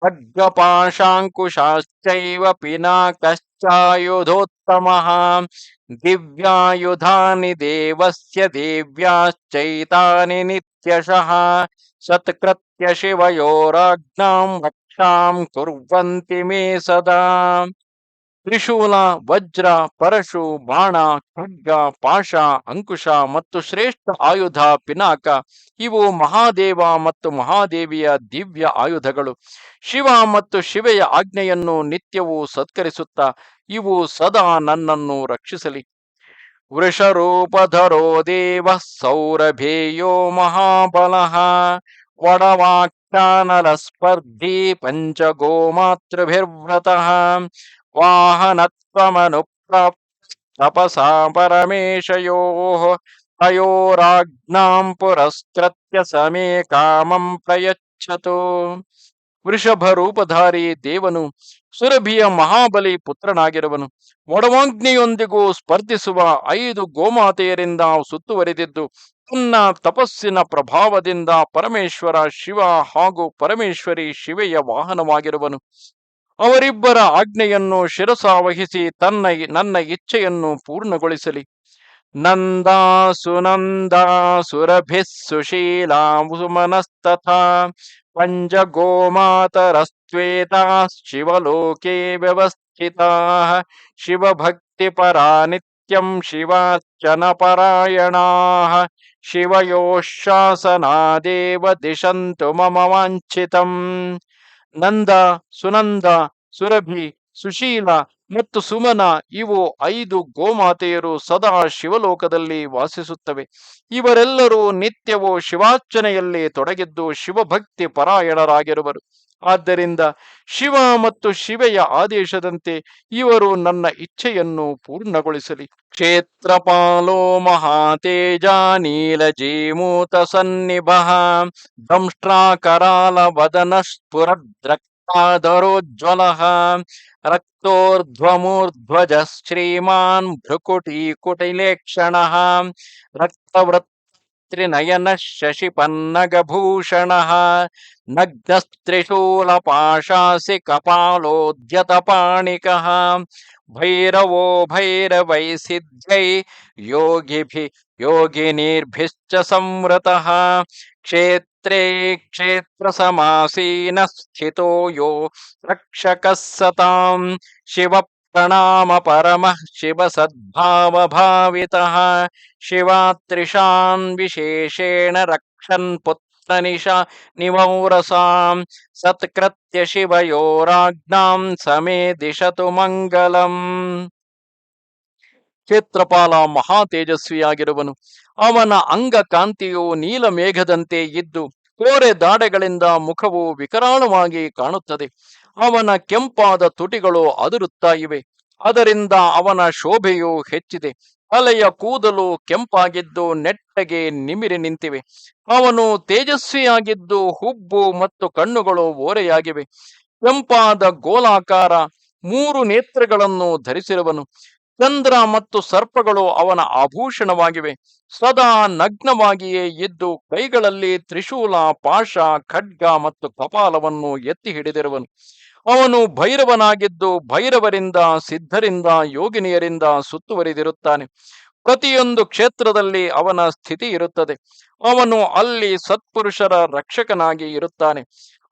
Speaker 1: ಖಡ್ಗಪಾಶಾಂಕುಶಾಶ್ಚೈವ ಪಿನಾಕಶ್ಚಾಯುಧೋತ್ತಮಃ ದಿವ್ಯಾಯುಧಾನಿ ದೇವಸ್ಯ ದೇವ್ಯಾಶ್ಚೈತಾನಿ ನಿತ್ಯಶಃ ಸತ್ಕೃತ್ಯ ಶಿವಯೋರಾಜ್ಞಾಂ ರಕ್ಷಾಂ ಕುರ್ವಂತಿ ಮೇ ಸದಾ. ತ್ರಿಶೂಲ, ವಜ್ರ, ಪರಶು, ಬಾಣ, ಖಡ್ಗ, ಪಾಶ, ಅಂಕುಶ ಮತ್ತು ಶ್ರೇಷ್ಠ ಆಯುಧ ಪಿನಾಕ ಇವು ಮಹಾದೇವ ಮತ್ತು ಮಹಾದೇವಿಯ ದಿವ್ಯ ಆಯುಧಗಳು. ಶಿವ ಮತ್ತು ಶಿವೆಯ ಆಜ್ಞೆಯನ್ನು ನಿತ್ಯವೂ ಸತ್ಕರಿಸುತ್ತಾ ಇವು ಸದಾ ನನ್ನನ್ನು ರಕ್ಷಿಸಲಿ. ವೃಷರೂಪಧರೋ ದೇವ ಸೌರಭೇಯೋ ಮಹಾಬಲಃ ವಡವಾಕ್ಯಾನಲ ಸ್ಪರ್ಧಿ ಪಂಚಗೋಮಾತೃಭಿರ್ವ್ರತಃ ವಾಹನತ್ವಮನುಪ್ರಾಪ್ತಪಸಾ ಪರಮೇಶಯೋಃ ತಯೋರಾಜ್ಞಾಂ ಪುರಸ್ಕೃತ್ಯ ಸಮೇ ಕಾಮಂ ಪ್ರಯಚ್ಛತು. ವೃಷಭ ರೂಪಧಾರಿ ದೇವನು ಸುರಭಿಯ ಮಹಾಬಲಿ ಪುತ್ರನಾಗಿರುವನು. ವಡವಾಗ್ನಿಯೊಂದಿಗೂ ಸ್ಪರ್ಧಿಸುವ 5 ಗೋಮಾತೆಯರಿಂದ ಸುತ್ತುವರಿದಿದ್ದು ತನ್ನ ತಪಸ್ಸಿನ ಪ್ರಭಾವದಿಂದ ಪರಮೇಶ್ವರ ಶಿವ ಹಾಗೂ ಪರಮೇಶ್ವರಿ ಶಿವೆಯ ವಾಹನವಾಗಿರುವನು. ಅವರಿಬ್ಬರ ಆಜ್ಞೆಯನ್ನು ಶಿರಸಾವಹಿಸಿ ನನ್ನ ಇಚ್ಛೆಯನ್ನು ಪೂರ್ಣಗೊಳಿಸಲಿ. ನಂದಾ ಸುನಂದಾ ಸುರಭಿಃ ಸುಶೀಲಾ ಸುಮನಸ್ತಥಾ ಪಂಚಗೋಮಾತರಸ್ತ್ವೇತಾ ಶಿವಲೋಕೆ ವ್ಯವಸ್ಥಿತಾಃ ಶಿವಭಕ್ತಿಪರಾ ನಿತ್ಯಂ ಶಿವಾರ್ಚನ ಪರಾಯಣಾಃ ಶಿವಯೋಶಾಸನಾದೇವ ದಿಶಂತು ಮಮ ವಾಂಛಿತಂ. ನಂದ, ಸುನಂದ, ಸುರಭಿ, ಸುಶೀಲ ಮತ್ತು ಸುಮನ ಇವು 5 ಗೋಮಾತೆಯರು ಸದಾ ಶಿವಲೋಕದಲ್ಲಿ ವಾಸಿಸುತ್ತವೆ. ಇವರೆಲ್ಲರೂ ನಿತ್ಯವೂ ಶಿವಾರ್ಚನೆಯಲ್ಲಿ ತೊಡಗಿದ್ದು ಶಿವಭಕ್ತಿ ಪರಾಯಣರಾಗಿರುವರು. ಆದ್ದರಿಂದ ಶಿವ ಮತ್ತು ಶಿವೆಯ ಆದೇಶದಂತೆ ಇವರು ನನ್ನ ಇಚ್ಛೆಯನ್ನು ಪೂರ್ಣಗೊಳಿಸಲಿ. ಕ್ಷೇತ್ರಪಾಲೋ ಮಹಾತೇಜ ನೀಲಜೀಮೂತ ಸನ್ನಿಭಃ ದಂಷ್ಟ್ರಾಕರಾಲ ವದನ ಸ್ಫುರದ್ರಕ್ತಾಧರೋಜ್ವಲಃ ರಕ್ತೋರ್ಧ್ವಮೂರ್ಧ್ವಜ ಶ್ರೀಮಾನ್ ಭ್ರುಕುಟೀಕುಟಿಲೇಕ್ಷಣಃ ರಕ್ತವೃತ್ರಿನಯನ ಶಶಿಪನ್ನಗಭೂಷಣಃ ನಗ್ನಸ್ತ್ರಿಶೂಲಪಾಶಾಸಿ ಕಪಾಲೋದ್ಯತಪಾಣಿಕಃ ಭೈರವೋ ಭೈರವೈ ಸಿದ್ಧೈ ಯೋಗಿನಿರ್ಭಿಶ್ಚ ಸಂವೃತಃ ಕ್ಷೇತ್ರೇ ಕ್ಷೇತ್ರಸಮಾಸೀನ ಸ್ಥಿತೋ ಯೋ ರಕ್ಷಕಃ ಸತಾಂ ಶಿವ ಪ್ರಣಾಮ ಪರಮಃ ಶಿವ ಸದ್ಭಾವಭಾವಿತಃ ಶಿವಾತ್ರಿಷಾನ್ ವಿಶೇಷೇಣ ರಕ್ಷನ್ ಪುತ್ರನಿಶಾ ನಿವೌರಸಾಂ ಸತ್ಕೃತ್ಯ ಶಿವಯೋರಾಜ್ಞಾಂ ಸಮೇ ದಿಶತು ಮಂಗಲಂ. ಕ್ಷೇತ್ರಪಾಲ ಮಹಾ ತೇಜಸ್ವಿಯಾಗಿರುವನು. ಅವನ ಅಂಗ ಕಾಂತಿಯು ನೀಲಮೇಘದಂತೆ ಇದ್ದು ಕೋರೆ ದಾಡೆಗಳಿಂದ ಮುಖವು ವಿಕರಾಳವಾಗಿ ಕಾಣುತ್ತದೆ. ಅವನ ಕೆಂಪಾದ ತುಟಿಗಳು ಅದುರುತ್ತಾ ಇವೆ. ಅದರಿಂದ ಅವನ ಶೋಭೆಯು ಹೆಚ್ಚಿದೆ. ತಲೆಯ ಕೂದಲು ಕೆಂಪಾಗಿದ್ದು ನೆಟ್ಟಗೆ ನಿಮಿರಿ ನಿಂತಿವೆ. ಅವನು ತೇಜಸ್ವಿಯಾಗಿದ್ದು ಹುಬ್ಬು ಮತ್ತು ಕಣ್ಣುಗಳು ಓರೆಯಾಗಿವೆ. ಕೆಂಪಾದ ಗೋಲಾಕಾರ 3 ನೇತ್ರಗಳನ್ನು ಧರಿಸಿರುವನು. ಚಂದ್ರ ಮತ್ತು ಸರ್ಪಗಳು ಅವನ ಆಭೂಷಣವಾಗಿವೆ. ಸದಾ ನಗ್ನವಾಗಿಯೇ ಇದ್ದು ಕೈಗಳಲ್ಲಿ ತ್ರಿಶೂಲ, ಪಾಶ, ಖಡ್ಗ ಮತ್ತು ಕಪಾಲವನ್ನು ಎತ್ತಿ ಹಿಡಿದಿರುವನು. ಅವನು ಭೈರವನಾಗಿದ್ದು ಭೈರವರಿಂದ, ಸಿದ್ಧರಿಂದ, ಯೋಗಿನಿಯರಿಂದ ಸುತ್ತುವರಿದಿರುತ್ತಾನೆ. ಪ್ರತಿಯೊಂದು ಕ್ಷೇತ್ರದಲ್ಲಿ ಅವನ ಸ್ಥಿತಿ ಇರುತ್ತದೆ. ಅವನು ಅಲ್ಲಿ ಸತ್ಪುರುಷರ ರಕ್ಷಕನಾಗಿ ಇರುತ್ತಾನೆ.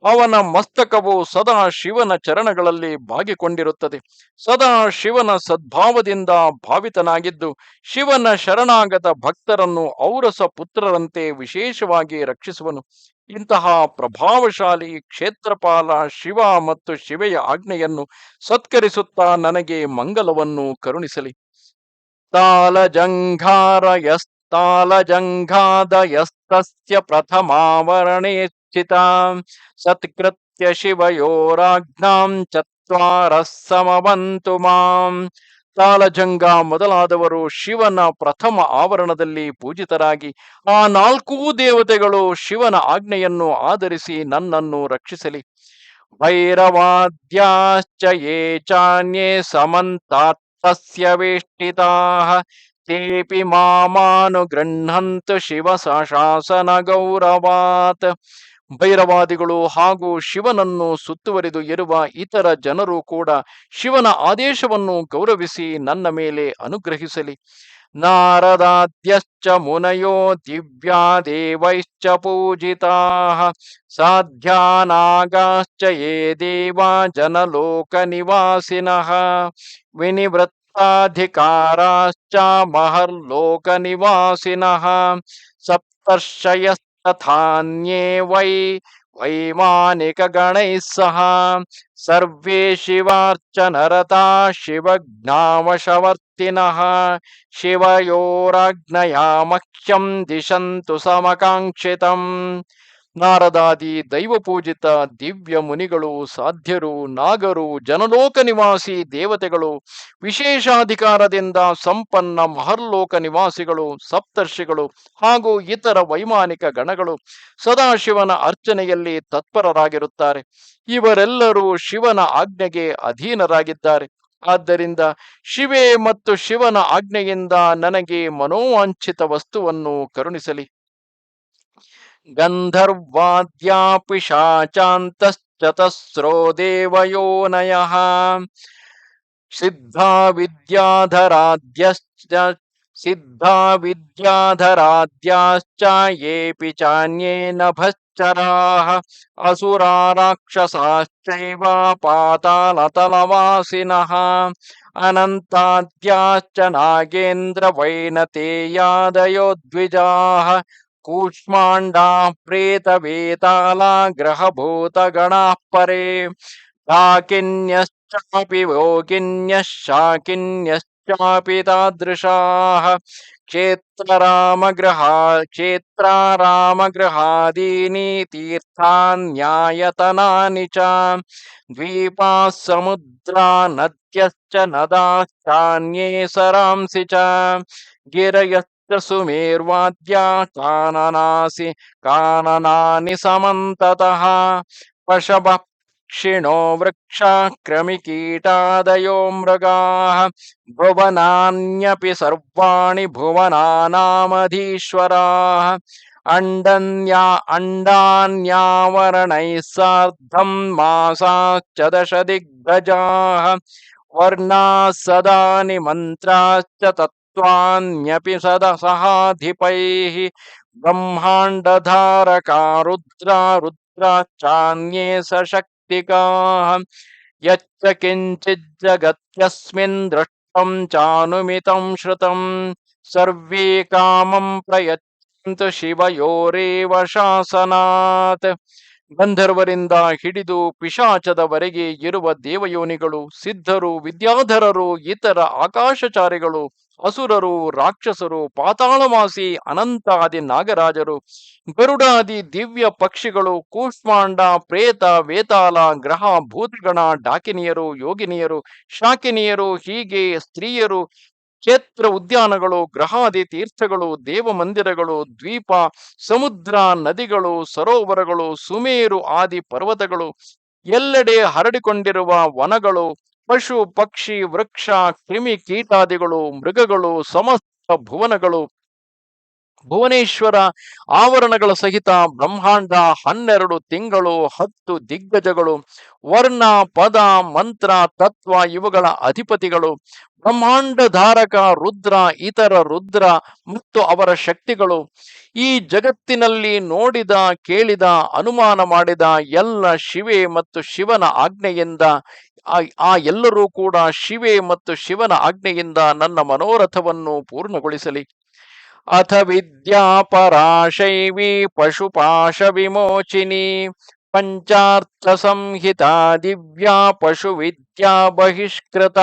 Speaker 1: ಅವನ ಮಸ್ತಕವು ಸದಾ ಶಿವನ ಚರಣಗಳಲ್ಲಿ ಬಾಗಿಕೊಂಡಿರುತ್ತದೆ. ಸದಾ ಶಿವನ ಸದ್ಭಾವದಿಂದ ಭಾವಿತನಾಗಿದ್ದು ಶಿವನ ಶರಣಾಗತ ಭಕ್ತರನ್ನು ಔರಸ ಪುತ್ರರಂತೆ ವಿಶೇಷವಾಗಿ ರಕ್ಷಿಸುವನು. ಇಂತಹ ಪ್ರಭಾವಶಾಲಿ ಕ್ಷೇತ್ರಪಾಲ ಶಿವ ಮತ್ತು ಶಿವೆಯ ಆಜ್ಞೆಯನ್ನು ಸತ್ಕರಿಸುತ್ತಾ ನನಗೆ ಮಂಗಲವನ್ನು ಕರುಣಿಸಲಿ. ತಾಲಜಂಘಾದಯಸ್ತಸ್ಯ ಪ್ರಥಮಾವರಣೇಚ್ಛಿತ ಸತ್ಕೃತ್ಯ ಶಿವಯೋರಾಜ್ಞಾಂ ಚತ್ವಾರಃ ಸಮವಂತು ಮಾಂ. ತಾಲಜಂಗ ಮೊದಲಾದವರು ಶಿವನ ಪ್ರಥಮ ಆವರಣದಲ್ಲಿ ಪೂಜಿತರಾಗಿ ಆ ನಾಲ್ಕೂ ದೇವತೆಗಳು ಶಿವನ ಆಜ್ಞೆಯನ್ನು ಆಧರಿಸಿ ನನ್ನನ್ನು ರಕ್ಷಿಸಲಿ. ಭೈರವಾದ್ಯಾಶ್ಚ ಯೇ ಚಾನ್ಯೇ ಸಮಂತಾತ್ತಸ್ಯ ವೇಷ್ಟಿತಾಃ ತೇಪಿ ಮಾಮಾನುಗೃಹಂತು ಶಿವ ಶಾಸನ ಗೌರವಾತ್. ಭೈರವಾದಿಗಳು ಹಾಗೂ ಶಿವನನ್ನು ಸುತ್ತುವರಿದು ಇರುವ ಇತರ ಜನರು ಕೂಡ ಶಿವನ ಆದೇಶವನ್ನು ಗೌರವಿಸಿ ನನ್ನ ಮೇಲೆ ಅನುಗ್ರಹಿಸಲಿ. ನಾರದಾದ್ಯಶ್ಚ ಮುನಯೋ ದಿವ್ಯಾ ದೇವೈಶ್ಚ ಪೂಜಿತಾಃ ಸಾಧ್ಯಾನಾಗಾಶ್ಚ ಯೇ ದೇವಾ ಜನಲೋಕ ನಿವಾಸಿನಃ ವಿನಿವೃತ್ತಾಧಿಕಾರಾಶ್ಚ ಮಹರ್ಲೋಕ ನಿವಾಸಿನಃ ಸಪ್ತರ್ಷಯಸ್ತಥಾನ್ಯೇ ವೈಮಾನಿಕ ಗಣೈಃ ಸಹ ಸರ್ವೇ ಶಿವಾರ್ಚನರತಾ ಶಿವಜ್ಞಾವಶವರ್ತಿನಃ ಶಿವಯೋರಾಜ್ಞಯಾ ಮಹ್ಯಂ ದಿಶಂತು ಸಮಕಾಂಕ್ಷಿತಂ. ನಾರದಾದಿ ದೈವಪೂಜಿತ ದಿವ್ಯ ಮುನಿಗಳು, ಸಾಧ್ಯರು, ನಾಗರು, ಜನಲೋಕ ನಿವಾಸಿ ದೇವತೆಗಳು, ವಿಶೇಷಾಧಿಕಾರದಿಂದ ಸಂಪನ್ನ ಮಹರ್ಲೋಕ ನಿವಾಸಿಗಳು, ಸಪ್ತರ್ಷಿಗಳು ಹಾಗೂ ಇತರ ವೈಮಾನಿಕ ಗಣಗಳು ಸದಾಶಿವನ ಅರ್ಚನೆಯಲ್ಲಿ ತತ್ಪರರಾಗಿರುತ್ತಾರೆ. ಇವರೆಲ್ಲರೂ ಶಿವನ ಆಜ್ಞೆಗೆ ಅಧೀನರಾಗಿದ್ದಾರೆ. ಆದ್ದರಿಂದ ಶಿವೆ ಮತ್ತು ಶಿವನ ಆಜ್ಞೆಯಿಂದ ನನಗೆ ಮನೋವಾಂಛಿತ ವಸ್ತುವನ್ನು ಕರುಣಿಸಲಿ. ಗಂಧರ್ವಾದ್ಯಾ ಪಿಶಾಚಾಂತಶ್ಚತಸ್ರೋ ದೇವಯೋನಯಃ ಸಿದ್ಧಾ ವಿದ್ಯಾಧರಾದ್ಯಾಶ್ಚ ಯೇಪಿ ಚಾನ್ಯೇ ನಭಶ್ಚರಾಃ ಅಸುರಾ ರಾಕ್ಷಸಾಶ್ಚೈವ ಪಾತಾಳತಲವಾಸಿನಃ ಅನಂತಾದ್ಯಾಶ್ಚ ನಾಗೇಂದ್ರ ವೈನತೇಯಾದಯೋ ದ್ವಿಜಾಃ ಕೂಷ್ಮಾಂಡಾ ಪ್ರೇತವೇತಾಲಾ ಗ್ರಹಭೂತಗಣಾಃ ಪರೇ ಶಾಕಿನ್ಯಶ್ಚಾಪಿ ಯೋಗಿನ್ಯಃ ಶಾಕಿನ್ಯಶ್ಚಾಪಿ ತಾದೃಶಾಃ ಕ್ಷೇತ್ರಾರಾಮಗೃಹಾದೀನಿ ತೀರ್ಥಾನ್ಯಾಯತನಾನಿ ಚ ದ್ವೀಪಾಃ ಸಮುದ್ರಾ ನದ್ಯಶ್ಚ ನದಾಶ್ಚಾನ್ಯೇ ಸರಾಂಸಿ ಚ ಗಿರಯಶ್ಚ ಸುಮೇರ್ವಾದ್ಯಾ ಕಾನನಾನಿ ಸಮಂತತಃ ಪಶವಃ ಕ್ಷಿಣೋ ವೃಕ್ಷ ಕ್ರಮಿಕೀಟಾದಯೋ ಮೃಗಾಃ ಭುವನಾನ್ಯಪಿ ಸರ್ವಾಣಿ ಭುವನಾನಾಮಧೀಶ್ವರಾಃ ಅಂಡಾನ್ಯಾವರಣೈಃ ಸಾರ್ಧಂ ಮಾಸಾಶ್ಚ ದಶ ದಿಗ್ಗಜಾಃ ವರ್ಣಾಃ ಸದಾನಿ ಮಂತ್ರಾಶ್ಚ ತತ್ವಾನ್ಯಪಿ ಸಹಾಧಿಪೈಃ ಬ್ರಹ್ಮಾಂಡಧಾರಕಾ ರುದ್ರಾಶ್ಚಾನ್ಯೇ ಸಶಕ್ತಿಕಾಃ ಯಚ್ಚ ಕಿಂಚಿಜ್ಜಗತ್ಯಸ್ಮಿನ್ ದೃಷ್ಟಂ ಚಾನುಮಿತಂ ಶ್ರುತಂ ಸರ್ವೇ ಕಾಮಂ ಪ್ರಯಚ್ಛಂತು ಶಿವಯೋರೇವ ಶಾಸನಾತ್. ಗಂಧರ್ವರಿಂದ ಹಿಡಿದು ಪಿಶಾಚದವರೆಗೆ ಇರುವ ದೇವಯೋನಿಗಳು, ಸಿದ್ಧರು, ವಿದ್ಯಾಧರರು, ಇತರ ಆಕಾಶಚಾರಿಗಳು, ಅಸುರರು, ರಾಕ್ಷಸರು, ಪಾತಾಳವಾಸಿ ಅನಂತಾದಿ ನಾಗರಾಜರು, ಗರುಡಾದಿ ದಿವ್ಯ ಪಕ್ಷಿಗಳು, ಕೂಷ್ಮಾಂಡ, ಪ್ರೇತ, ವೇತಾಳ, ಗ್ರಹ, ಭೂತಗಣ, ಡಾಕಿನಿಯರು, ಯೋಗಿನಿಯರು, ಶಾಕಿನಿಯರು, ಹೀಗೆ ಸ್ತ್ರೀಯರು, ಕ್ಷೇತ್ರ ಉದ್ಯಾನಗಳು, ಗ್ರಹಾದಿ ತೀರ್ಥಗಳು, ದೇವಮಂದಿರಗಳು, ದ್ವೀಪ, ಸಮುದ್ರ, ನದಿಗಳು, ಸರೋವರಗಳು, ಸುಮೇರು ಆದಿ ಪರ್ವತಗಳು, ಎಲ್ಲೆಡೆ ಹರಡಿಕೊಂಡಿರುವ ವನಗಳು, ಪಶು ಪಕ್ಷಿ ವೃಕ್ಷ ಕ್ರಿಮಿ ಕೀಟಾದಿಗಳು, ಮೃಗಗಳು, ಸಮಸ್ತ ಭುವನಗಳು, ಭುವನೇಶ್ವರ ಆವರಣಗಳ ಸಹಿತ ಬ್ರಹ್ಮಾಂಡ, 12 ತಿಂಗಳು, 10 ದಿಗ್ಗಜಗಳು, ವರ್ಣ, ಪದ, ಮಂತ್ರ, ತತ್ವ ಇವುಗಳ ಅಧಿಪತಿಗಳು, ಬ್ರಹ್ಮಾಂಡ ಧಾರಕ ರುದ್ರ, ಇತರ ರುದ್ರ ಮತ್ತು ಅವರ ಶಕ್ತಿಗಳು, ಈ ಜಗತ್ತಿನಲ್ಲಿ ನೋಡಿದ, ಕೇಳಿದ, ಅನುಮಾನ ಮಾಡಿದ ಎಲ್ಲ ಶಿವೆ ಮತ್ತು ಶಿವನ ಆಜ್ಞೆಯಿಂದ ಆ ಎಲ್ಲರೂ ಕೂಡ ಶಿವೆ ಮತ್ತು ಶಿವನ ಆಜ್ಞೆಯಿಂದ ನನ್ನ ಮನೋರಥವನ್ನು ಪೂರ್ಣಗೊಳಿಸಲಿ. ಅಥ ವಿದ್ಯಾ ಪರಾಶೈವಿ ಪಶುಪಾಶ ವಿಮೋಚಿನಿ ಪಂಚಾರ್ಥ ಸಂಹಿತಾ ದಿವ್ಯಾ ಪಶು ವಿದ್ಯಾ ಬಹಿಷ್ಕೃತ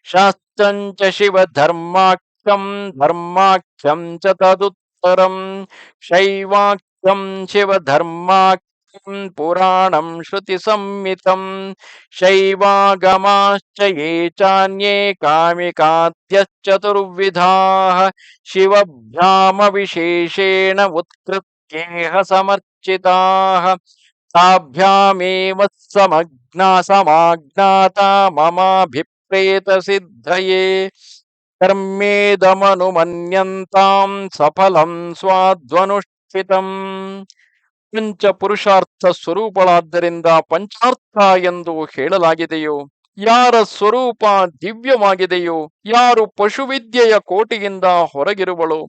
Speaker 1: ಶಾಸ್ತ್ರಂಚ ಶಿವ ಧರ್ಮಾಖ್ಯಂ ಧರ್ಮಾಖ್ಯಂ ಚ ತದುತ್ತರಂ ಶೈವಾಖ್ಯಂ ಶಿವ ಧರ್ಮಾಖ್ಯಂ ಪುರಾಣಂ ಶ್ರುತಿ ಸಂಹಿತಂ ಶೈವಾಗಮಾಶ್ಚ ಯೇ ಚಾನ್ಯೇ ಕಾಮಿಕಾದ್ಯಶ್ಚತುರ್ವಿಧಾಃ ಶಿವಭ್ಯಾಮ ವಿಶೇಷೇಣ ಉತ್ಕೃತ್ಯೇಹ ಸಮರ್ಚಿತಾಃ ತಾಭ್ಯಾಮೇವ ಸಮಾಜ್ಞಾತ ಮಮಾಭಿಪ್ರೇತ ಸಿದ್ಧಯೇ ಕರ್ಮೇದಮನುಮನ್ಯಂತಾಂ ಸಫಲಂ ಸ್ವಾಧ್ವನುಷ್ಠಿತಂ. ಪಂಚಪುರುಷಾರ್ಥ ಸ್ವರೂಪಳಾದ್ದರಿಂದ ಪಂಚಾರ್ಥ ಎಂದು ಹೇಳಲಾಗಿದೆಯೋ, ಯಾರ ಸ್ವರೂಪ ದಿವ್ಯವಾಗಿದೆಯೋ, ಯಾರು ಪಶುವಿದ್ಯೆಯ ಕೋಟಿಯಿಂದ ಹೊರಗಿರುವಳು,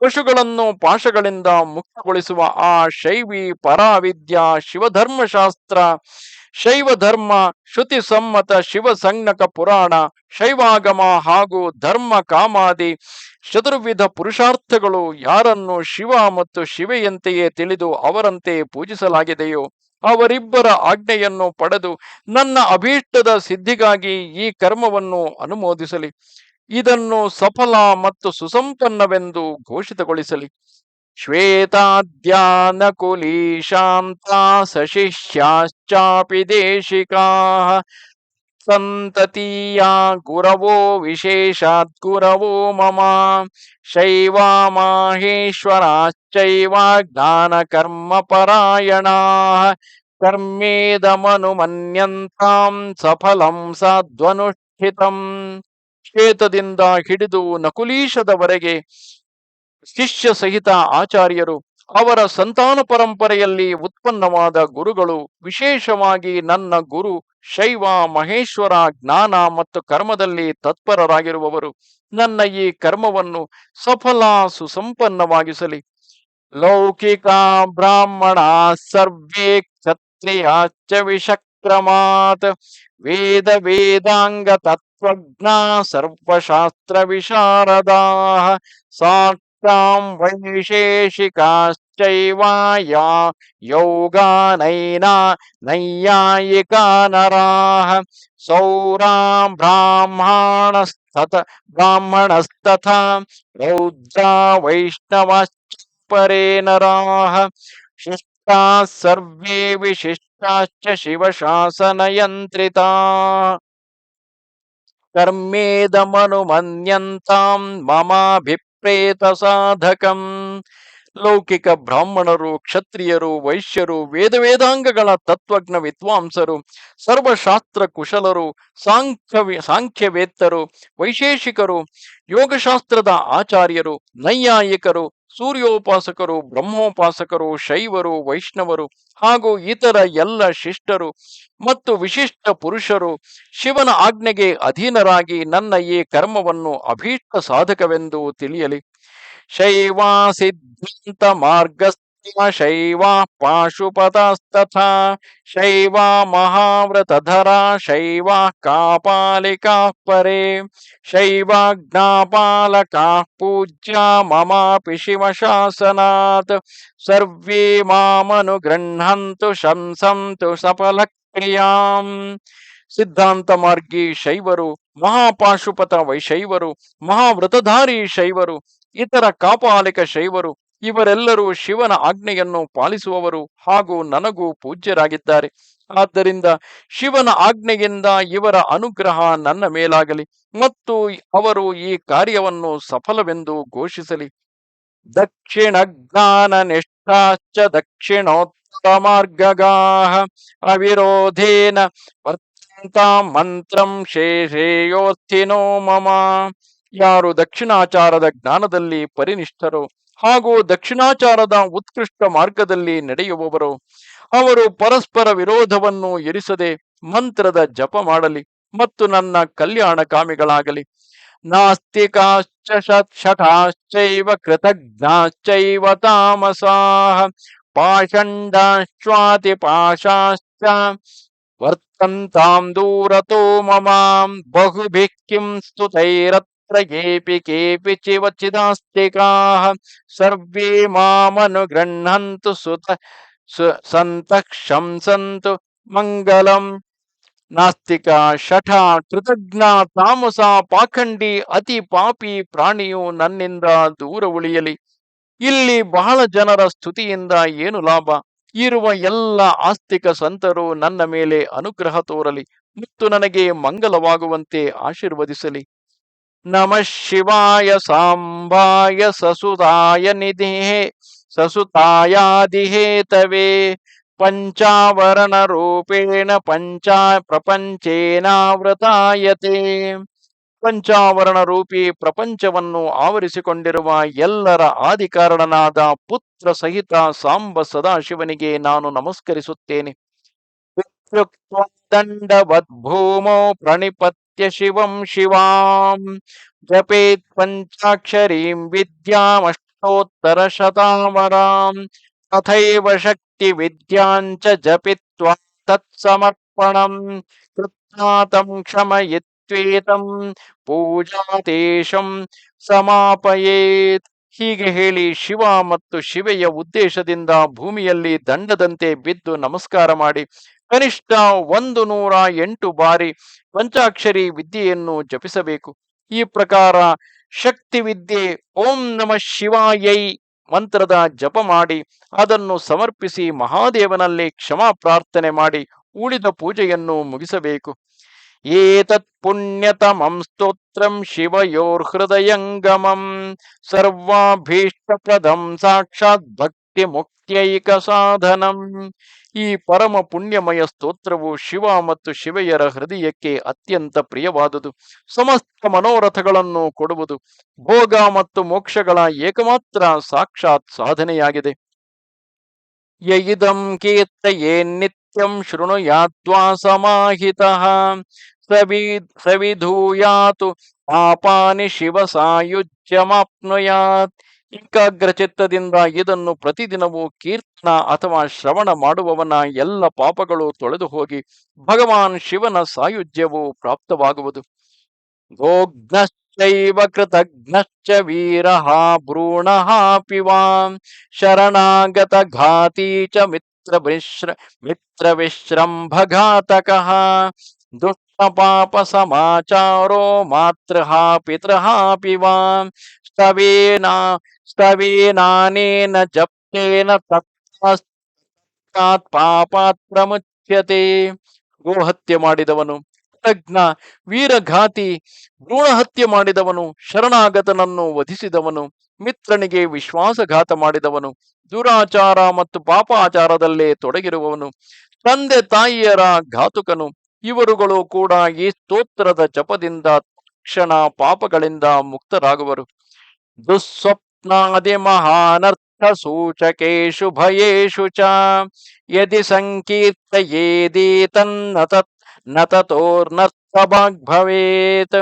Speaker 1: ಪಶುಗಳನ್ನು ಪಾಶಗಳಿಂದ ಮುಕ್ತಗೊಳಿಸುವ ಆ ಶೈವಿ ಪರಾವಿದ್ಯಾ ಶಿವಧರ್ಮಶಾಸ್ತ್ರ, ಶೈವ ಧರ್ಮ ಶ್ರುತಿ ಸಮ್ಮತ ಶಿವಸಂಜ್ಞಕ ಪುರಾಣ, ಶೈವಾಗಮ ಹಾಗೂ ಧರ್ಮ ಕಾಮಾದಿ ಚತುರ್ವಿಧ ಪುರುಷಾರ್ಥಗಳು ಯಾರನ್ನು ಶಿವ ಮತ್ತು ಶಿವೆಯಂತೆಯೇ ತಿಳಿದು ಅವರಂತೆ ಪೂಜಿಸಲಾಗಿದೆಯೋ ಅವರಿಬ್ಬರ ಆಜ್ಞೆಯನ್ನು ಪಡೆದು ನನ್ನ ಅಭೀಷ್ಟದ ಸಿದ್ಧಿಗಾಗಿ ಈ ಕರ್ಮವನ್ನು ಅನುಮೋದಿಸಲಿ. ಇದನ್ನು ಸಫಲ ಮತ್ತು ಸುಸಂಪನ್ನವೆಂದು ಘೋಷಿತಗೊಳಿಸಲಿ. ಶ್ವೇತಾದ್ಯಾನಕುಲೀಶಾಂತ ಸಶಿಷ್ಯಾಶ್ಚಾಪಿ ದೇಶಿಕಾಃ ಸಂತತೀಯಾ ಗುರವೋ ವಿಶೇಷಾತ್ ಗುರವೋ ಮಮ ಶೈವಾ ಮಾಹೇಶ್ವರಾಶ್ಚೈವ ಜ್ಞಾನಕರ್ಮ ಪರಾಯಣಾಃ ಕರ್ಮೇದಮನುಮನ್ಯಂತಾಂ ಸಫಲಂ ಸಾಧ್ವನುಷ್ಠಿತಂ. ಶ್ವೇತದಿಂದ ಹಿಡಿದು ನಕುಲೀಶದವರೆಗೆ ಶಿಷ್ಯ ಸಹಿತ ಆಚಾರ್ಯರು, ಅವರ ಸಂತಾನ ಪರಂಪರೆಯಲ್ಲಿ ಉತ್ಪನ್ನವಾದ ಗುರುಗಳು, ವಿಶೇಷವಾಗಿ ನನ್ನ ಗುರು ಶೈವ ಮಹೇಶ್ವರ ಜ್ಞಾನ ಮತ್ತು ಕರ್ಮದಲ್ಲಿ ತತ್ಪರರಾಗಿರುವವರು ನನ್ನ ಈ ಕರ್ಮವನ್ನು ಸಫಲ ಸುಸಂಪನ್ನವಾಗಿಸಲಿ. ಲೌಕಿಕ ಬ್ರಾಹ್ಮಣ ಸರ್ವೇ ಕ್ಷತ್ರಿಯಾಶ್ಚ ವಿಷಕ್ರಮಾತ್ ವೇದ ವೇದಾಂಗ ತತ್ವಜ್ಞ ಸರ್ವಶಾಸ್ತ್ರ ವಿಶಾರದಾಃ ಸಾಕ್ಷಾಂ ವೈಶೇಷಿಕಾಶ್ಚೈವ ಯಾ ಯೋಗಾನೈನಾ ನೈಯಾಯಿಕಾ ನರಾಃ ಸೌರಾಂ ಬ್ರಾಹ್ಮಣಸ್ತಥಾ ರೌದ್ರಾ ವೈಷ್ಣವಾಶ್ಚ ಪರೇ ನರಾಃ ಶಿಷ್ಟಾಃ ಸರ್ವೇ ವಿಶಿಷ್ಟಾಶ್ಚ ಶಿವಶಾಸನಯಂತ್ರಿತಾಃ ಕರ್ಮೇದಮನುಮನ್ಯಂತಾಂ ಮಮಾಭಿಪ್ರೇತ ಸಾಧಕಂ. ಲೌಕಿಕ ಬ್ರಾಹ್ಮಣರು, ಕ್ಷತ್ರಿಯರು, ವೈಶ್ಯರು, ವೇದಾಂಗಗಳ ತತ್ವಜ್ಞ ವಿದ್ವಾಂಸರು, ಸರ್ವಶಾಸ್ತ್ರ ಕುಶಲರು, ಸಾಂಖ್ಯವೇತ್ತರು, ವೈಶೇಷಿಕರು, ಯೋಗಶಾಸ್ತ್ರದ ಆಚಾರ್ಯರು, ನೈಯಾಯಿಕರು, ಸೂರ್ಯೋಪಾಸಕರು, ಬ್ರಹ್ಮೋಪಾಸಕರು, ಶೈವರು, ವೈಷ್ಣವರು ಹಾಗೂ ಇತರ ಎಲ್ಲ ಶಿಷ್ಟರು ಮತ್ತು ವಿಶಿಷ್ಟ ಪುರುಷರು ಶಿವನ ಆಜ್ಞೆಗೆ ಅಧೀನರಾಗಿ ನನ್ನ ಈ ಕರ್ಮವನ್ನು ಅಭೀಷ್ಟ ಸಾಧಕವೆಂದು ತಿಳಿಯಲಿ. ಶೈವಾ ಸಿದ್ಧಾಂತ ಮಾರ್ಗಸ್ಥ ಶೈವಾ ಪಾಶುಪತಸ್ತಥಾ ಶೈವಾ ಮಹಾವ್ರತಧರಾ ಶೈವಾ ಕಾಪಾಲಿಕಾ ಪರೇ ಶೈವಾ ಜ್ಞಾಪಾಲಕಾ ಪೂಜ್ಯ ಮಮಾಪಿ ಶಿವಶಾಸನಾತ್ ಸರ್ವೇ ಮಾಮನುಗೃಹಂತು ಶಂಸಂತು ಸಫಲ ಕ್ರಿಯಾಂ. ಸಿದ್ಧಾಂತ ಮಾರ್ಗಿ ಶೈವರು, ಮಹಾಪಾಶುಪತ ವೈಶೈವರು, ಮಹಾವ್ರತಧಾರಿ ಶೈವರು, ಇತರ ಕಾಪಾಲಿಕ ಶೈವರು ಇವರೆಲ್ಲರೂ ಶಿವನ ಆಜ್ಞೆಯನ್ನು ಪಾಲಿಸುವವರು ಹಾಗೂ ನನಗೂ ಪೂಜ್ಯರಾಗಿದ್ದಾರೆ. ಆದ್ದರಿಂದ ಶಿವನ ಆಜ್ಞೆಯಿಂದ ಇವರ ಅನುಗ್ರಹ ನನ್ನ ಮೇಲಾಗಲಿ ಮತ್ತು ಅವರು ಈ ಕಾರ್ಯವನ್ನು ಸಫಲವೆಂದು ಘೋಷಿಸಲಿ. ದಕ್ಷಿಣ ಜ್ಞಾನ ನಿಷ್ಠಾಶ್ಚ ದಕ್ಷಿಣೋತ್ತರ ಮಾರ್ಗಗಾಃ ಅವಿರೋಧೇನ ವರ್ತಂತಾಂ ಮಂತ್ರಂ ಶ್ರೇಯೋರ್ಥಿನೋ ಮಮ. ಯಾರು ದಕ್ಷಿಣಾಚಾರದ ಜ್ಞಾನದಲ್ಲಿ ಪರಿನಿಷ್ಠರೋ ಹಾಗೂ ದಕ್ಷಿಣಾಚಾರದ ಉತ್ಕೃಷ್ಟ ಮಾರ್ಗದಲ್ಲಿ ನಡೆಯುವವರು. ಅವರು ಪರಸ್ಪರ ವಿರೋಧವನ್ನು ಇರಿಸದೆ ಮಂತ್ರದ ಜಪ ಮಾಡಲಿ ಮತ್ತು ನನ್ನ ಕಲ್ಯಾಣ ಕಾಮಿಗಳಾಗಲಿ. ನಾಸ್ತಿಕಾಶ್ಚ ಶಠಾಶ್ಚೈವ ಕೃತಜ್ಞಾಶ್ಚೈವ ತಾಮಸಾಃ ಪಾಷಂಡಾಶ್ಚಾತಿ ಪಾಶಾಶ್ಚ ವರ್ತಂತಾಂ ದೂರತೋ ಮಮಾಂ ಬಹುಭಿಃ ಕಿಂ ಸ್ತುತೈರತ್ರ ಕೇಪಿ ಚಿದಾಸ್ತಿಕಾಃ ಸರ್ವೇ ಮಾಮನುಗೃಹ್ಣಂತು ಸಂತಃ ಶಂಸಂತು ಮಂಗಲಂ. ನಾಸ್ತಿಕ, ಶಠ, ಕೃತಜ್ಞ, ತಾಮಸ, ಪಾಖಂಡಿ, ಅತಿ ಪಾಪಿ ಪ್ರಾಣಿಯು ನನ್ನಿಂದ ದೂರ ಉಳಿಯಲಿ. ಇಲ್ಲಿ ಬಹಳ ಜನರ ಸ್ತುತಿಯಿಂದ ಏನು ಲಾಭ? ಇರುವ ಎಲ್ಲ ಆಸ್ತಿಕ ಸಂತರು ನನ್ನ ಮೇಲೆ ಅನುಗ್ರಹ ತೋರಲಿ ಮತ್ತು ನನಗೆ ಮಂಗಲವಾಗುವಂತೆ ಆಶೀರ್ವದಿಸಲಿ. ನಮಃ ಶಿವಾಯ ಸಾಂಬಾಯ ಸಸುತಾಯ ನಿಧಿಹೇ ಸಸುತಾಯಾದಿಹೇತವೇ ಪಂಚಾವರಣ ರೂಪೇಣ ಪ್ರಪಂಚೇನಾವೃತಾಯತೆ. ಪಂಚಾವರಣ ರೂಪಿ ಪ್ರಪಂಚವನ್ನು ಆವರಿಸಿಕೊಂಡಿರುವ ಎಲ್ಲರ ಆದಿಕಾರಣನಾದ ಪುತ್ರ ಸಹಿತ ಸಾಂಬ ಸದಾಶಿವನಿಗೆ ನಾನು ನಮಸ್ಕರಿಸುತ್ತೇನೆ. ದಂಡವದ್ಭೂಮೋ ಪ್ರಣಿಪತ್ಯ ಶಿವಂ ಶಿವಾಂ ಜಪೇತ್ ಪಂಚಾಕ್ಷರೀಂ ವಿದ್ಯಾಮಷ್ಟೋತ್ತರ ಶತಾವರಾಂ ತಥೈವ ಶಕ್ತಿ ವಿದ್ಯಾಂಚ ಜಪಿತ್ವಾ ತತ್ಸಮರ್ಪಣಂ ಕೃತ್ನಾತಂ ಕ್ಷಮಯಿತ್ವೇತಂ ಪೂಜಾತೇಶಂ ಸಮಾಪಯೇತ್. ಹೀಗೆ ಹೇಳಿ ಶಿವ ಮತ್ತು ಶಿವೆಯ ಉದ್ದೇಶದಿಂದ ಭೂಮಿಯಲ್ಲಿ ದಂಡದಂತೆ ಬಿದ್ದು ನಮಸ್ಕಾರ ಮಾಡಿ ಕನಿಷ್ಠ 108 ಬಾರಿ ಪಂಚಾಕ್ಷರಿ ವಿದ್ಯೆಯನ್ನು ಜಪಿಸಬೇಕು. ಈ ಪ್ರಕಾರ ಶಕ್ತಿ ವಿದ್ಯೆ ಓಂ ನಮಃ ಶಿವಾಯೈ ಮಂತ್ರದ ಜಪ ಮಾಡಿ ಅದನ್ನು ಸಮರ್ಪಿಸಿ ಮಹಾದೇವನಲ್ಲಿ ಕ್ಷಮಾ ಪ್ರಾರ್ಥನೆ ಮಾಡಿ ಉಳಿದ ಪೂಜೆಯನ್ನು ಮುಗಿಸಬೇಕು. ಏತತ್ ಪುಣ್ಯತಮಂ ಸ್ತೋತ್ರಂ ಶಿವಯೋರ್ಹೃದಯಂಗಮಂ ಸರ್ವಾಭೀಷ್ಟಪ್ರದಂ ಸಾಕ್ಷಾತ್ ಭಕ್ತಿ ಮುಕ್ತ್ಯೈಕ ಸಾಧನಂ. ಈ ಪರಮ ಪುಣ್ಯಮಯ ಸ್ತೋತ್ರವು ಶಿವ ಮತ್ತು ಶಿವೆಯರ ಹೃದಯಕ್ಕೆ ಅತ್ಯಂತ ಪ್ರಿಯವಾದುದು. ಸಮಸ್ತ ಮನೋರಥಗಳನ್ನು ಕೊಡುವುದು. ಭೋಗ ಮತ್ತು ಮೋಕ್ಷಗಳ ಏಕಮಾತ್ರ ಸಾಕ್ಷಾತ್ ಸಾಧನೆಯಾಗಿದೆ. ಯಯಿದಂ ಕೀರ್ತಯೇ ನಿತ್ಯಂ ಶೃಣುಯಾತ್ವಾ ಸಮಾಹಿತಃ ಸವಿಧೂಯಾತು ಪಾಪಾನಿ ಶಿವ ಸಾಯುಜ್ಯಮಾಪ್ನುಯಾತ್. ಏಕಾಗ್ರ ಚಿತ್ತದಿಂದ ಇದನ್ನು ಪ್ರತಿದಿನವೂ ಕೀರ್ತನ ಅಥವಾ ಶ್ರವಣ ಮಾಡುವವನ ಎಲ್ಲ ಪಾಪಗಳು ತೊಳೆದು ಹೋಗಿ ಭಗವಾನ್ ಶಿವನ ಸಾಯುಜ್ಯವು ಪ್ರಾಪ್ತವಾಗುವುದು. ಗೋಘ್ನಶ್ಚೈವ ಕೃತಘ್ನಶ್ಚ ವೀರಃ ಭ್ರೂಣಃ ಪಿವಾಂ ಶರಣಾಗತ ಘಾತೀ ಚ ಮಿತ್ರ ವಿಶ್ರಂಭಘಾತಕಃ ದುಷ್ಟ ಪಾಪ ಸಮಾಚಾರೋ ಮಾತೃಃ ಪಿತೃಃ ಪಿವಾಂ ಸ್ತವೇನಾನೇನ ಜಪ್ತೇನ ತತ್ಕಾತ್ ಪಾಪಾತ್ ಪ್ರಮುಚ್ಯತೆ. ಗೋಹತ್ಯೆ ಮಾಡಿದವನು, ಕೃತಜ್ಞ, ವೀರಘಾತಿ, ಭ್ರೂಣಹತ್ಯೆ ಮಾಡಿದವನು, ಶರಣಾಗತನನ್ನು ವಧಿಸಿದವನು, ಮಿತ್ರನಿಗೆ ವಿಶ್ವಾಸಘಾತ ಮಾಡಿದವನು, ದುರಾಚಾರ ಮತ್ತು ಪಾಪಾಚಾರದಲ್ಲೇ ತೊಡಗಿರುವವನು, ತಂದೆ ತಾಯಿಯರ ಘಾತುಕನು, ಇವರುಗಳು ಕೂಡ ಈ ಸ್ತೋತ್ರದ ಜಪದಿಂದ ತಕ್ಷಣ ಪಾಪಗಳಿಂದ ಮುಕ್ತರಾಗುವರು. ದುಸ್ವಪ್ನಾದಿ ಮಹಾನರ್ಥ ಸೂಚಕೇಶು ಭಯೇಷು ಚ ಯದಿ ಸಂಕೀರ್ತಯೇದೇತನ್ನ ತತೋರ್ನರ್ಥಭಾಗ್ ಭವೇತ್.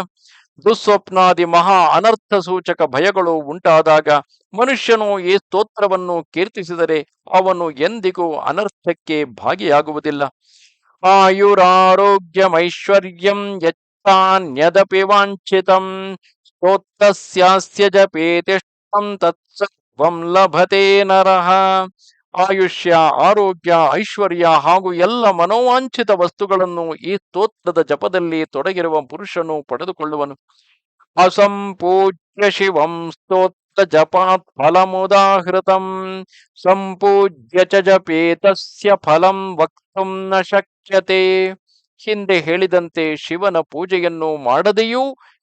Speaker 1: ದುಸ್ವಪ್ನಾದಿ ಮಹಾ ಅನರ್ಥ ಸೂಚಕ ಭಯಗಳು ಉಂಟಾದಾಗ ಮನುಷ್ಯನು ಈ ಸ್ತೋತ್ರವನ್ನು ಕೀರ್ತಿಸಿದರೆ ಅವನು ಎಂದಿಗೂ ಅನರ್ಥಕ್ಕೆ ಭಾಗಿಯಾಗುವುದಿಲ್ಲ. ಆಯುರಾರೋಗ್ಯಮೈಶ್ವರ್ಯಂ ಯಚ್ಚಾನ್ಯದಪಿ ವಾಂಛಿತಂ ಸ್ತೋತ್ರಸ್ಯಾಸ್ಯ ಜಪೇತಿಷ್ಠಂ ತತ್ಸರ್ವಂ ಲಭತೆ ನರಃ. ಆಯುಷ್ಯ, ಆರೋಗ್ಯ, ಐಶ್ವರ್ಯ ಹಾಗೂ ಎಲ್ಲ ಮನೋವಾಂಛಿತ ವಸ್ತುಗಳನ್ನು ಈ ಸ್ತೋತ್ರದ ಜಪದಲ್ಲಿ ತೊಡಗಿರುವ ಪುರುಷನು ಪಡೆದುಕೊಳ್ಳುವನು. ಅಸಂಪೂಜ್ಯ ಶಿವಂ ಸ್ತೋತ್ರ ಜಪಾತ್ ಫಲಮುದಾಹೃತಂ ಸಂಪೂಜ್ಯ ಚ ಜಪೇತಸ್ಯ ಫಲಂ ವಕ್ತುಂ ನ ಶಕ್ಯತೆ. ಹಿಂದೆ ಹೇಳಿದಂತೆ ಶಿವನ ಪೂಜೆಯನ್ನು ಮಾಡದೆಯೂ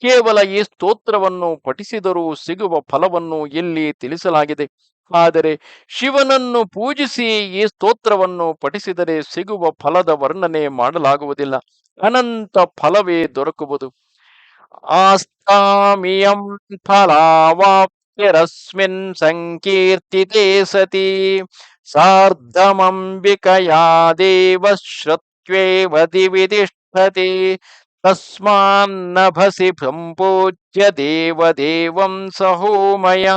Speaker 1: ಕೇವಲ ಈ ಸ್ತೋತ್ರವನ್ನು ಪಠಿಸಿದರೂ ಸಿಗುವ ಫಲವನ್ನು ಇಲ್ಲಿ ತಿಳಿಸಲಾಗಿದೆ. ಆದರೆ ಶಿವನನ್ನು ಪೂಜಿಸಿ ಈ ಸ್ತೋತ್ರವನ್ನು ಪಠಿಸಿದರೆ ಸಿಗುವ ಫಲದ ವರ್ಣನೆ ಮಾಡಲಾಗುವುದಿಲ್ಲ. ಅನಂತ ಫಲವೇ ದೊರಕುವುದು. ಆಸ್ತಾಮಿಯಂ ಫಲಾವಾಪ್ತಯೇ ಭಕ್ತಿರಸ್ಮಿನ್ ಸಂಕೀರ್ತಿತೆ ಸತಿ ಸಾರ್ಧಮಂಬಿಕಯಾ ದೇವ ಶ್ರುತ್ವೇವ ದಿವಿ ತಿಷ್ಠತಿ ತಸ್ಮಾನ್ನಭಸಿ ಸಂಪೂಜ್ಯ ದೇವದೇವಂ ಸಹೋಮಯ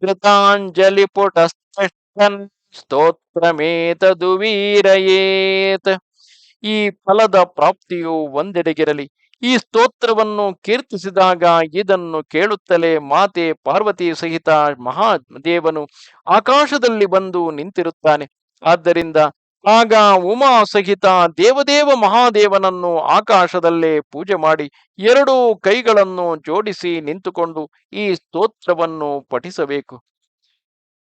Speaker 1: ಕೃತಾಂಜಲಿಪುಟಸ್ಥನ್ ಸ್ತೋತ್ರಮೇತದು ವೀರಯೇತ್. ಈ ಫಲದ ಪ್ರಾಪ್ತಿಯು ಒಂದೆಡೆಗಿರಲಿ. ಈ ಸ್ತೋತ್ರವನ್ನು ಕೀರ್ತಿಸಿದಾಗ ಇದನ್ನು ಕೇಳುತ್ತಲೇ ಮಾತೆ ಪಾರ್ವತಿ ಸಹಿತ ಮಹಾದೇವನು ಆಕಾಶದಲ್ಲಿ ಬಂದು ನಿಂತಿರುತ್ತಾನೆ. ಆದ್ದರಿಂದ ಆಗ ಉಮಾ ಸಹಿತ ದೇವದೇವ ಮಹಾದೇವನನ್ನು ಆಕಾಶದಲ್ಲೇ ಪೂಜೆ ಮಾಡಿ ಎರಡೂ ಕೈಗಳನ್ನು ಜೋಡಿಸಿ ನಿಂತುಕೊಂಡು ಈ ಸ್ತೋತ್ರವನ್ನು ಪಠಿಸಬೇಕು.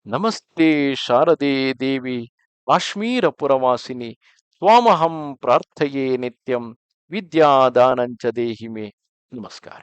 Speaker 1: ನಮಸ್ತೆ ಶಾರದೆ ದೇವಿ ಕಾಶ್ಮೀರ ಪುರವಾಸಿನಿ ತ್ವಾಮಹಂ ಪ್ರಾರ್ಥಯೇ ನಿತ್ಯಂ ವಿದ್ಯಾದಾನಂಚ ದೇಹಿಮೆ. ನಮಸ್ಕಾರ.